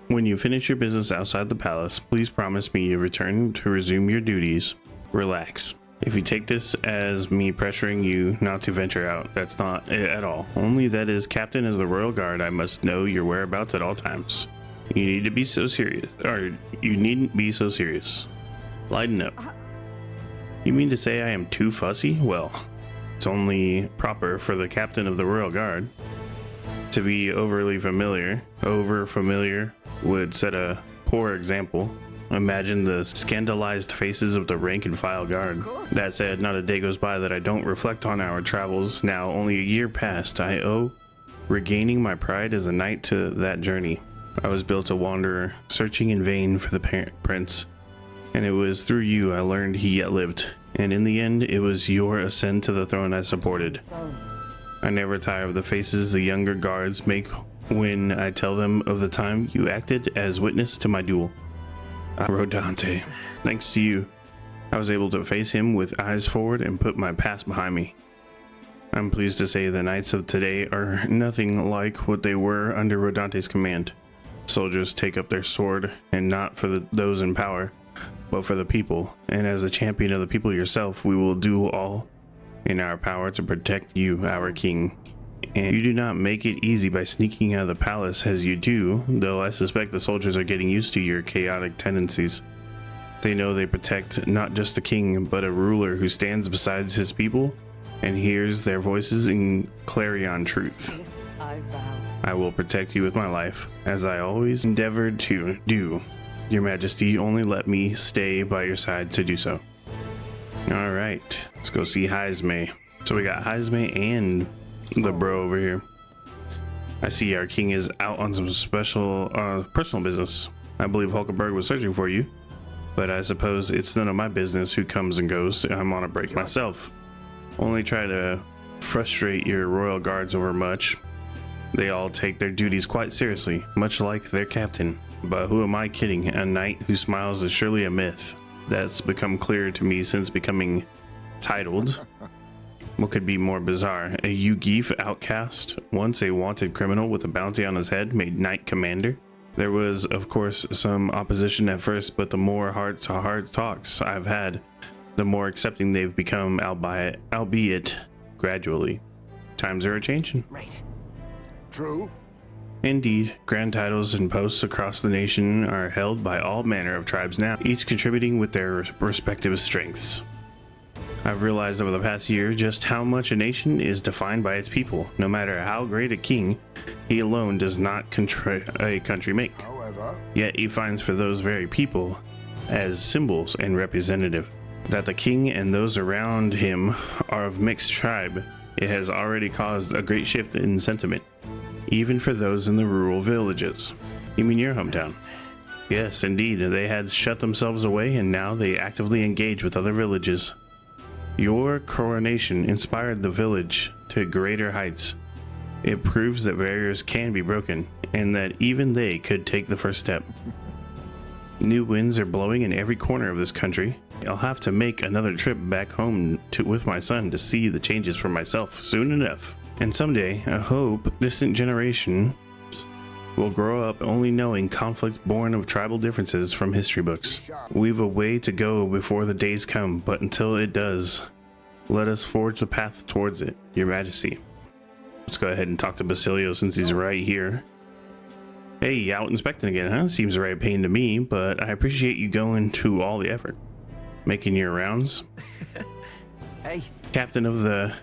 When you finish your business outside the palace, please promise me you return to resume your duties. Relax. If you take this as me pressuring you not to venture out, that's not it at all. Only that as captain of the Royal Guard, I must know your whereabouts at all times. You need to be so serious, or you needn't be so serious. Lighten up. You mean to say I am too fussy? Well, it's only proper for the captain of the Royal Guard to be overly familiar. Over familiar would set a poor example. Imagine the scandalized faces of the rank and file guard. That said, not a day goes by that I don't reflect on our travels. Now, only a year past, I owe regaining my pride as a knight to that journey. I was built a wanderer, searching in vain for the prince, and it was through you I learned he yet lived. And in the end, it was your ascent to the throne I supported. I never tire of the faces the younger guards make when I tell them of the time you acted as witness to my duel. Rodante, thanks to you, I was able to face him with eyes forward and put my past behind me. I'm pleased to say the knights of today are nothing like what they were under Rodante's command. Soldiers take up their sword, and not for those in power, but for the people. And as a champion of the people yourself, we will do all in our power to protect you, our king. And you do not make it easy by sneaking out of the palace as you do, though I suspect the soldiers are getting used to your chaotic tendencies. They know they protect not just the king, but a ruler who stands beside his people and hears their voices in clarion truth. This I vow. I will protect you with my life, as I always endeavored to do. Your Majesty, only let me stay by your side to do so. All right, let's go see Heisme. So we got Heisme and the bro over here. I see our king is out on some special personal business. I believe Hulkenberg was searching for you, but I suppose it's none of my business who comes and goes. I'm on a break myself. Only try to frustrate your royal guards over much. They all take their duties quite seriously, much like their captain. But who am I kidding? A knight who smiles is surely a myth. That's become clear to me since becoming titled. What could be more bizarre? A Yugif outcast, once a wanted criminal with a bounty on his head, made knight commander? There was, of course, some opposition at first, but the more heart-to-heart talks I've had, the more accepting they've become, albeit gradually. Times are a-changing. Right. True. Indeed, grand titles and posts across the nation are held by all manner of tribes now, each contributing with their respective strengths. I've realized over the past year just how much a nation is defined by its people. No matter how great a king, he alone does not a country make. However, yet he finds for those very people as symbols and representative. That the king and those around him are of mixed tribe, it has already caused a great shift in sentiment, even for those in the rural villages. You mean your hometown? Yes, indeed. They had shut themselves away and now they actively engage with other villages. Your coronation inspired the village to greater heights. It proves that barriers can be broken and that even they could take the first step. New winds are blowing in every corner of this country. I'll have to make another trip back home with my son to see the changes for myself soon enough. And someday, I hope distant generations will grow up only knowing conflict born of tribal differences from history books. We've a way to go before the days come, but until it does, let us forge the path towards it, Your Majesty. Let's go ahead and talk to Basilio since he's right here. Hey, out inspecting again, huh? Seems a right pain to me, but I appreciate you going to all the effort. Making your rounds. Hey. Captain of the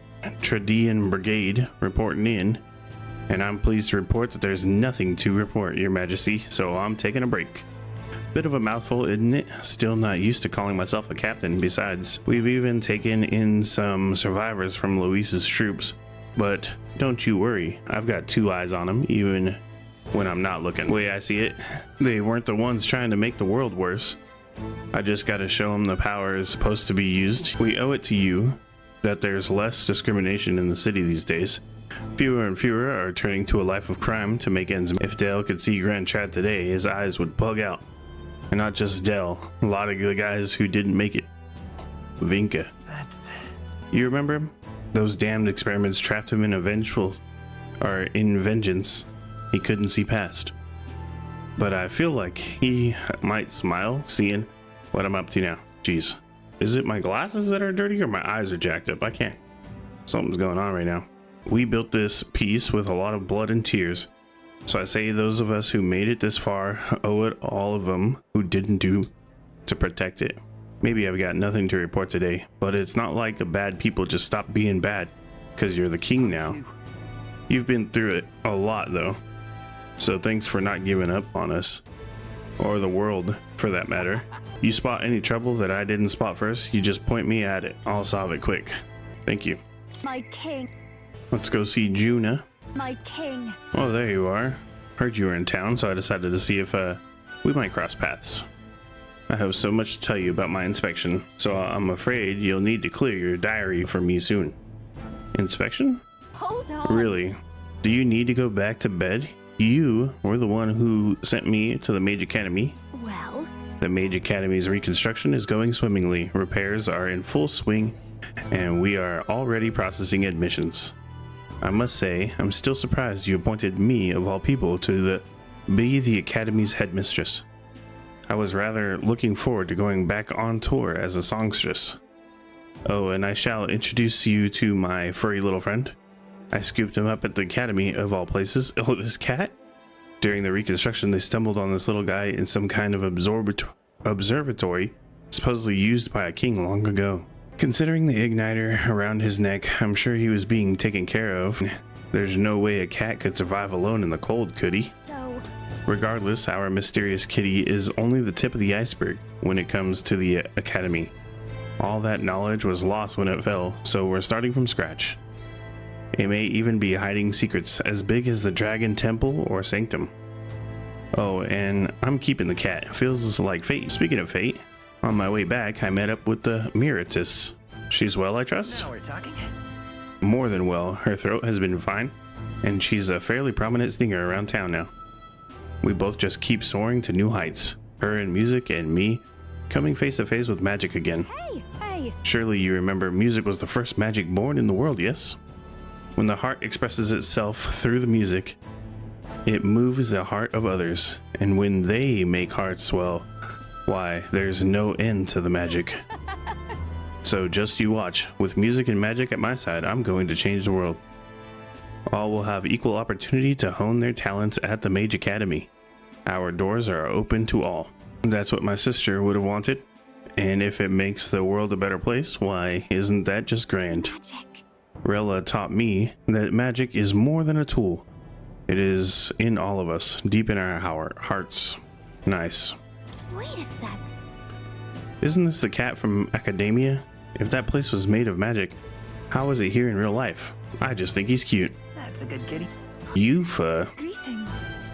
Tradian Brigade reporting in, and I'm pleased to report that there's nothing to report, Your Majesty, so I'm taking a break. Bit of a mouthful, isn't it? Still not used to calling myself a captain. Besides, we've even taken in some survivors from Luis's troops, but don't you worry, I've got two eyes on them, even when I'm not looking. The way I see it, they weren't the ones trying to make the world worse. I just gotta show them the power is supposed to be used. We owe it to you that there's less discrimination in the city these days. Fewer and fewer are turning to a life of crime to make ends meet. If Dale could see Grand Trad today, his eyes would bug out. And not just Dale, a lot of the guys who didn't make it. Vinka. You remember? Those damned experiments trapped him in in vengeance he couldn't see past. But I feel like he might smile seeing what I'm up to now. Jeez. Is it my glasses that are dirty or my eyes are jacked up? I can't. Something's going on right now. We built this piece with a lot of blood and tears. So I say those of us who made it this far owe it all of them who didn't do to protect it. Maybe I've got nothing to report today, but it's not like a bad people just stop being bad because you're the king now. You've been through it a lot though. So thanks for not giving up on us. Or the world, for that matter. You spot any trouble that I didn't spot first, you just point me at it. I'll solve it quick. Thank you. My king. Let's go see Juna. My king. Oh, there you are. Heard you were in town, so I decided to see if we might cross paths. I have so much to tell you about my inspection, so I'm afraid you'll need to clear your diary for me soon. Inspection? Hold on. Really? Do you need to go back to bed? You were the one who sent me to the Mage Academy. Well? The Mage Academy's reconstruction is going swimmingly. Repairs are in full swing, and we are already processing admissions. I must say, I'm still surprised you appointed me, of all people, to be the Academy's headmistress. I was rather looking forward to going back on tour as a songstress. Oh, and I shall introduce you to my furry little friend. I scooped him up at the Academy, of all places. Oh, this cat? During the reconstruction, they stumbled on this little guy in some kind of observatory, supposedly used by a king long ago. Considering the igniter around his neck, I'm sure he was being taken care of. There's no way a cat could survive alone in the cold, could he? So... Regardless, our mysterious kitty is only the tip of the iceberg when it comes to the Academy. All that knowledge was lost when it fell, so we're starting from scratch. It may even be hiding secrets as big as the Dragon Temple or Sanctum. Oh, and I'm keeping the cat. Feels like fate. Speaking of fate, on my way back, I met up with the Miritus. She's well, I trust? Now we're talking. More than well. Her throat has been fine, and she's a fairly prominent singer around town now. We both just keep soaring to new heights. Her in music and me coming face to face with magic again. Hey! Surely you remember music was the first magic born in the world, yes? When the heart expresses itself through the music, it moves the heart of others, and when they make hearts swell, why, there's no end to the magic. So just you watch. With music and magic at my side, I'm going to change the world. All will have equal opportunity to hone their talents at the Mage Academy. Our doors are open to all. That's what my sister would have wanted. And if it makes the world a better place, why, isn't that just grand? Magic. Rella taught me that magic is more than a tool. It is in all of us, deep in our hearts. Nice. Wait a sec. Isn't this the cat from Academia? If that place was made of magic, how is it here in real life? I just think he's cute. That's a good kitty. Yufa. Greetings.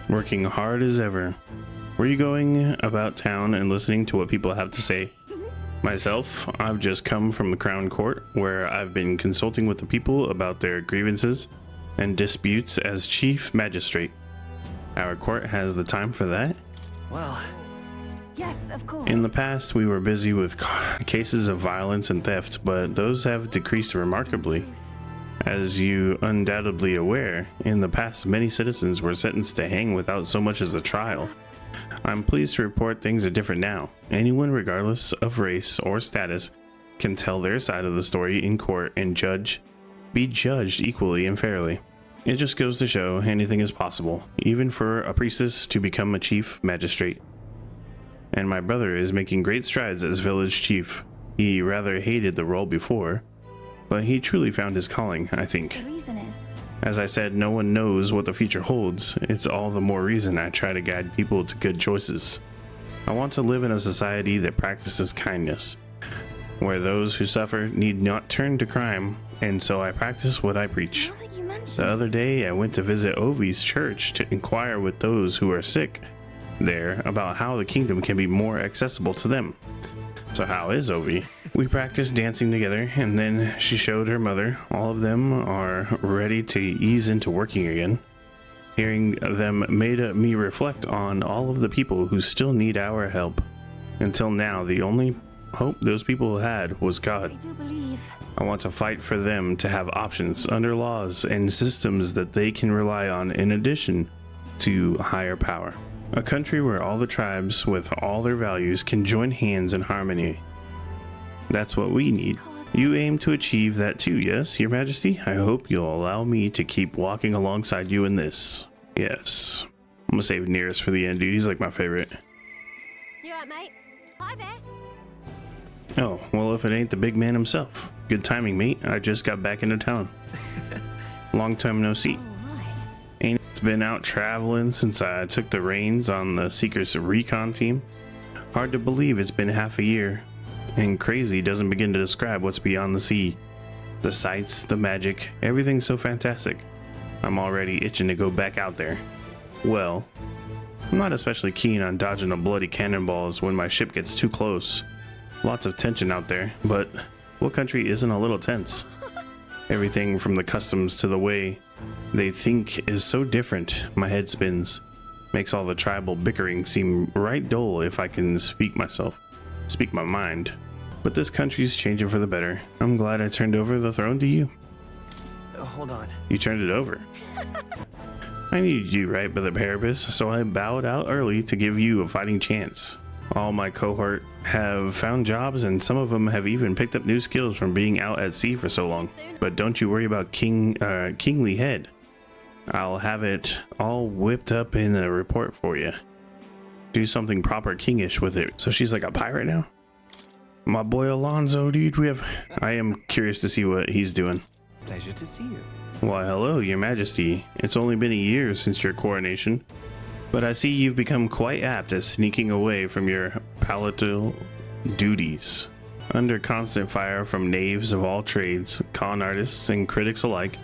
Working hard as ever. Were you going about town and listening to what people have to say? Myself, I've just come from the Crown Court, where I've been consulting with the people about their grievances and disputes as Chief Magistrate. Our court has the time for that? Well, yes, of course. In the past, we were busy with cases of violence and theft, but those have decreased remarkably. As you undoubtedly aware, in the past many citizens were sentenced to hang without so much as a trial. I'm pleased to report things are different now. Anyone, regardless of race or status, can tell their side of the story in court and be judged equally and fairly. It just goes to show anything is possible, even for a priestess to become a chief magistrate. And my brother is making great strides as village chief. He rather hated the role before, but he truly found his calling, I think. The reason is, as I said, no one knows what the future holds. It's all the more reason I try to guide people to good choices. I want to live in a society that practices kindness, where those who suffer need not turn to crime, and so I practice what I preach. The other day, I went to visit Ovi's church to inquire with those who are sick there about how the kingdom can be more accessible to them. So how is Ovi? We practiced dancing together, and then she showed her mother. All of them are ready to ease into working again. Hearing them made me reflect on all of the people who still need our help. Until now, the only hope those people had was God. I do believe. I want to fight for them to have options under laws and systems that they can rely on in addition to higher power. A country where all the tribes with all their values can join hands in harmony. That's what we need. You aim to achieve that too, yes, Your Majesty? I hope you'll allow me to keep walking alongside you in this. Yes. I'm gonna save Nearest for the end, dude. He's like my favorite. You alright, mate? Hi there. Oh, well, if it ain't the big man himself. Good timing, mate. I just got back into town. Long time no see. Ain't been out traveling since I took the reins on the Seekers Recon team. Hard to believe it's been half a year. And crazy doesn't begin to describe what's beyond the sea. The sights, the magic, everything's so fantastic. I'm already itching to go back out there. Well, I'm not especially keen on dodging the bloody cannonballs when my ship gets too close. Lots of tension out there, but what country isn't a little tense? Everything from the customs to the way they think is so different. My head spins. Makes all the tribal bickering seem right dull if I can speak my mind. But this country's changing for the better. I'm glad I turned over the throne to you. Hold on. You turned it over. I needed you right by the parapet, so I bowed out early to give you a fighting chance. All my cohort have found jobs, and some of them have even picked up new skills from being out at sea for so long. But don't you worry about Kingly Head. I'll have it all whipped up in a report for you. Do something proper kingish with it. So she's like a pirate now? My boy Alonzo, dude, I am curious to see what he's doing. Pleasure to see you. Why, hello, Your Majesty. It's only been a year since your coronation, but I see you've become quite apt at sneaking away from your palatal duties. Under constant fire from knaves of all trades, con artists, and critics alike,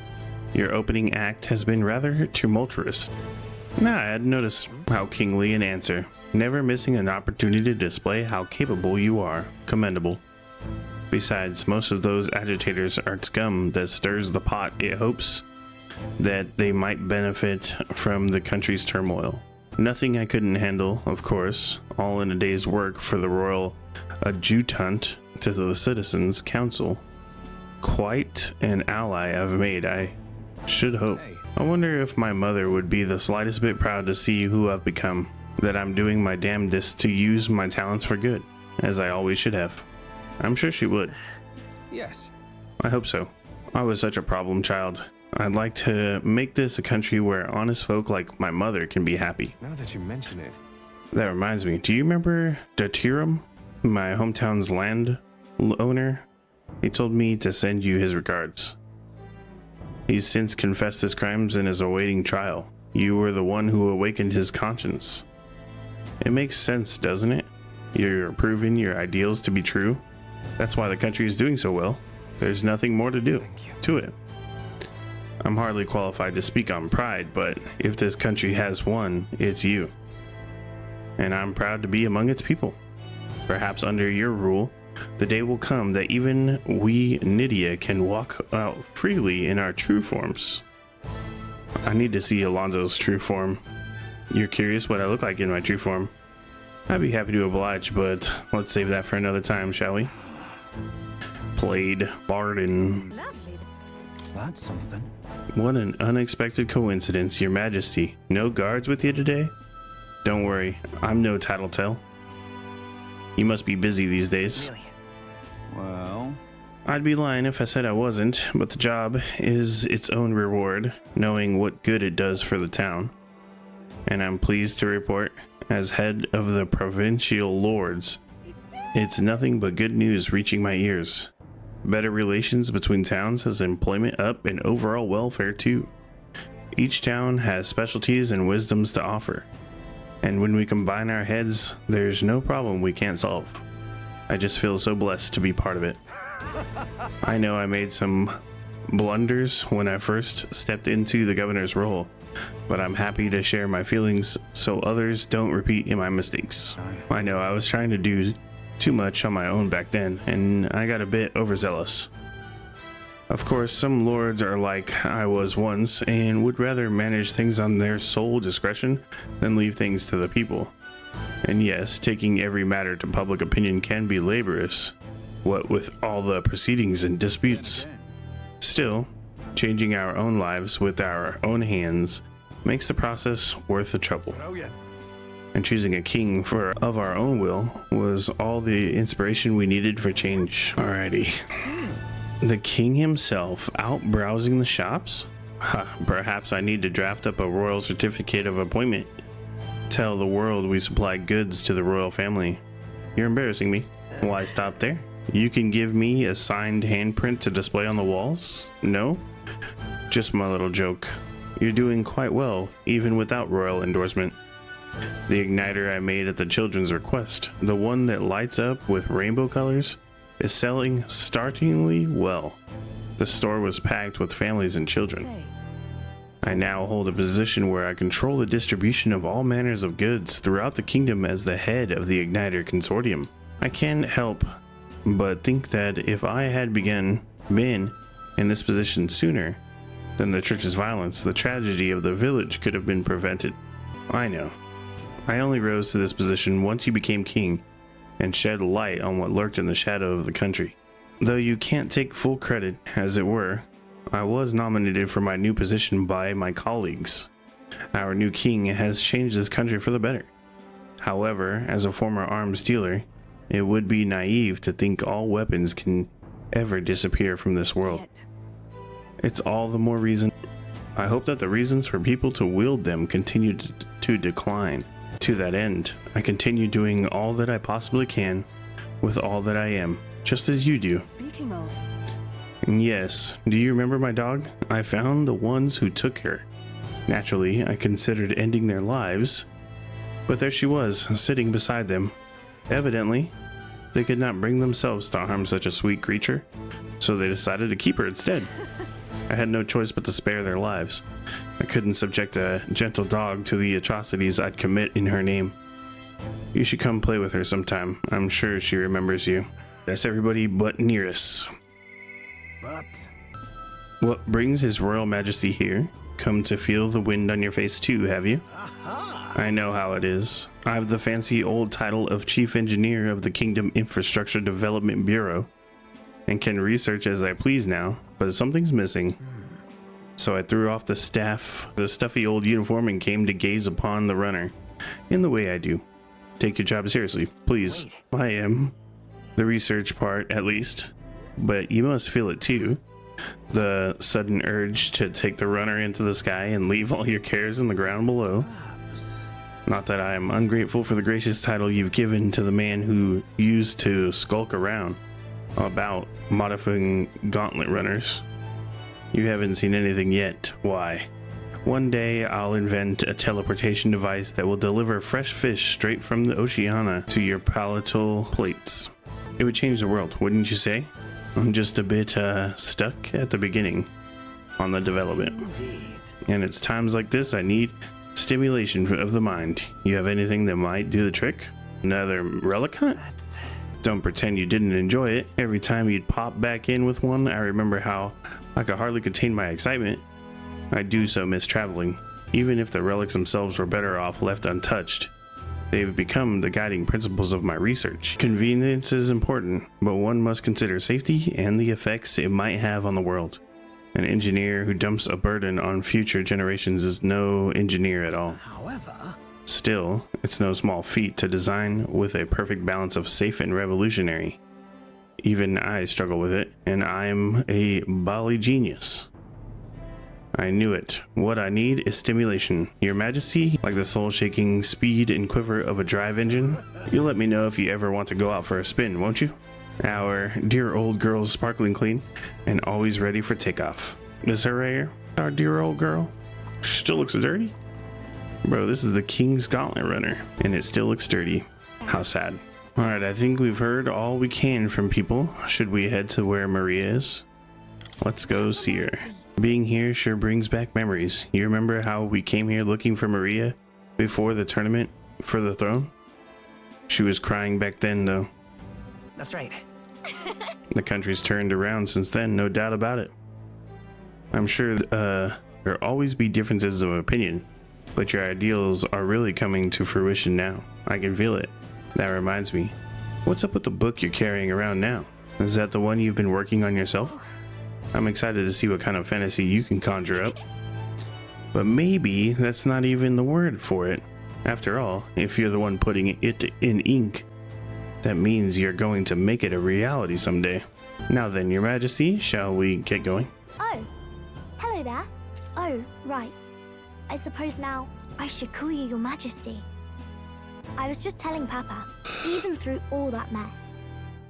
your opening act has been rather tumultuous. Nah, I had noticed how kingly an answer, never missing an opportunity to display how capable you are. Commendable. Besides, most of those agitators are scum that stirs the pot. It hopes that they might benefit from the country's turmoil. Nothing I couldn't handle, of course, all in a day's work for the royal adjutant to the citizens' council. Quite an ally I've made, I should hope. I wonder if my mother would be the slightest bit proud to see who I've become, that I'm doing my damnedest to use my talents for good, as I always should have. I'm sure she would. Yes. I hope so. I was such a problem child. I'd like to make this a country where honest folk like my mother can be happy. Now that you mention it. That reminds me, do you remember Datirum, my hometown's land owner? He told me to send you his regards. He's since confessed his crimes and is awaiting trial. You were the one who awakened his conscience. It makes sense, doesn't it? You're proving your ideals to be true. That's why the country is doing so well. There's nothing more to do to it. I'm hardly qualified to speak on pride, but if this country has one, it's you. And I'm proud to be among its people. Perhaps under your rule, the day will come that even we Nydia can walk out freely in our true forms. I need to see Alonso's true form. You're curious what I look like in my true form? I'd be happy to oblige, but let's save that for another time, shall we? Played Barden. That's something. What an unexpected coincidence, Your Majesty. No guards with you today? Don't worry, I'm no tattletale. You must be busy these days. Really? Well, I'd be lying if I said I wasn't, but the job is its own reward, knowing what good it does for the town. And I'm pleased to report, as head of the provincial lords, it's nothing but good news reaching my ears. Better relations between towns has employment up and overall welfare too. Each town has specialties and wisdoms to offer. And when we combine our heads, there's no problem we can't solve. I just feel so blessed to be part of it. I know I made some blunders when I first stepped into the governor's role, but I'm happy to share my feelings so others don't repeat in my mistakes. I know I was trying to do too much on my own back then, and I got a bit overzealous. Of course, some lords are like I was once and would rather manage things on their sole discretion than leave things to the people. And yes, taking every matter to public opinion can be laborious, what with all the proceedings and disputes. Still, changing our own lives with our own hands makes the process worth the trouble. And choosing a king of our own will was all the inspiration we needed for change. Alrighty. The king himself out browsing the shops? Perhaps I need to draft up a royal certificate of appointment. Tell the world we supply goods to the royal family. You're embarrassing me. Why stop there? You can give me a signed handprint to display on the walls? No? Just my little joke. You're doing quite well, even without royal endorsement. The igniter I made at the children's request, the one that lights up with rainbow colors, is selling startlingly well. The store was packed with families and children. I now hold a position where I control the distribution of all manners of goods throughout the kingdom as the head of the Igniter Consortium. I can't help but think that if I had been in this position sooner than the church's violence, the tragedy of the village could have been prevented. I know. I only rose to this position once you became king and shed light on what lurked in the shadow of the country. Though you can't take full credit, as it were, I was nominated for my new position by my colleagues. Our new king has changed this country for the better. However, as a former arms dealer, it would be naive to think all weapons can ever disappear from this world. It's all the more reason. I hope that the reasons for people to wield them continue to decline. To that end, I continue doing all that I possibly can with all that I am, just as you do. Speaking of... Yes, do you remember my dog? I found the ones who took her. Naturally, I considered ending their lives, but there she was, sitting beside them. Evidently, they could not bring themselves to harm such a sweet creature, so they decided to keep her instead. I had no choice but to spare their lives. I couldn't subject a gentle dog to the atrocities I'd commit in her name. You should come play with her sometime. I'm sure she remembers you. That's everybody but Nearest. But... What brings His Royal Majesty here? Come to feel the wind on your face too, have you? I know how it is. I have the fancy old title of Chief Engineer of the Kingdom Infrastructure Development Bureau, and can research as I please now, but something's missing. So I threw off the stuffy old uniform and came to gaze upon the runner, in the way I do. Take your job seriously, please. I am. The research part, at least. But you must feel it too. the sudden urge to take the runner into the sky and leave all your cares in the ground below. Not that I am ungrateful for the gracious title you've given to the man who used to skulk around about modifying gauntlet runners. You haven't seen anything yet. Why? One day I'll invent a teleportation device that will deliver fresh fish straight from the Oceana to your palatal plates. It would change the world, wouldn't you say? I'm just a bit stuck at the beginning on the development. And it's times like this I need stimulation of the mind. You have anything that might do the trick? Another relic hunt? Don't pretend you didn't enjoy it. Every time you'd pop back in with one, I remember how I could hardly contain my excitement. I do so miss traveling. Even if the relics themselves were better off left untouched, they've become the guiding principles of my research. Convenience is important, but one must consider safety and the effects it might have on the world. An engineer who dumps a burden on future generations is no engineer at all. However, still, it's no small feat to design with a perfect balance of safe and revolutionary. Even I struggle with it, and I'm a Bali genius. I knew it. What I need is stimulation. Your Majesty, like the soul-shaking speed and quiver of a drive engine. You'll let me know if you ever want to go out for a spin, won't you? Our dear old girl's sparkling clean and always ready for takeoff. Is her here? Our dear old girl? She still looks dirty. Bro, this is the King's Gauntlet Runner, and it still looks dirty. How sad. Alright, I think we've heard all we can from people. Should we head to where Maria is? Let's go see her. Being here sure brings back memories. You remember how we came here looking for Maria before the tournament for the throne? She was crying back then, though. That's right. The country's turned around since then, no doubt about it. I'm sure there'll always be differences of opinion, but your ideals are really coming to fruition now. I can feel it. That reminds me, what's up with the book you're carrying around now? Is that the one you've been working on yourself? I'm excited to see what kind of fantasy you can conjure up. But maybe that's not even the word for it. After all, if you're the one putting it in ink, that means you're going to make it a reality someday. Now then, Your Majesty, shall we get going? Oh, hello there. Oh, right. I suppose now I should call you Your Majesty. I was just telling Papa, even through all that mess,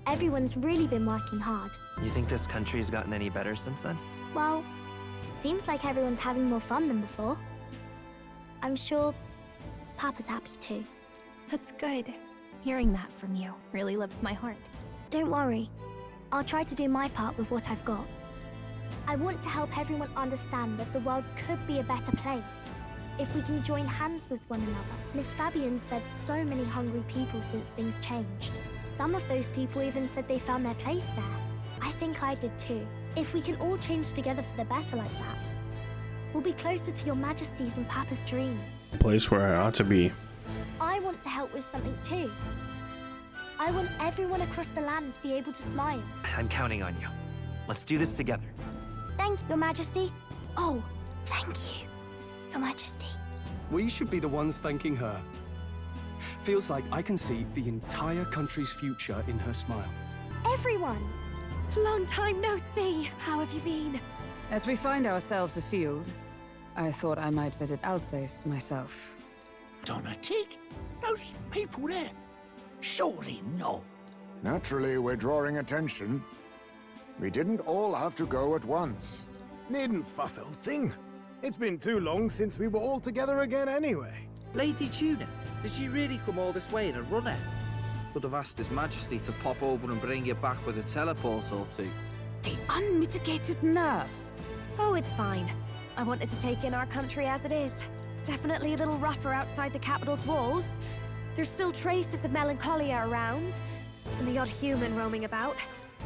everyone's really been working hard. You think this country's gotten any better since then? Well, seems like everyone's having more fun than before. I'm sure Papa's happy too. That's good. Hearing that from you really lifts my heart. Don't worry. I'll try to do my part with what I've got. I want to help everyone understand that the world could be a better place if we can join hands with one another. Miss Fabian's fed so many hungry people since things changed. Some of those people even said they found their place there. I think I did too. If we can all change together for the better like that, we'll be closer to Your Majesty's and Papa's dream. The place where I ought to be. I want to help with something too. I want everyone across the land to be able to smile. I'm counting on you. Let's do this together. Thank you, Your Majesty. Oh, thank you, Your Majesty. We should be the ones thanking her. Feels like I can see the entire country's future in her smile. Everyone! Long time no see. How have you been? As we find ourselves afield, I thought I might visit Alsace myself. Donatic? Those people there? Surely not. Naturally, we're drawing attention. We didn't all have to go at once. Needn't fuss, old thing. It's been too long since we were all together again anyway. Lady Tuna, did she really come all this way in a runner? Could have asked His Majesty to pop over and bring you back with a teleport or two. The unmitigated nerve. Oh, it's fine. I wanted to take in our country as it is. It's definitely a little rougher outside the capital's walls. There's still traces of melancholia around, and the odd human roaming about.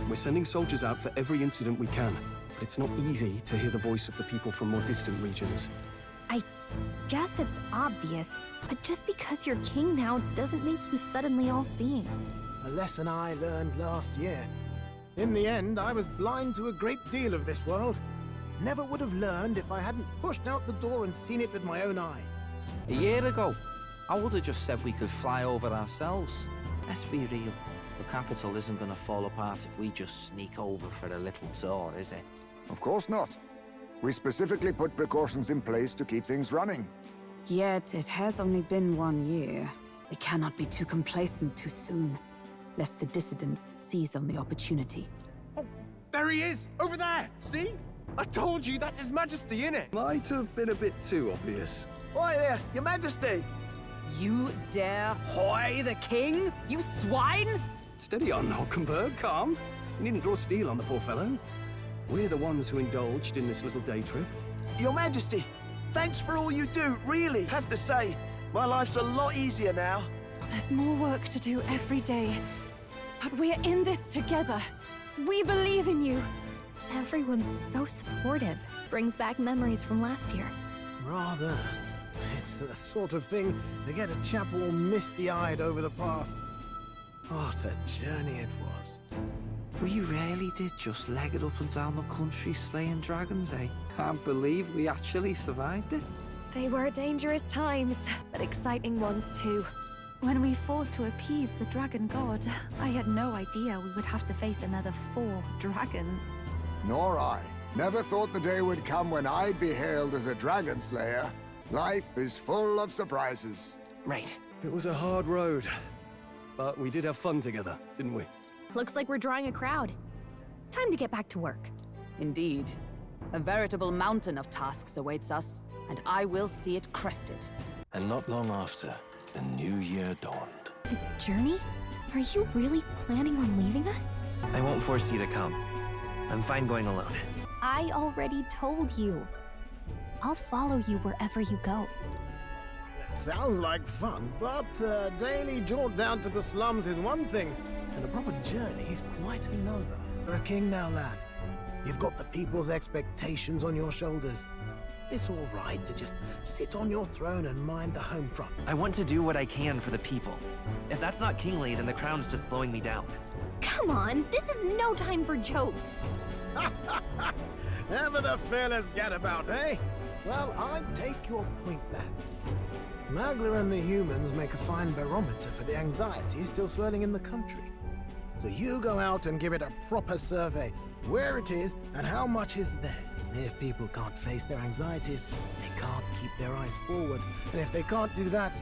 We're sending soldiers out for every incident we can, but it's not easy to hear the voice of the people from more distant regions. I guess it's obvious, but just because you're king now doesn't make you suddenly all-seeing. A lesson I learned last year. In the end, I was blind to a great deal of this world. Never would have learned if I hadn't pushed out the door and seen it with my own eyes. A year ago, I would have just said we could fly over ourselves. Let's be real. The capital isn't going to fall apart if we just sneak over for a little tour, is it? Of course not. We specifically put precautions in place to keep things running. Yet it has only been 1 year. We cannot be too complacent too soon, lest the dissidents seize on the opportunity. There he is! Over there! See? I told you, that's His Majesty, innit? Might have been a bit too obvious. Oi there, Your Majesty! You dare hoy the king? You swine! Steady on, Hulkenberg, calm. You needn't draw steel on the poor fellow. We're the ones who indulged in this little day trip. Your Majesty, thanks for all you do, really. Have to say, my life's a lot easier now. There's more work to do every day, but we're in this together. We believe in you. Everyone's so supportive. Brings back memories from last year. Rather. It's the sort of thing to get a chap all misty-eyed over the past. What a journey it was. We really did just leg it up and down the country slaying dragons, eh? Can't believe we actually survived it. They were dangerous times, but exciting ones too. When we fought to appease the dragon god, I had no idea we would have to face another 4 dragons. Nor I. Never thought the day would come when I'd be hailed as a dragon slayer. Life is full of surprises. Right. It was a hard road, but we did have fun together, didn't we? Looks like we're drawing a crowd. Time to get back to work. Indeed. A veritable mountain of tasks awaits us, and I will see it crested. And not long after, the new year dawned. A journey? Are you really planning on leaving us? I won't force you to come. I'm fine going alone. I already told you. I'll follow you wherever you go. Sounds like fun, but a daily jaunt down to the slums is one thing, and a proper journey is quite another. You're a king now, lad. You've got the people's expectations on your shoulders. It's all right to just sit on your throne and mind the home front. I want to do what I can for the people. If that's not kingly, then the crown's just slowing me down. Come on, this is no time for jokes. Ever the fearless gadabout, eh? Well, I take your point, lad. Magla and the humans make a fine barometer for the anxiety still swirling in the country. So you go out and give it a proper survey, where it is and how much is there. If people can't face their anxieties, they can't keep their eyes forward. And if they can't do that,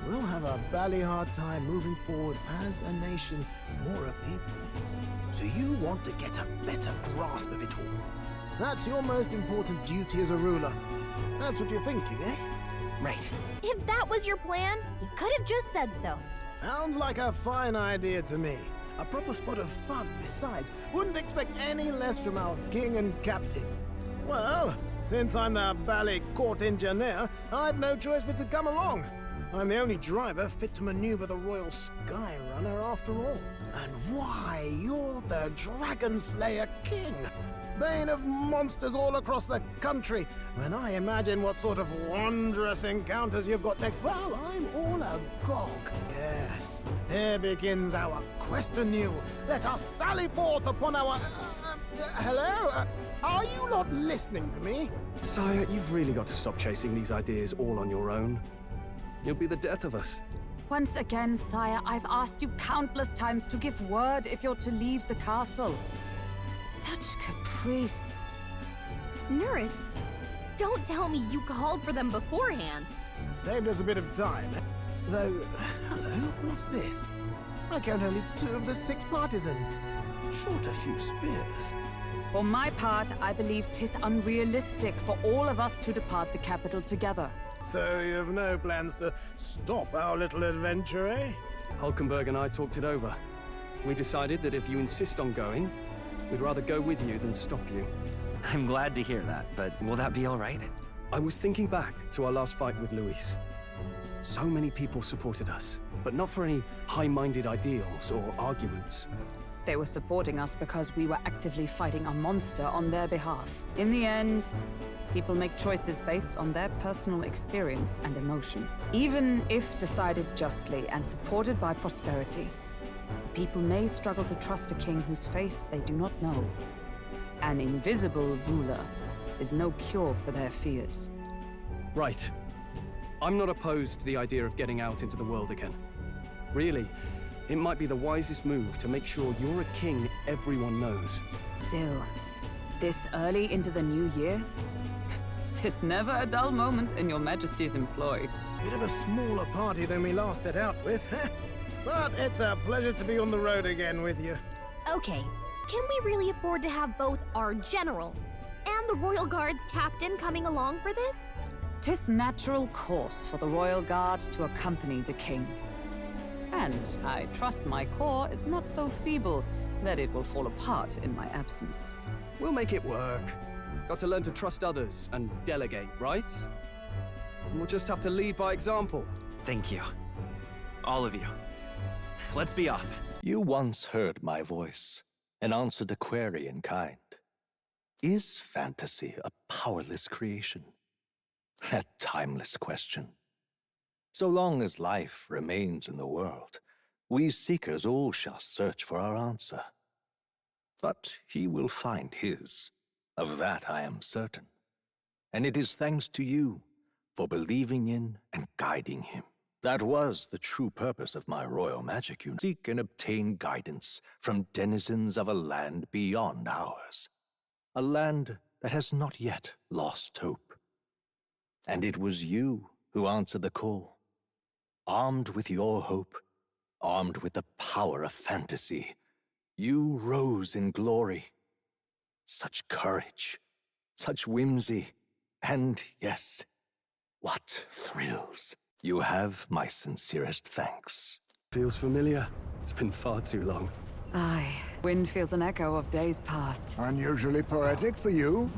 we'll have a bally hard time moving forward as a nation or a people. So you want to get a better grasp of it all. That's your most important duty as a ruler. That's what you're thinking, eh? Right. If that was your plan, you could have just said so. Sounds like a fine idea to me. A proper spot of fun, besides. Wouldn't expect any less from our king and captain. Well, since I'm the bally court engineer, I've no choice but to come along. I'm the only driver fit to maneuver the Royal Skyrunner after all. And why, you're the Dragon Slayer King, bane of monsters all across the country. When I imagine what sort of wondrous encounters you've got next, well, I'm all agog. Yes, here begins our quest anew. Let us sally forth upon our... hello? Are you not listening to me? Sire, you've really got to stop chasing these ideas all on your own. You'll be the death of us. Once again, sire, I've asked you countless times to give word if you're to leave the castle. Such caprice. Nurse, don't tell me you called for them beforehand. Saved us a bit of time. Though, hello, what's this? I count only 2 of the 6 partisans. Short a few spears. For my part, I believe 'tis unrealistic for all of us to depart the capital together. So you have no plans to stop our little adventure, eh? Hulkenberg and I talked it over. We decided that if you insist on going, we'd rather go with you than stop you. I'm glad to hear that, but will that be all right? I was thinking back to our last fight with Luis. So many people supported us, but not for any high-minded ideals or arguments. They were supporting us because we were actively fighting a monster on their behalf. In the end, people make choices based on their personal experience and emotion. Even if decided justly and supported by prosperity, the people may struggle to trust a king whose face they do not know. An invisible ruler is no cure for their fears. Right. I'm not opposed to the idea of getting out into the world again. Really, it might be the wisest move to make sure you're a king everyone knows. Still, This early into the new year? 'Tis never a dull moment in your Majesty's employ. Bit of a smaller party than we last set out with, but it's a pleasure to be on the road again with you. Okay, can we really afford to have both our general and the Royal Guard's captain coming along for this? 'Tis natural course for the Royal Guard to accompany the king. And I trust my corps is not so feeble that it will fall apart in my absence. We'll make it work. Got to learn to trust others and delegate, right? And we'll just have to lead by example. Thank you. All of you. Let's be off. You once heard my voice and answered a query in kind. Is fantasy a powerless creation? That timeless question. So long as life remains in the world, we seekers all shall search for our answer. But he will find his. Of that I am certain. And it is thanks to you for believing in and guiding him. That was the true purpose of my royal magic unit. Seek and obtain guidance from denizens of a land beyond ours. A land that has not yet lost hope. And it was you who answered the call. Armed with your hope, armed with the power of fantasy, you rose in glory. Such courage, such whimsy, and yes, what thrills. You have my sincerest thanks. Feels familiar. It's been far too long. Aye, wind feels an echo of days past. Unusually poetic for you.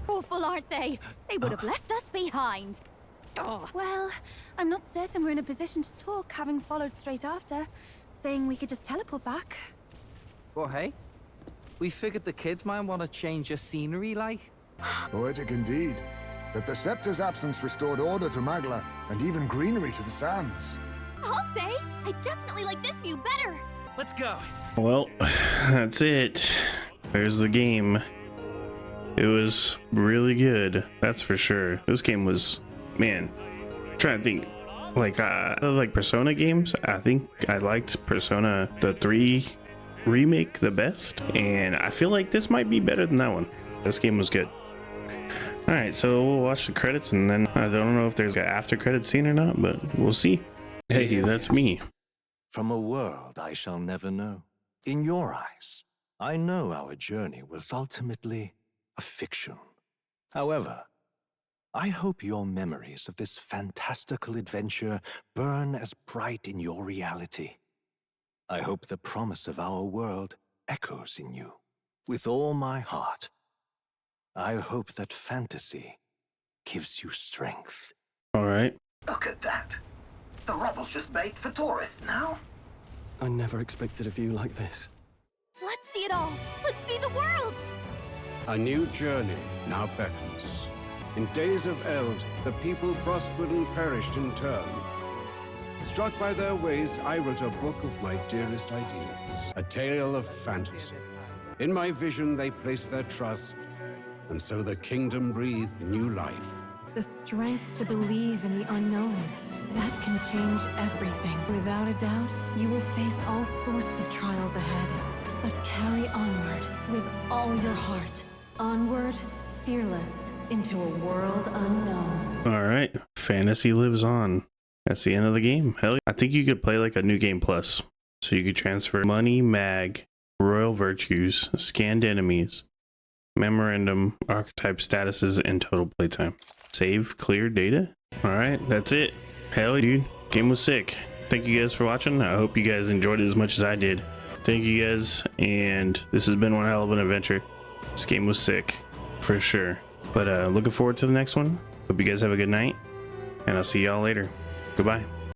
Awful, aren't they? They would have left us behind. Oh. Well, I'm not certain we're in a position to talk, having followed straight after, saying we could just teleport back. Well, hey, we figured the kids might want to change your scenery, like. Poetic indeed. That the Scepter's absence restored order to Magla, and even greenery to the sands. I'll say, I definitely like this view better. Let's go. Well, that's it. There's the game. It was really good, that's for sure. This game was, man, I'm trying to think. Like Persona games, I think I liked Persona the 3 remake the best, and I feel like this might be better than that one. This game was good. All right, so we'll watch the credits, and then I don't know if there's an after credit scene or not, but we'll see. Hey, that's me. From a world I shall never know. In your eyes, I know our journey was ultimately a fiction. However, I hope your memories of this fantastical adventure burn as bright in your reality. I hope the promise of our world echoes in you. With all my heart, I hope that fantasy gives you strength. All right. Look at that. The rubble's just bait for tourists now. I never expected a view like this. Let's see it all. Let's see the world. A new journey now beckons. In days of eld, the people prospered and perished in turn. Struck by their ways, I wrote a book of my dearest ideas. A tale of fantasy. In my vision, they placed their trust, and so the kingdom breathed new life. The strength to believe in the unknown. That can change everything. Without a doubt, you will face all sorts of trials ahead. But carry onward with all your heart. Onward, fearless, into a world unknown. All right. Fantasy lives on. That's the end of the game. Hell yeah. I think you could play like a new game plus. So you could transfer money, mag, royal virtues, scanned enemies, memorandum, archetype statuses, and total playtime. Save, clear data. All right. That's it. Hell yeah, dude. Game was sick. Thank you guys for watching. I hope you guys enjoyed it as much as I did. Thank you guys. And this has been one hell of an adventure. This game was sick for sure. But looking forward to the next one. Hope you guys have a good night. And I'll see y'all later. Goodbye.